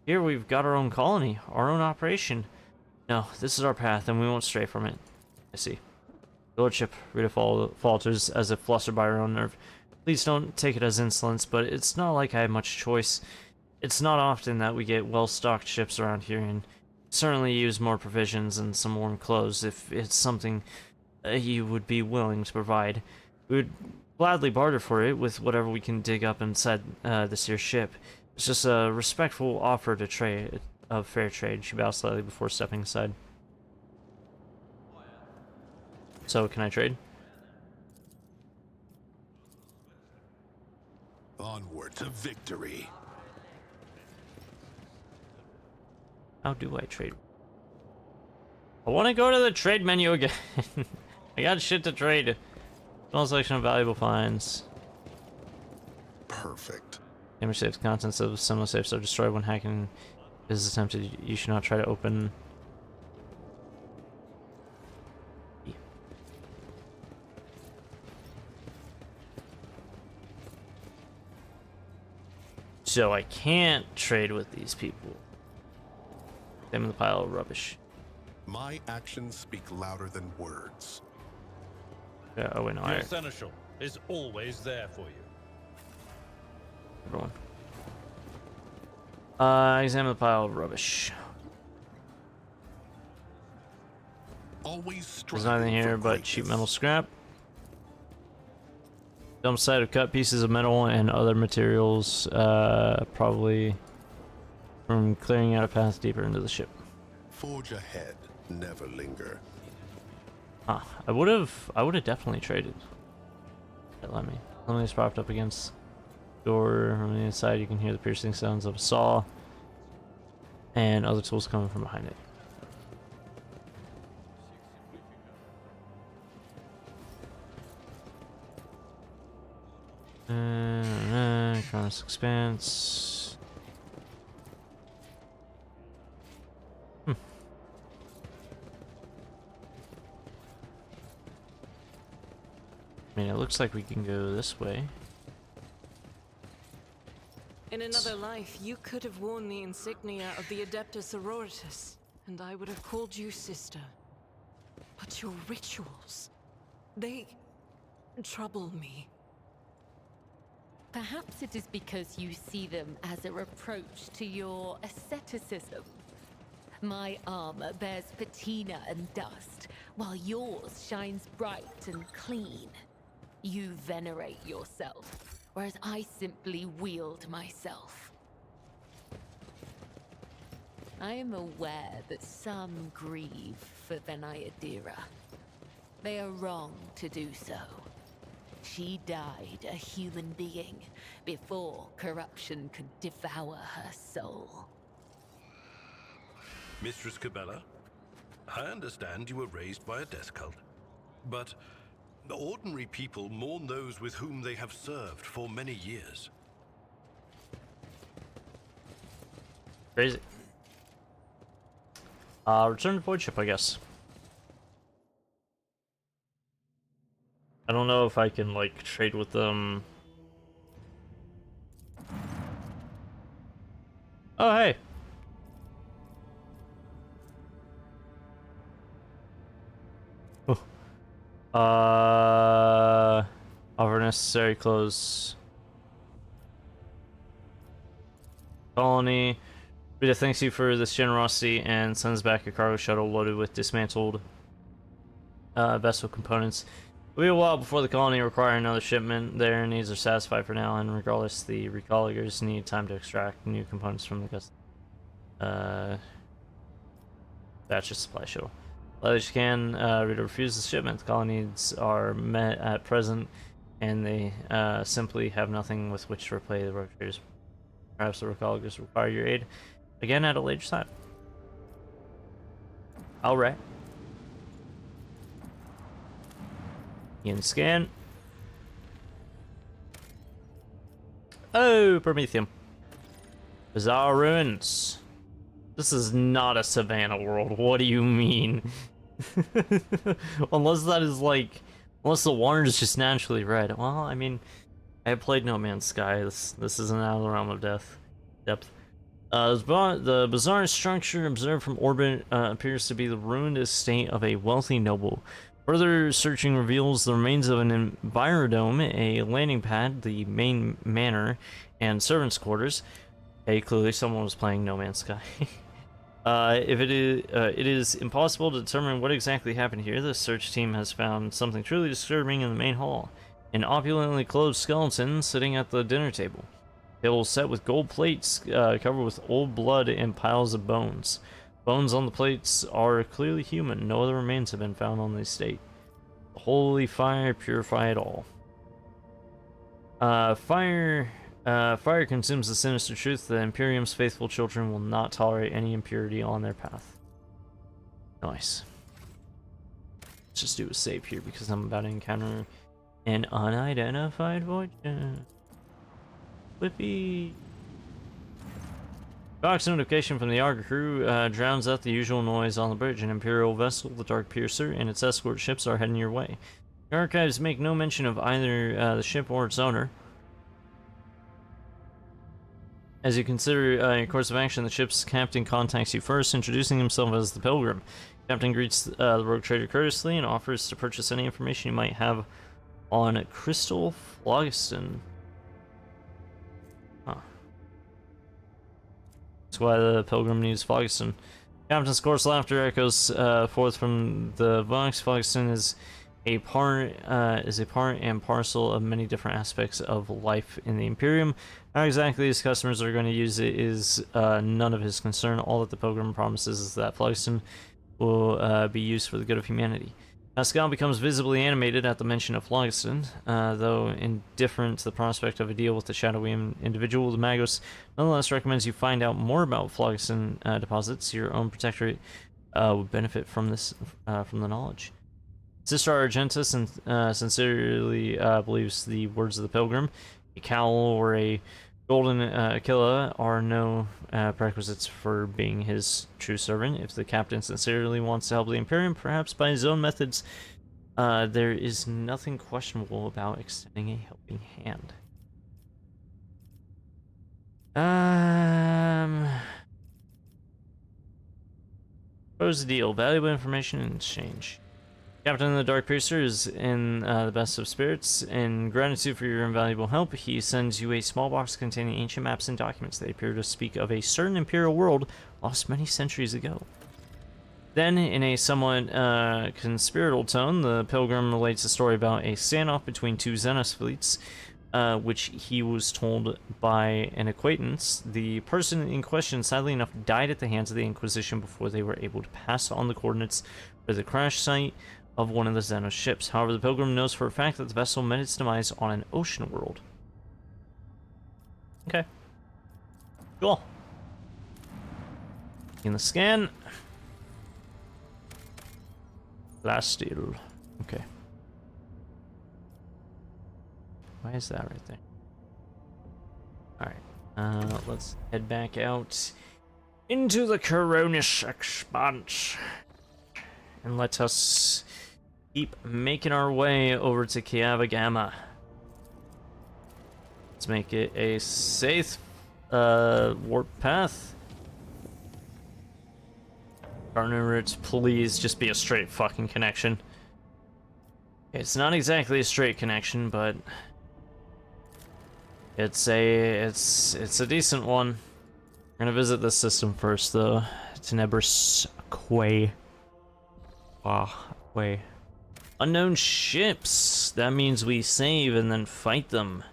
Here we've got our own colony, our own operation. No, this is our path, and we won't stray from it. I see. Your lordship, Rita falters as if flustered by her own nerve. Please don't take it as insolence, but it's not like I have much choice. It's not often that we get well-stocked ships around here, and certainly use more provisions and some warm clothes if it's something you would be willing to provide. We would gladly barter for it with whatever we can dig up inside this here ship. It's just a respectful offer to trade of fair trade. She bows slightly before stepping aside. So, can I trade? Onward to victory. How do I trade? I want to go to the trade menu again. I got shit to trade. Small selection of valuable finds. Perfect. Damage saves. Contents of similar safes are destroyed when hacking is attempted. You should not try to open. So I can't trade with these people. Them in the pile of rubbish. My actions speak louder than words. Yeah, oh wait, no, Your seneschal is always there for you. everyone. Examine the pile of rubbish. Always There's striving nothing here for but cheap greatness. metal scrap. Dump site of cut pieces of metal and other materials, probably from clearing out a path deeper into the ship. Forge ahead, never linger. Huh. I would have definitely traded. Let me just propped up against the door. From the inside, you can hear the piercing sounds of a saw and other tools coming from behind it. Chronos Expanse. I mean, it looks like we can go this way. In another life, you could have worn the insignia of the Adeptus Sororitas, and I would have called you sister. But your rituals, they trouble me. Perhaps it is because you see them as a reproach to your asceticism. My armor bears patina and dust, while yours shines bright and clean. You venerate yourself, whereas I simply wield myself. I am aware that some grieve for Venayadira. They are wrong to do so. She died a human being before corruption could devour her soul. Mistress Cabela, I understand you were raised by a death cult, but ordinary people mourn those with whom they have served for many years. Crazy. Return to void ship, I guess. I don't know if I can, like, trade with them. Oh, hey. Offer necessary clothes. Colony. Rita thanks you for this generosity and sends back a cargo shuttle loaded with dismantled vessel components. It'll be a while before the colony require another shipment. Their needs are satisfied for now, and regardless, the recalligers need time to extract new components from the batch of supply shuttle. As you can, Rita refuses the shipment. The colony needs are met at present, and they simply have nothing with which to repay the road traders. Perhaps the recalligers require your aid again at a later time. Alright. In scan. Oh, Prometheum. Bizarre ruins. This is not a savannah world. What do you mean? Unless that is like, unless the water is just naturally red. Well, I mean, I have played No Man's Sky. This isn't out of the realm of depth. The bizarre structure observed from orbit appears to be the ruined estate of a wealthy noble. Further searching reveals the remains of an envirodome, a landing pad, the main manor, and servants' quarters. Hey, clearly someone was playing No Man's Sky. It is impossible to determine what exactly happened here. The search team has found something truly disturbing in the main hall. An opulently clothed skeleton sitting at the dinner table. Table set with gold plates covered with old blood and piles of bones. Bones on the plates are clearly human. No other remains have been found on the estate. Holy fire, purify it all. Fire consumes the sinister truth. The Imperium's faithful children will not tolerate any impurity on their path. Nice. Let's just do a save here because I'm about to encounter an unidentified voyager. Whippy. Box notification from the Argo crew drowns out the usual noise on the bridge. An Imperial vessel, the Dark Piercer, and its escort ships are heading your way. The archives make no mention of either the ship or its owner. As you consider your course of action, the ship's captain contacts you first, introducing himself as the Pilgrim. Captain greets the rogue trader courteously and offers to purchase any information you might have on Crystal Phlogiston. Huh. That's why the Pilgrim needs Phlogiston. Captain's coarse laughter echoes forth from the Vox. Phlogiston is a part and parcel of many different aspects of life in the Imperium. How exactly his customers are going to use it is none of his concern. All that the Pilgrim promises is that Phlogiston will be used for the good of humanity. Pascal becomes visibly animated at the mention of Phlogiston, though indifferent to the prospect of a deal with the shadowy individual. The Magos nonetheless recommends you find out more about Phlogiston deposits. Your own protectorate would benefit from this, from the knowledge. Sister Argenta sincerely believes the words of the Pilgrim. A cowl or a golden Aquila are no prerequisites for being his true servant. If the captain sincerely wants to help the Imperium, perhaps by his own methods, there is nothing questionable about extending a helping hand. Propose a deal. Valuable information in exchange. Captain of the Dark Piercer is in the best of spirits. In gratitude for your invaluable help, he sends you a small box containing ancient maps and documents. They appear to speak of a certain Imperial world lost many centuries ago. Then, in a somewhat conspiratorial tone, the Pilgrim relates a story about a standoff between two Xenos fleets, which he was told by an acquaintance. The person in question, sadly enough, died at the hands of the Inquisition before they were able to pass on the coordinates for the crash site of one of the Xenos ships. However, the Pilgrim knows for a fact that the vessel met its demise on an ocean world. Okay. Cool. In the scan. Last steel. Okay. Why is that right there? Alright. Let's head back out into the Coronish Expanse. And let us keep making our way over to Kiava Gamma. Let's make it a safe warp path. Partner, it please just be a straight fucking connection. It's not exactly a straight connection, but it's a decent one. We're gonna visit this system first, though. Tenebris Quay. Way. Unknown ships. That means we save and then fight them.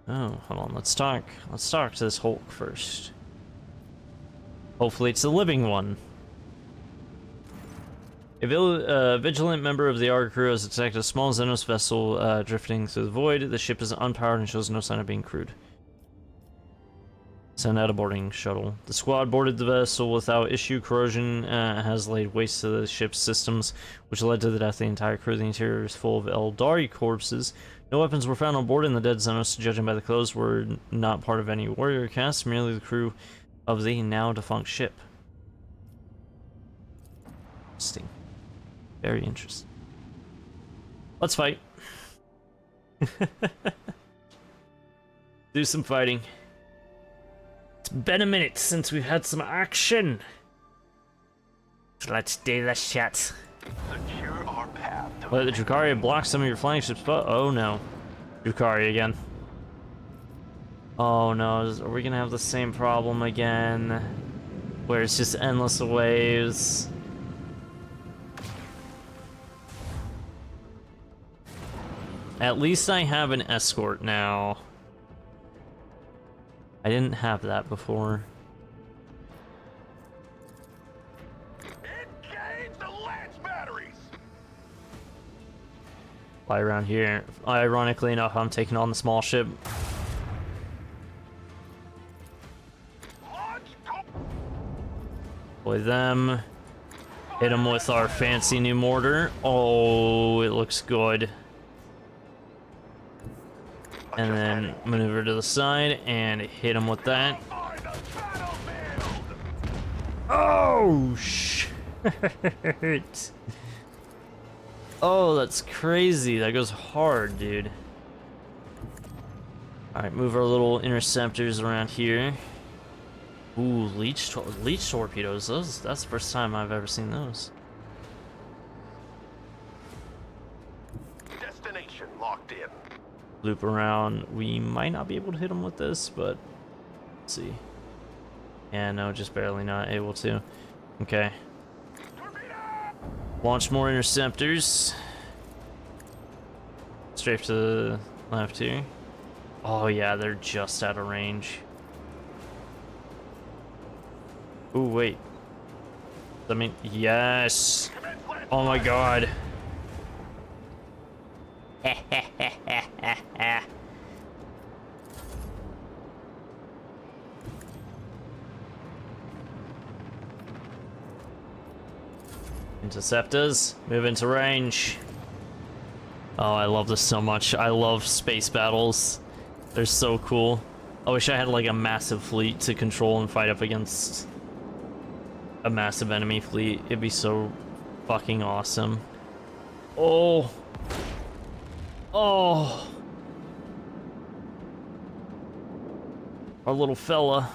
Oh, hold on. Let's talk to this Hulk first. Hopefully it's a living one. A vigilant member of the Argo crew has detected a small Xenos vessel drifting through the void. The ship is unpowered and shows no sign of being crewed. Send out a boarding shuttle. The squad boarded the vessel without issue. Corrosion has laid waste to the ship's systems, which led to the death of the entire crew. The interior is full of Eldari corpses. No weapons were found on board, and the dead Xenos, judging by the clothes, were not part of any warrior caste, merely the crew of the now defunct ship. Interesting. Very interesting. Let's fight. Do some fighting. It's been a minute since we've had some action. Let's do this shit. Secure our path to Let the Drukhari block some of your flying ships, but oh no. Drukhari again. Oh no, are we gonna have the same problem again? where it's just endless waves. At least I have an escort now. I didn't have that before. Engage the lance batteries! Fly around here. Ironically enough, I'm taking on the small ship. Launch! Deploy them. Hit them with our fancy new mortar. Oh, it looks good. And then maneuver to the side and hit him with that. Find the battlefield! Oh, shit. Oh, that's crazy. That goes hard, dude. Alright, move our little interceptors around here. Ooh, leech torpedoes. That's the first time I've ever seen those. Destination locked in. Loop around. We might not be able to hit them with this, but let's see. Yeah, no, just barely not able to. Okay. Launch more interceptors. Straight to the left here. Oh yeah, they're just out of range. Ooh, wait. I mean, yes. Oh my god. Interceptors, move into range. Oh, I love this so much. I love space battles. They're so cool. I wish I had like a massive fleet to control and fight up against a massive enemy fleet. It'd be so fucking awesome. Oh. Oh. Our little fella.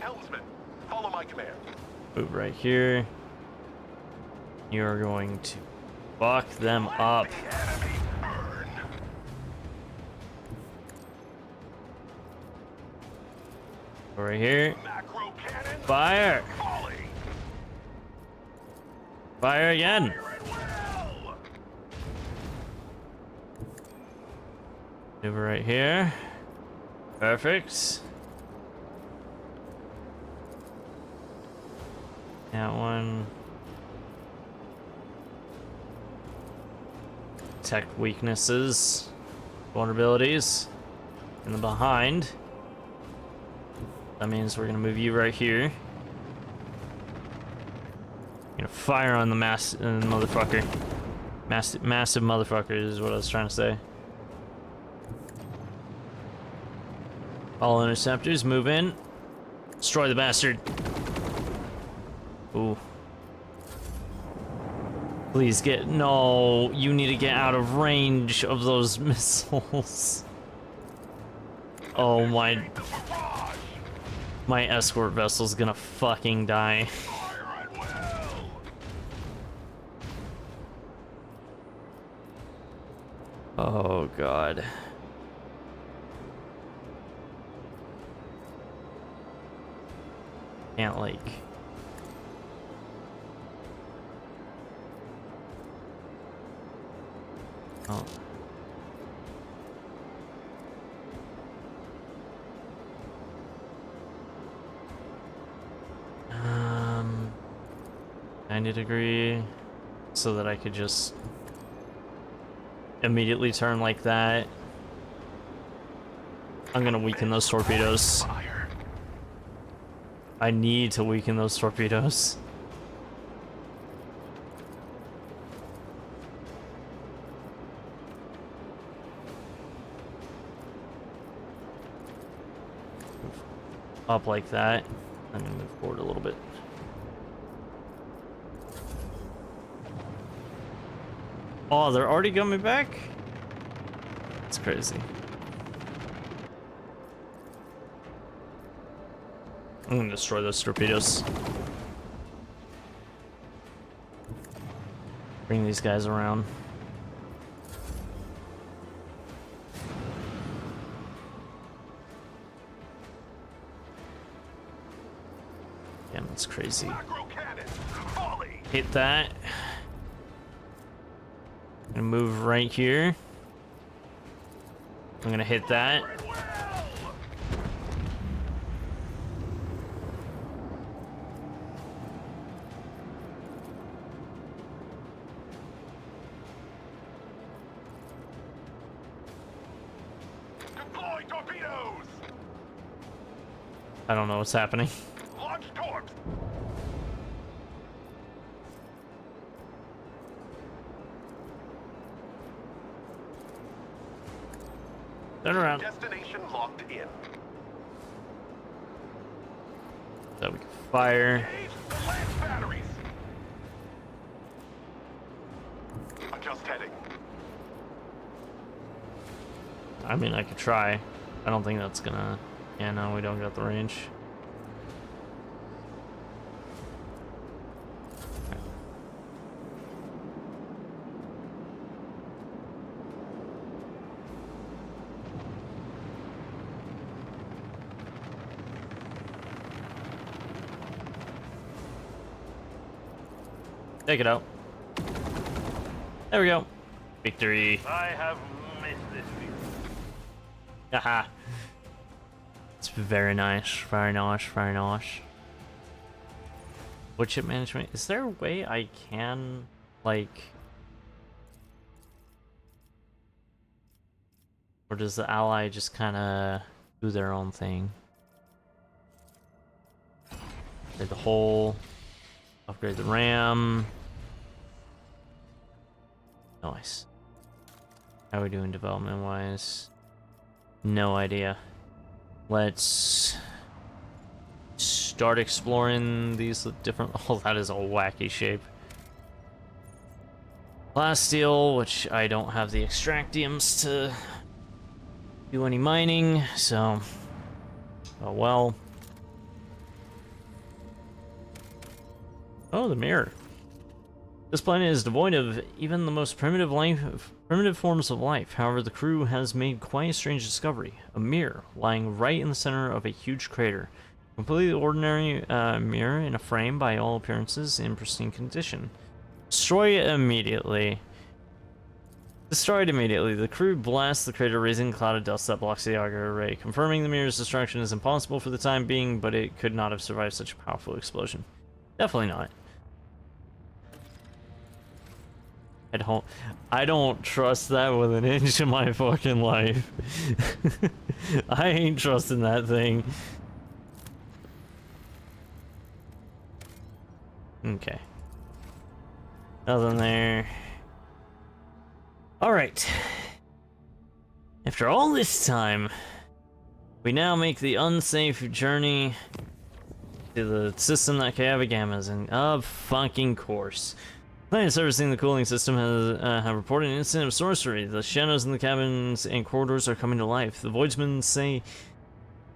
Helmsman, follow my command. Move right here. You're going to fuck them up. The enemy burn. Right here. Macro cannon. Fire! Volley. Fire again! Fire at will. Over right here. Perfect. That one. Tech weaknesses. Vulnerabilities. In the behind. That means we're gonna move you right here. Gonna fire on the motherfucker. Massive motherfucker is what I was trying to say. All interceptors, move in. Destroy the bastard. Ooh. Please get... No, you need to get out of range of those missiles. Oh my... My escort vessel's gonna fucking die. Fire at will. Oh god. Can't like... Oh. Um, 90 degree, so that I could just immediately turn like that. I'm gonna weaken those torpedoes. Fire. I need to weaken those torpedoes. Up like that. I'm gonna move forward a little bit. Oh, they're already coming back? It's crazy. I'm gonna destroy those torpedoes. Bring these guys around. is crazy. Macro cannon. Volley. Hit that. I'm gonna move right here. I'm gonna hit that. Deploy torpedoes. I don't know what's happening. Launch torps. Turn around Destination locked in. so we can fire. Engage the lance batteries. Adjust heading. I mean, I could try. I don't think that's gonna... Yeah, no, we don't got the range. Take it out. There we go. Victory. I have missed this view. Haha. It's very nice. Very nice. Very nice. Wood chip management. Is there a way I can, like... Or does the ally just kind of do their own thing? Upgrade the hull. Upgrade the RAM. Nice. How are we doing development-wise? No idea. Let's start exploring these different... Oh, that is a wacky shape. Plasteel, which I don't have the extractiums to do any mining, so... Oh well. Oh, the mirror. This planet is devoid of even the most primitive forms of life. However, the crew has made quite a strange discovery. A mirror lying right in the center of a huge crater. Completely ordinary mirror in a frame, by all appearances, in pristine condition. Destroy it immediately. Destroyed immediately. The crew blasts the crater, raising a cloud of dust that blocks the auger array. Confirming the mirror's destruction is impossible for the time being, but it could not have survived such a powerful explosion. Definitely not. I don't trust that with an inch of my fucking life. I ain't trusting that thing. Okay. Nothing there. Alright. After all this time, we now make the unsafe journey to the system that Kayava is in. Of fucking course. Planet servicing the cooling system has have reported an incident of sorcery. The shadows in the cabins and corridors are coming to life. The Voidsmen say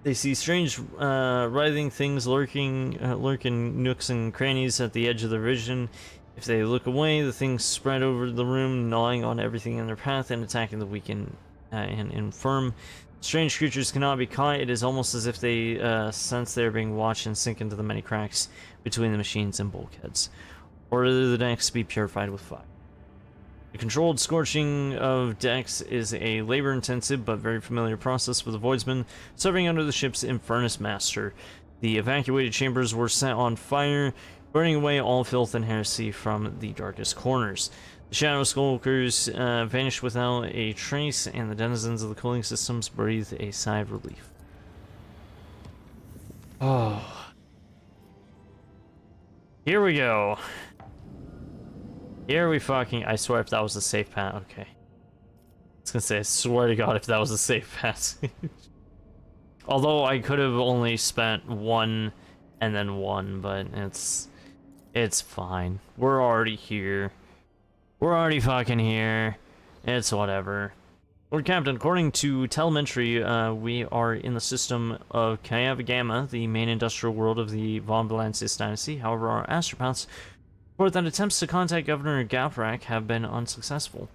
they see strange writhing things lurking in nooks and crannies at the edge of their vision. If they look away, the things spread over the room, gnawing on everything in their path and attacking the weak and infirm. Strange creatures cannot be caught. It is almost as if they sense they are being watched and sink into the many cracks between the machines and bulkheads. Order the decks be purified with fire. The controlled scorching of decks is a labor-intensive but very familiar process for the Voidsmen serving under the ship's Infernus Master. The evacuated chambers were set on fire, burning away all filth and heresy from the darkest corners. The Shadow Skulkers vanished without a trace, and the denizens of the cooling systems breathed a sigh of relief. Oh. Here we go. Here we fucking... I swear if that was a safe path... Okay. I was gonna say, I swear to God if that was a safe path. Although I could have only spent one and then one, but it's fine. We're already here. We're already fucking here. It's whatever. Lord Captain, according to telemetry, we are in the system of Kayava Gamma, the main industrial world of the Von Valansis dynasty. However, our astropaths report that attempts to contact Governor Gaprak have been unsuccessful.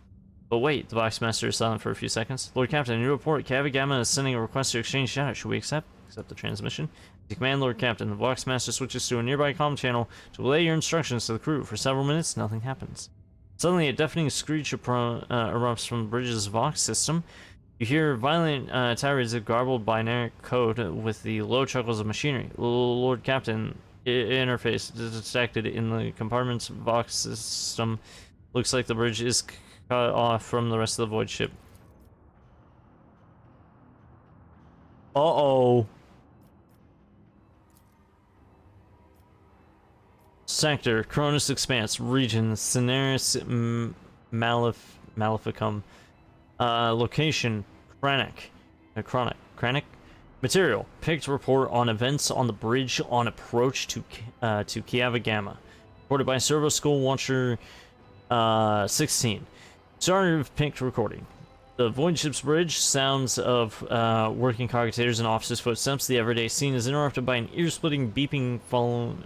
But wait, the Boxmaster is silent for a few seconds. Lord Captain, in your report, Kayava Gamma is sending a request to exchange data. Should we accept? Accept the transmission. To command Lord Captain, the Vox Master switches to a nearby comm channel to relay your instructions to the crew. For several minutes, nothing happens. Suddenly, a deafening screech erupts from the bridge's Vox system. You hear violent tirades of garbled binary code with the low chuckles of machinery. Lord Captain, interface detected in the compartment's Vox system. Looks like the bridge is cut off from the rest of the void ship. Uh-oh. Sector, Cronus Expanse, Region, Cineris Maleficum. Location, Kranic. Material, picked report on events on the bridge on approach to Kiava Gamma. Reported by Servo Skull Watcher 16. Starter of picked recording. The void ship's bridge, sounds of working cogitators and officers' footsteps. The everyday scene is interrupted by an ear-splitting beeping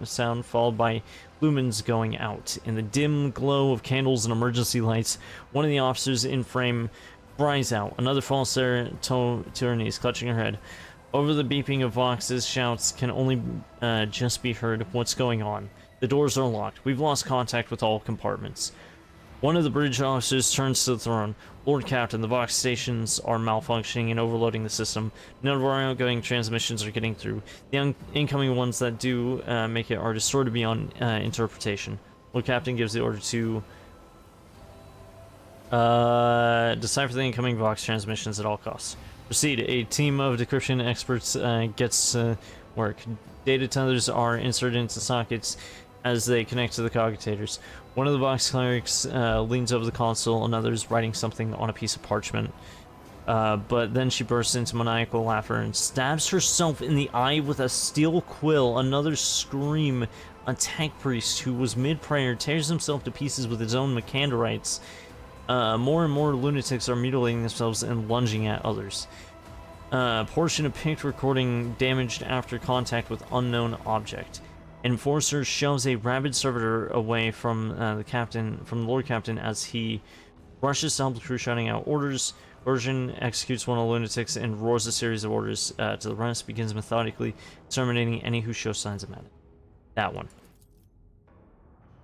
sound followed by lumens going out. In the dim glow of candles and emergency lights, one of the officers in frame cries out. Another falls there to her knees, clutching her head. Over the beeping of Vox's shouts can only just be heard. What's going on? The doors are locked. We've lost contact with all compartments. One of the bridge officers turns to the throne. Lord Captain, the Vox stations are malfunctioning and overloading the system. None of our outgoing transmissions are getting through. The incoming ones that do make it are distorted beyond interpretation. Lord Captain gives the order to decipher the incoming Vox transmissions at all costs. Proceed. A team of decryption experts gets work. Data tethers are inserted into sockets as they connect to the cogitators. One of the Vox clerics leans over the console, another is writing something on a piece of parchment. But then she bursts into maniacal laughter and stabs herself in the eye with a steel quill. Another scream. A tech priest who was mid-prayer tears himself to pieces with his own Macanderites. More and more lunatics are mutilating themselves and lunging at others. Portion of picked recording damaged after contact with unknown object. Enforcer shoves a rabid servitor away from the Lord Captain as he rushes to help the crew, shouting out orders. Version executes one of the lunatics and roars a series of orders to the rest, begins methodically exterminating any who show signs of madness. That one.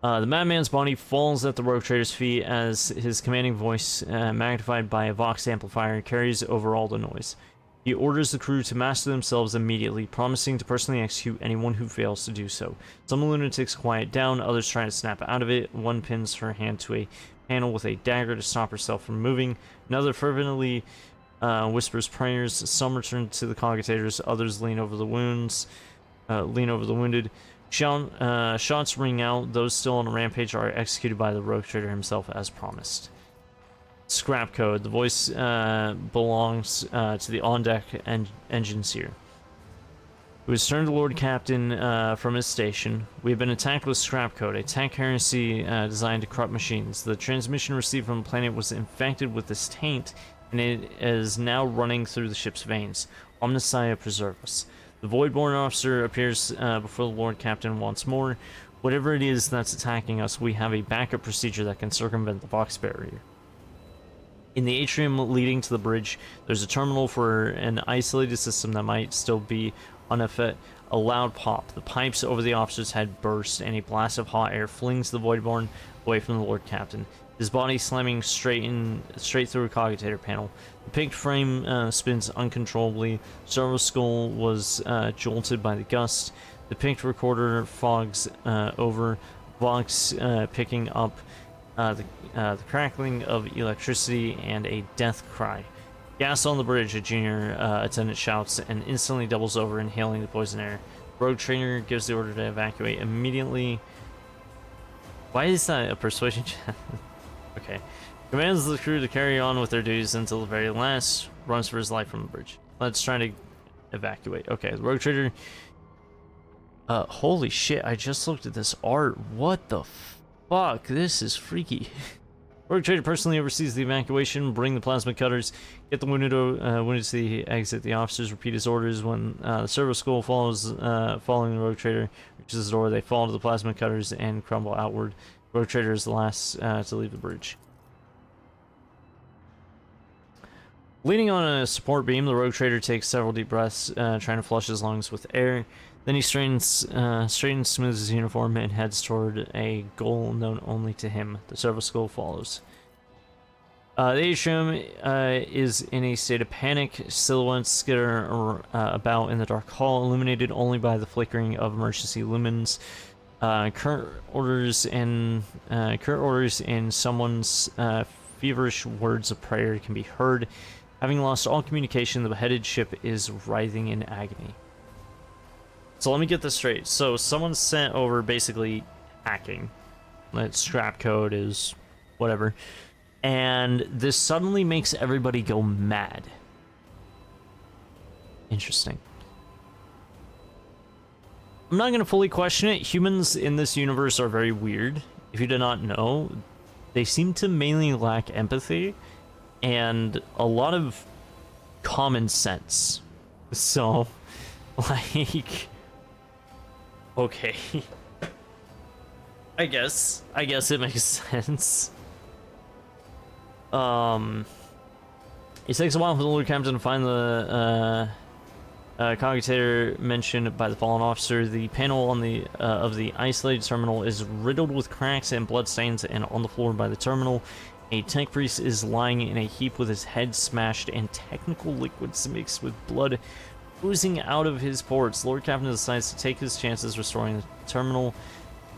The madman's body falls at the rogue trader's feet as his commanding voice, magnified by a Vox amplifier, carries over all the noise. He orders the crew to master themselves immediately, promising to personally execute anyone who fails to do so. Some lunatics quiet down, others try to snap out of it. One pins her hand to a panel with a dagger to stop herself from moving. Another fervently whispers prayers. Some return to the cogitators, others lean over the wounded. Shots ring out. Those still on a rampage are executed by the rogue trader himself as promised. Scrap code. The voice belongs to the on-deck engine seer, who has turned to Lord Captain from his station. We have been attacked with scrap code, a tech heresy designed to corrupt machines. The transmission received from the planet was infected with this taint, and it is now running through the ship's veins. Omnissiah preserve us. The Voidborn officer appears before the Lord Captain once more. Whatever it is that's attacking us, we have a backup procedure that can circumvent the Vox barrier. In the atrium leading to the bridge, there's a terminal for an isolated system that might still be unaffected. A loud pop. The pipes over the officer's head burst, and a blast of hot air flings the Voidborn away from the Lord Captain, his body slamming straight through a cogitator panel. The picked frame spins uncontrollably. Servo Skull was jolted by the gust. The picked recorder fogs over. Vox picking up the crackling of electricity and a death cry. Gas on the bridge, a junior attendant shouts and instantly doubles over, inhaling the poison air. Rogue trainer gives the order to evacuate immediately. Why is that a persuasion check? Okay. Commands the crew to carry on with their duties until the very last. Runs for his life from the bridge. Let's try to evacuate. Okay, the rogue trader. Holy shit, I just looked at this art. What the fuck? This is freaky. Rogue trader personally oversees the evacuation. Bring the plasma cutters. Get the wounded to the exit. The officers repeat his orders. When the Servo Skull following the rogue trader reaches the door, they fall to the plasma cutters and crumble outward. Rogue trader is the last to leave the bridge. Leaning on a support beam, the rogue trader takes several deep breaths, trying to flush his lungs with air. Then he straightens, smooths his uniform, and heads toward a goal known only to him. The servo skull follows. The atrium is in a state of panic. Silhouettes skitter about in the dark hall, illuminated only by the flickering of emergency lumens. Current orders and someone's feverish words of prayer can be heard. Having lost all communication, the beheaded ship is writhing in agony. So let me get this straight. So someone sent over basically hacking. That scrap code is whatever. And this suddenly makes everybody go mad. Interesting. I'm not going to fully question it. Humans in this universe are very weird. If you do not know, they seem to mainly lack empathy and a lot of common sense. So, like, okay. I guess it makes sense. It takes a while for the Lord Captain to find the cogitator mentioned by the fallen officer. The panel on the of the isolated terminal is riddled with cracks and bloodstains, and on the floor by the terminal, a tank priest is lying in a heap with his head smashed and technical liquids mixed with blood oozing out of his pores. Lord Captain decides to take his chances restoring the terminal.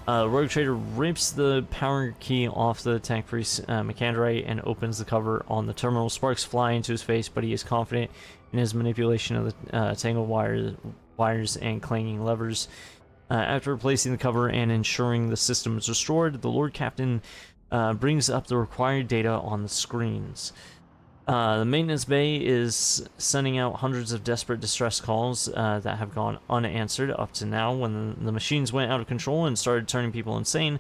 Rogue Trader rips the power key off the tank priest's Macandrite and opens the cover on the terminal. Sparks fly into his face, but he is confident in his manipulation of the tangled wires and clanging levers. After replacing the cover and ensuring the system is restored, the Lord Captain brings up the required data on the screens. The maintenance bay is sending out hundreds of desperate distress calls that have gone unanswered up to now. When the machines went out of control and started turning people insane,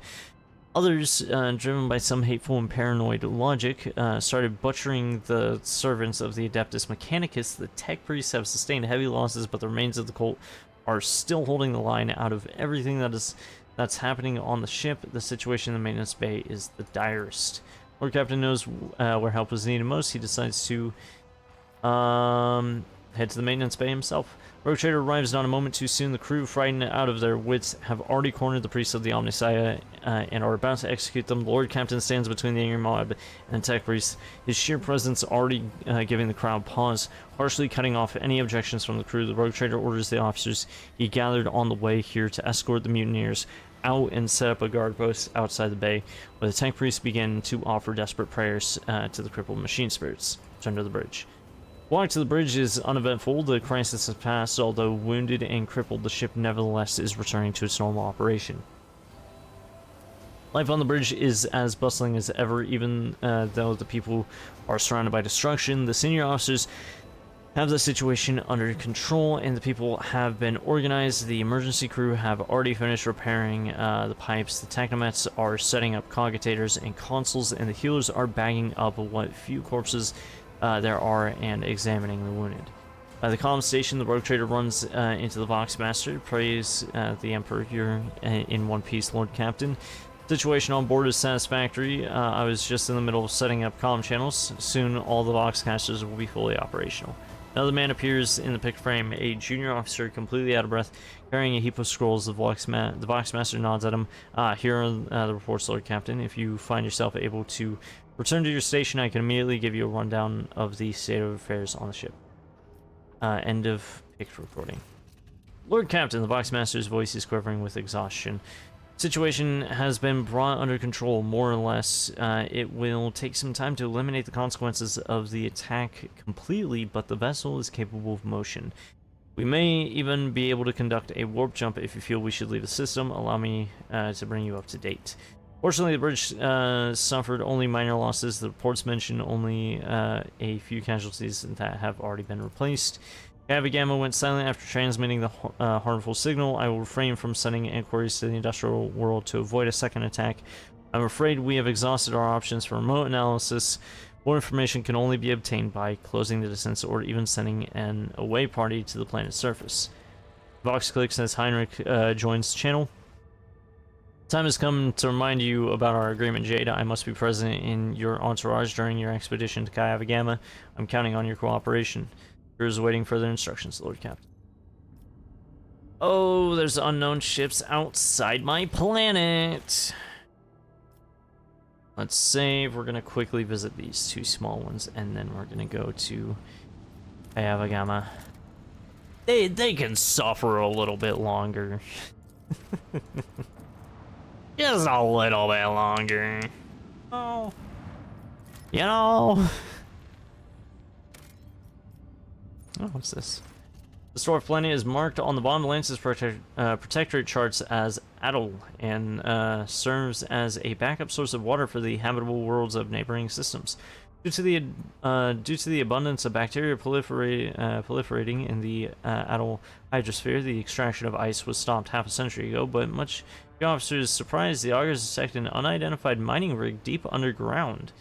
others, driven by some hateful and paranoid logic, started butchering the servants of the Adeptus Mechanicus. The tech priests have sustained heavy losses, but the remains of the cult are still holding the line. Out of everything that's happening on the ship, the situation in the maintenance bay is the direst. Lord Captain knows where help is needed most. He decides to head to the maintenance bay himself. Rogue Trader arrives not a moment too soon. The crew, frightened out of their wits, have already cornered the priests of the Omnissiah and are about to execute them. The Lord Captain stands between the angry mob and the tech priests, his sheer presence already giving the crowd pause, harshly cutting off any objections from the crew. The Rogue Trader orders the officers he gathered on the way here to escort the mutineers out and set up a guard post outside the bay, where the tank priests begin to offer desperate prayers to the crippled machine spirits to enter the bridge. Walk to the bridge is uneventful. The crisis has passed. Although wounded and crippled, the ship nevertheless is returning to its normal operation. Life on the bridge is as bustling as ever, even though the people are surrounded by destruction. The senior officers have the situation under control, and the people have been organized. The emergency crew have already finished repairing the pipes. The technomets are setting up cogitators and consoles, and the healers are bagging up what few corpses there are and examining the wounded. By the comm station, the Rogue Trader runs into the Voxmaster, prays the Emperor, "You're in one piece, Lord Captain. Situation on board is satisfactory. I was just in the middle of setting up comm channels. Soon all the Voxcasters will be fully operational." Another man appears in the pic frame, a junior officer completely out of breath, carrying a heap of scrolls. The Voxmaster nods at him. Here are the reports, Lord Captain. If you find yourself able to return to your station, I can immediately give you a rundown of the state of affairs on the ship. End of picture recording. Lord Captain, the Voxmaster's voice is quivering with exhaustion. Situation has been brought under control, more or less. It will take some time to eliminate the consequences of the attack completely, but the vessel is capable of motion. We may even be able to conduct a warp jump if you feel we should leave the system. Allow me to bring you up to date. Fortunately, the bridge suffered only minor losses. The reports mention only a few casualties that have already been replaced. Cavity Gamma went silent after transmitting the harmful signal. I will refrain from sending inquiries to the industrial world to avoid a second attack. I'm afraid we have exhausted our options for remote analysis. More information can only be obtained by closing the distance or even sending an away party to the planet's surface. Vox clicks as Heinrich joins the channel. Time has come to remind you about our agreement, Jada. I must be present in your entourage during your expedition to Kai Ava Gamma. I'm counting on your cooperation. Crew is awaiting further instructions, Lord Captain. Oh, there's unknown ships outside my planet. Let's save. We're gonna quickly visit these two small ones, and then we're gonna go to Kai Ava Gamma. They can suffer a little bit longer. Just a little bit longer. Oh. You know. Oh, what's this? The Store of Plenty is marked on the Von Valensis Protectorate charts as Atoll and serves as a backup source of water for the habitable worlds of neighboring systems. Due to the abundance of bacteria proliferating in the Atoll hydrosphere, the extraction of ice was stopped half a century ago, but much the officers surprised, the augurs detected an unidentified mining rig deep underground.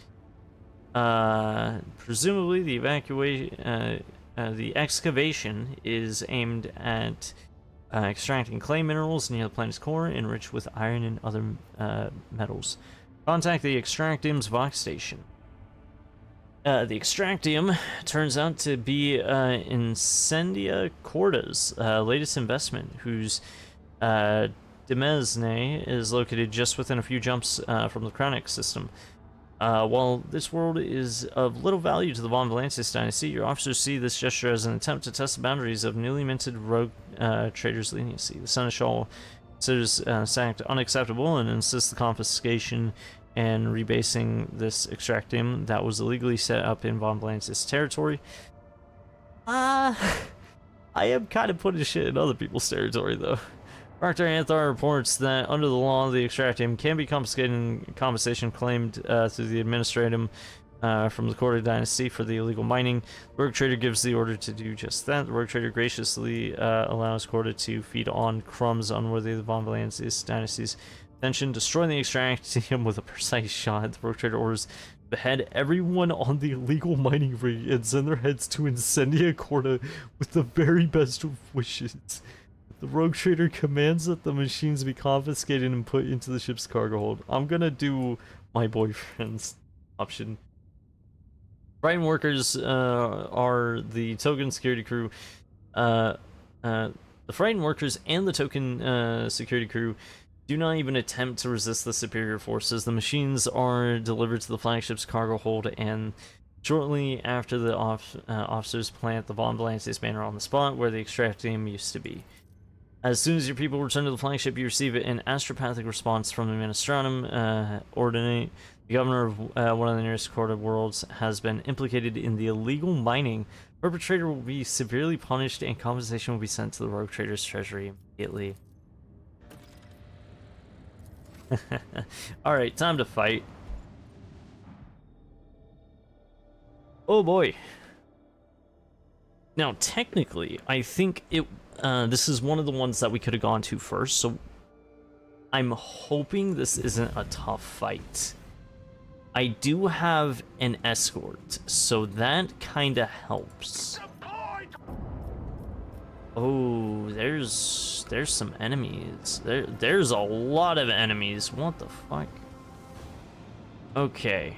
Presumably, the excavation is aimed at extracting clay minerals near the planet's core, enriched with iron and other metals. Contact the Extractium's Vox station. The Extractium turns out to be Incendia Corda's latest investment, whose Demesne is located just within a few jumps from the Kranich system. While this world is of little value to the Von Valensis dynasty, your officers see this gesture as an attempt to test the boundaries of newly minted rogue traders' leniency. The Seneschal considers this act unacceptable and insists the confiscation and rebasing this Extractium that was illegally set up in Von Valensis territory. I am kind of putting shit in other people's territory, though. Dr. Anthar reports that under the law, the Extractium can be confiscated and compensation claimed through the Administratum from the Corda dynasty for the illegal mining. The Rogue Trader gives the order to do just that. The Rogue Trader graciously allows Corda to feed on crumbs unworthy of the Von Valensis dynasty's attention, destroying the Extractium with a precise shot. The Rogue Trader orders behead everyone on the illegal mining rig and send their heads to Incendia Corda with the very best of wishes. The Rogue Trader commands that the machines be confiscated and put into the ship's cargo hold. I'm gonna do my boyfriend's option. Brighton workers are the token security crew. The frightened workers and the token security crew do not even attempt to resist the superior forces. The machines are delivered to the flagship's cargo hold, and shortly after the officers plant the Von Valensis banner on the spot where the Extractium used to be. As soon as your people return to the flagship, you receive an astropathic response from the Ministratum. Ordinate, the governor of one of the nearest Corda worlds, has been implicated in the illegal mining. Perpetrator will be severely punished, and compensation will be sent to the Rogue Trader's treasury immediately. Alright, time to fight. Oh boy. Now, technically, I think this is one of the ones that we could have gone to first, so I'm hoping this isn't a tough fight. I do have an escort, so that kind of helps. Oh, there's some enemies. There's a lot of enemies. What the fuck? Okay.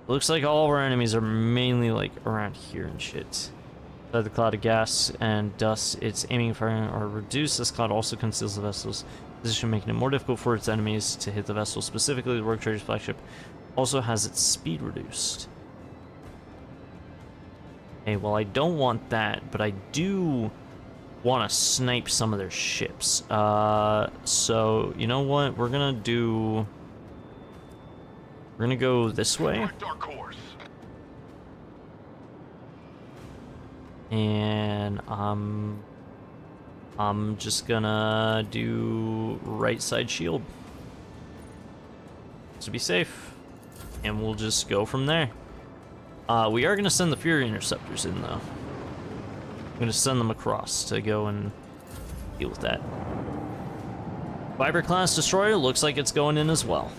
Looks like all of our enemies are mainly like around here and shit. The cloud of gas and dust it's aiming for are reduced. This cloud also conceals the vessel's position, making it more difficult for its enemies to hit the vessel. Specifically, the Rogue Trader's flagship also has its speed reduced. Okay, well, I don't want that, but I do want to snipe some of their ships. So, you know what? We're gonna go this way. And I'm just gonna do right side shield to be safe, and we'll just go from there. We are gonna send the Fury Interceptors in though. I'm gonna send them across to go and deal with that. Viper class destroyer looks like it's going in as well.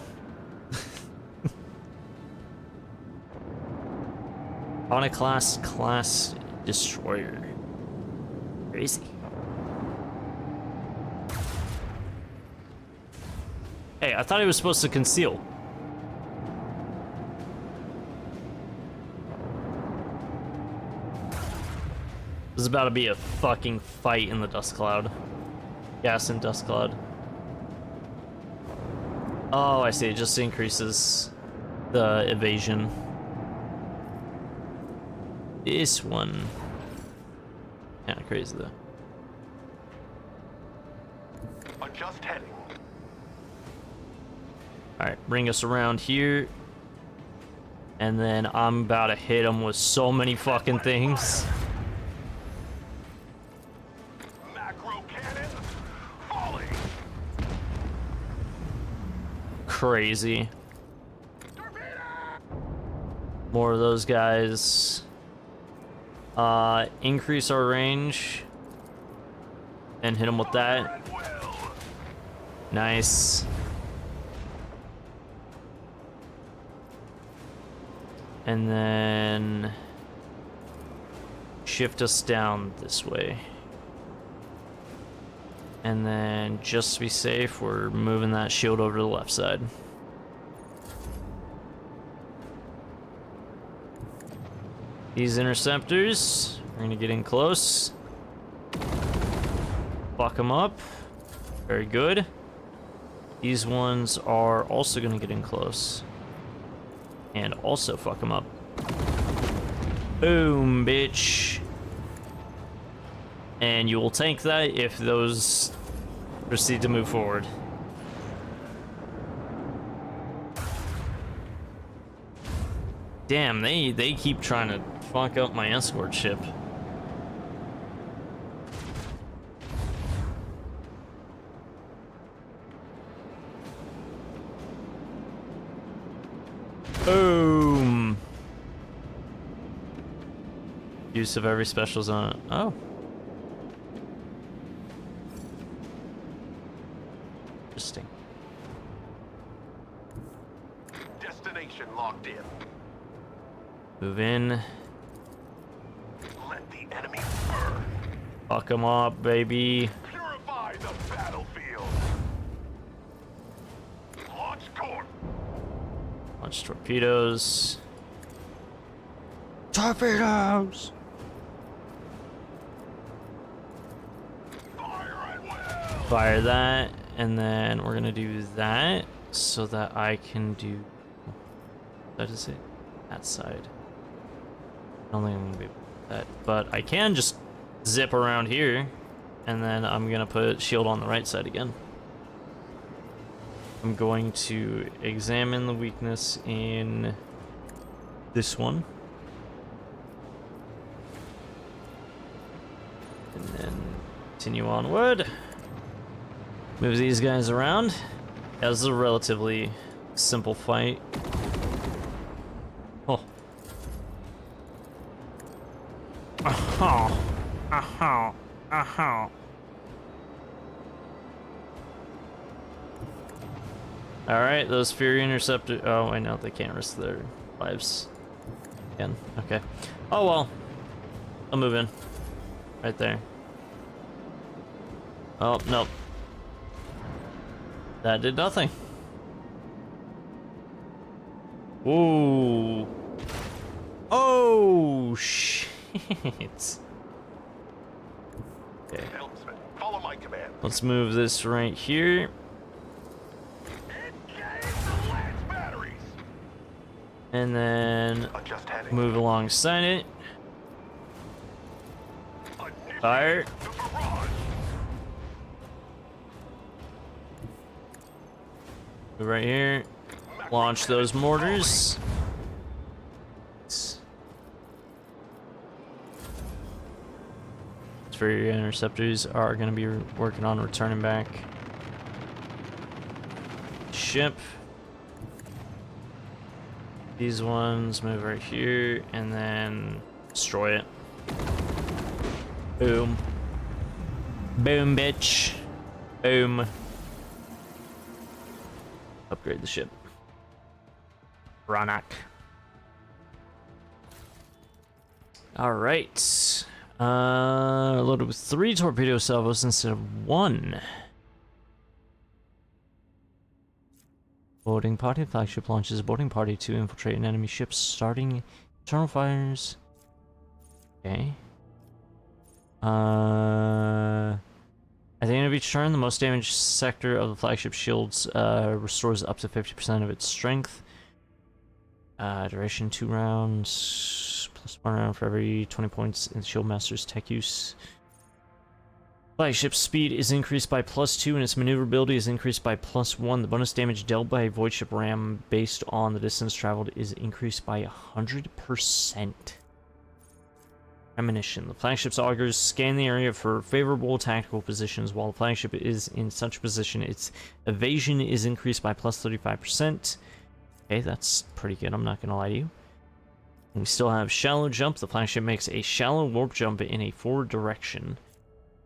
On a class destroyer. Crazy. I thought he was supposed to conceal. There's about to be a fucking fight in the dust cloud. Gas and dust cloud. Oh, I see. It just increases the evasion. This one. Kinda crazy though. Adjust heading. Alright, bring us around here. And then I'm about to hit him with so many fucking things. Macro cannon. Falling. Crazy. More of those guys. Increase our range. And hit him with that. Nice. And then shift us down this way. And then just to be safe, we're moving that shield over to the left side. These interceptors, we're gonna get in close. Fuck them up. Very good. These ones are also gonna get in close. And also fuck them up. Boom, bitch. And you will tank that if those proceed to move forward. Damn, they keep trying to fuck up my escort ship. Boom. Use of every special zone. Oh. Interesting. Destination locked in. Move in. Let the enemy burn. Fuck them up, baby. Purify the battlefield. Launch core. Launch torpedoes. Torpedoes! Fire at will. Fire that, and then we're gonna do that so that I can do. That is it. That side. I don't think I'm gonna be able to do that, but I can just zip around here, and then I'm gonna put shield on the right side again. I'm going to examine the weakness in this one. And then continue onward. Move these guys around. Yeah, this is a relatively simple fight. Oh. Oh. Oh. Oh. Alright, those Fury Interceptor. Oh, I know they can't risk their lives again. Okay. Oh well. I'll move in. Right there. Oh, nope. That did nothing. Ooh. Oh, shit. Okay. Helmsman, follow my command. Let's move this right here. Engage the lance batteries. And then Adjust heading. move alongside it. Initiate Fire. the barrage. Move right here. Launch those mortars. For your interceptors are going to be working on returning back. Ship. These ones move right here and then destroy it. Boom. Boom, bitch. Boom. Upgrade the ship. Ronak. All right. Loaded with 3 torpedo salvos instead of 1. Boarding party. The flagship launches a boarding party to infiltrate an enemy ship, starting internal fires. Okay. At the end of each turn, the most damaged sector of the flagship shields restores up to 50% of its strength. Duration 2 rounds, plus 1 round for every 20 points in the shield master's tech use. Flagship speed is increased by +2 and its maneuverability is increased by +1. The bonus damage dealt by a void ship ram based on the distance traveled is increased by 100%. Premonition. The flagship's augurs scan the area for favorable tactical positions. While the flagship is in such position, its evasion is increased by +35%. Okay, that's pretty good, I'm not gonna lie to you. And we still have shallow jump. The flagship makes a shallow warp jump in a forward direction.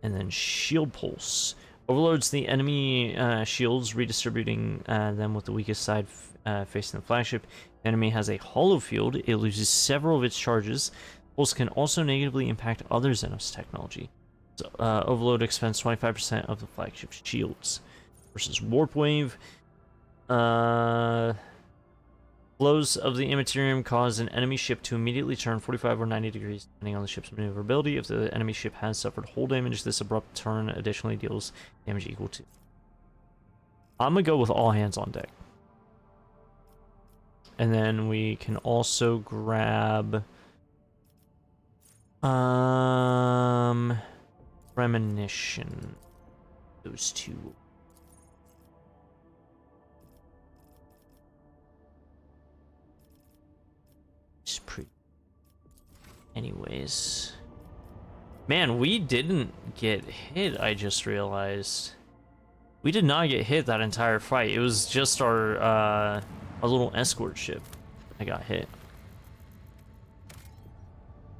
And then shield pulse. Overloads the enemy shields, redistributing them with the weakest side facing the flagship. The enemy has a hollow field. It loses several of its charges. Pulse can also negatively impact other Xenos technology. So, Overload expends 25% of the flagship's shields. Versus Warp Wave. Blows of the Immaterium cause an enemy ship to immediately turn 45 or 90 degrees, depending on the ship's maneuverability. If the enemy ship has suffered hull damage, this abrupt turn additionally deals damage equal to. I'm gonna go with all hands on deck. And then we can also grab Premonition. Those two. Pretty. Anyways, man, we didn't get hit. I just realized we did not get hit that entire fight. It was just our little escort ship that got hit.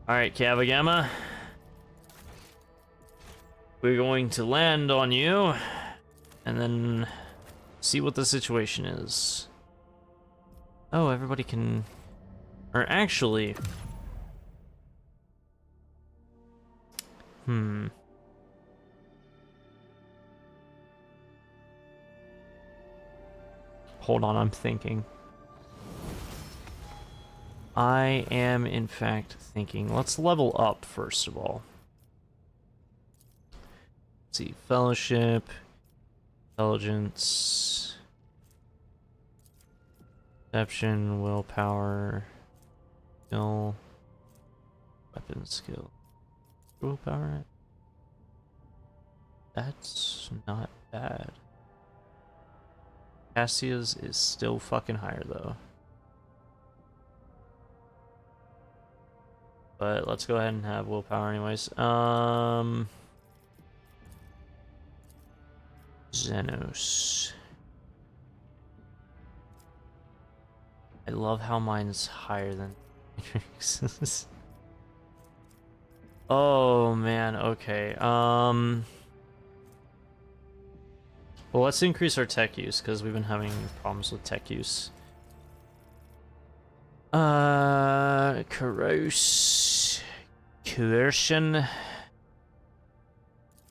All right, Kavagama, we're going to land on you and then see what the situation is. Oh, everybody can. Or actually... Hold on, I'm thinking. I am, in fact, thinking. Let's level up, first of all. Let's see. Fellowship. Intelligence. Perception. Willpower. Skill, weapon skill, willpower. That's not bad. Cassia's is still fucking higher though. But let's go ahead and have willpower anyways. Xenos. I love how mine's higher than oh man, okay. Well, let's increase our tech use because we've been having problems with tech use. Coercion,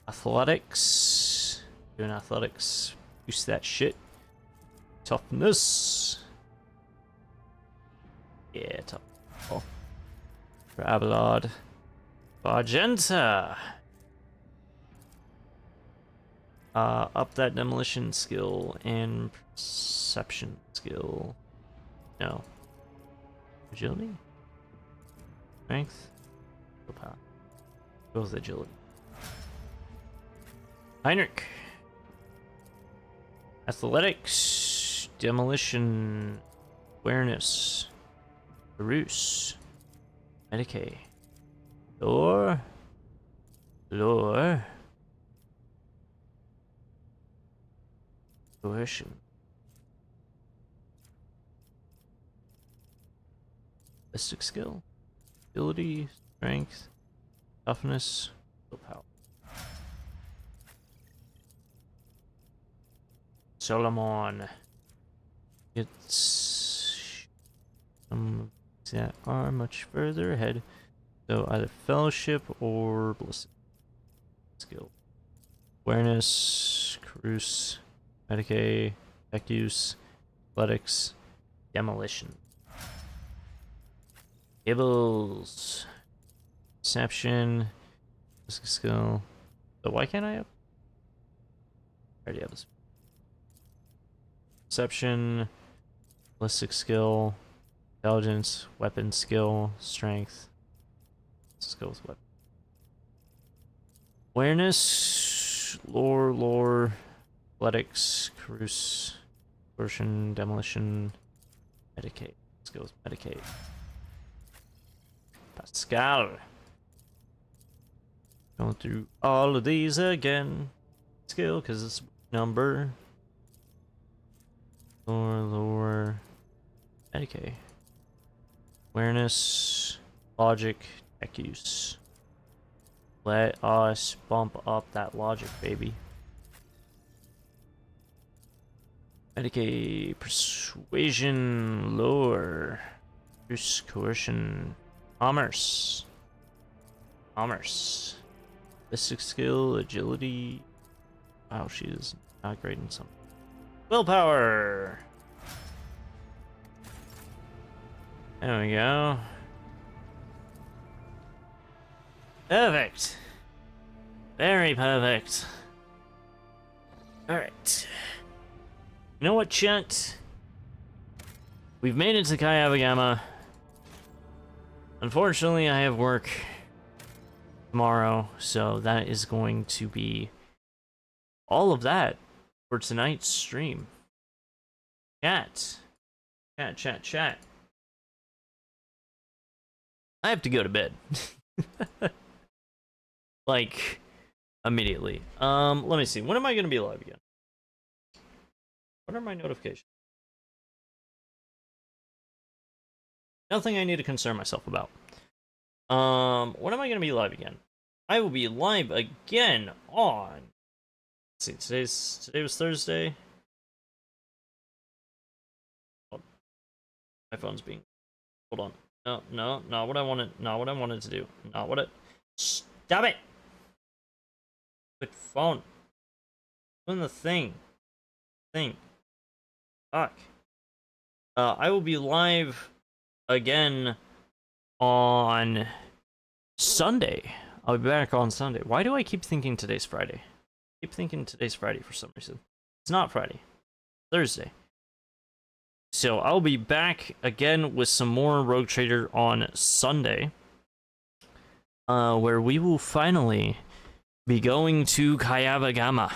athletics. Doing athletics. Use that shit. Toughness. Yeah, tough. Oh. For Abelard. Argenta. Up that demolition skill and perception skill. No. Agility? Strength? Willpower. Go with agility. Heinrich. Athletics. Demolition. Awareness. Ruse. Medicaid. Lore. Coercion. Ballistic skill. Ability. Strength. Toughness. Willpower. Solomon. It's some that are much further ahead. So either Fellowship or Ballistic skill. Awareness, Cruise, Medicaid, Tech use, Athletics. Demolition. Gibbles. Perception. Skill. So why can't I have? I already have this. Perception. Ballistic skill. Intelligence. Weapon skill. Strength. Let's go with weapon. Awareness. Lore. Athletics. Cruise. Coercion. Demolition. Medicate. Let's go with Medicate. Pascal. Going through all of these again. Skill, because it's number. Lore. Medicate. Awareness. Logic. Tech use. Let us bump up that logic, baby. Medicate. Persuasion. Lore. Use. Coercion. Commerce. Ballistic skill, agility. Wow, she is not great in some. Willpower. There we go. Perfect. Very perfect. Alright. You know what, chat? We've made it to Kayabagama. Unfortunately, I have work tomorrow, so that is going to be all of that for tonight's stream. Chat. I have to go to bed. Like, immediately. Let me see. When am I going to be live again? What are my notifications? Nothing I need to concern myself about. When am I gonna be live again? I will be live again on. Let's see, today was Thursday. Oh, my phone's being. Hold on. No, not what I wanted. Not what I wanted to do. Not what it. Stop it. Good phone. Doing the thing. Fuck. I will be live again on Sunday. I'll be back on Sunday. Why do I keep thinking today's Friday? I keep thinking today's Friday for some reason. It's not Friday. Thursday. So I'll be back again with some more Rogue Trader on Sunday. Where we will finally be going to Kayabagama.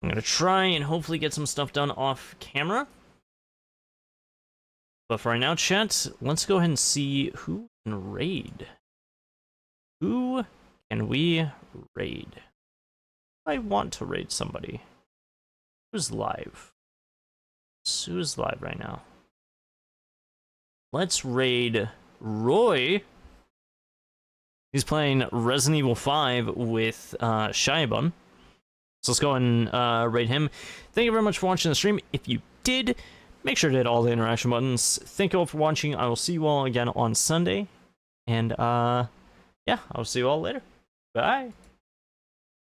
I'm gonna try and hopefully get some stuff done off camera. But for right now, chat, let's go ahead and see who can raid. Who can we raid? I want to raid somebody. Who's live? Who's live right now? Let's raid Roy. He's playing Resident Evil 5 with Shiabun. So let's go and raid him. Thank you very much for watching the stream. If you did, make sure to hit all the interaction buttons. Thank you all for watching. I will see you all again on Sunday. And, yeah, I'll see you all later. Bye.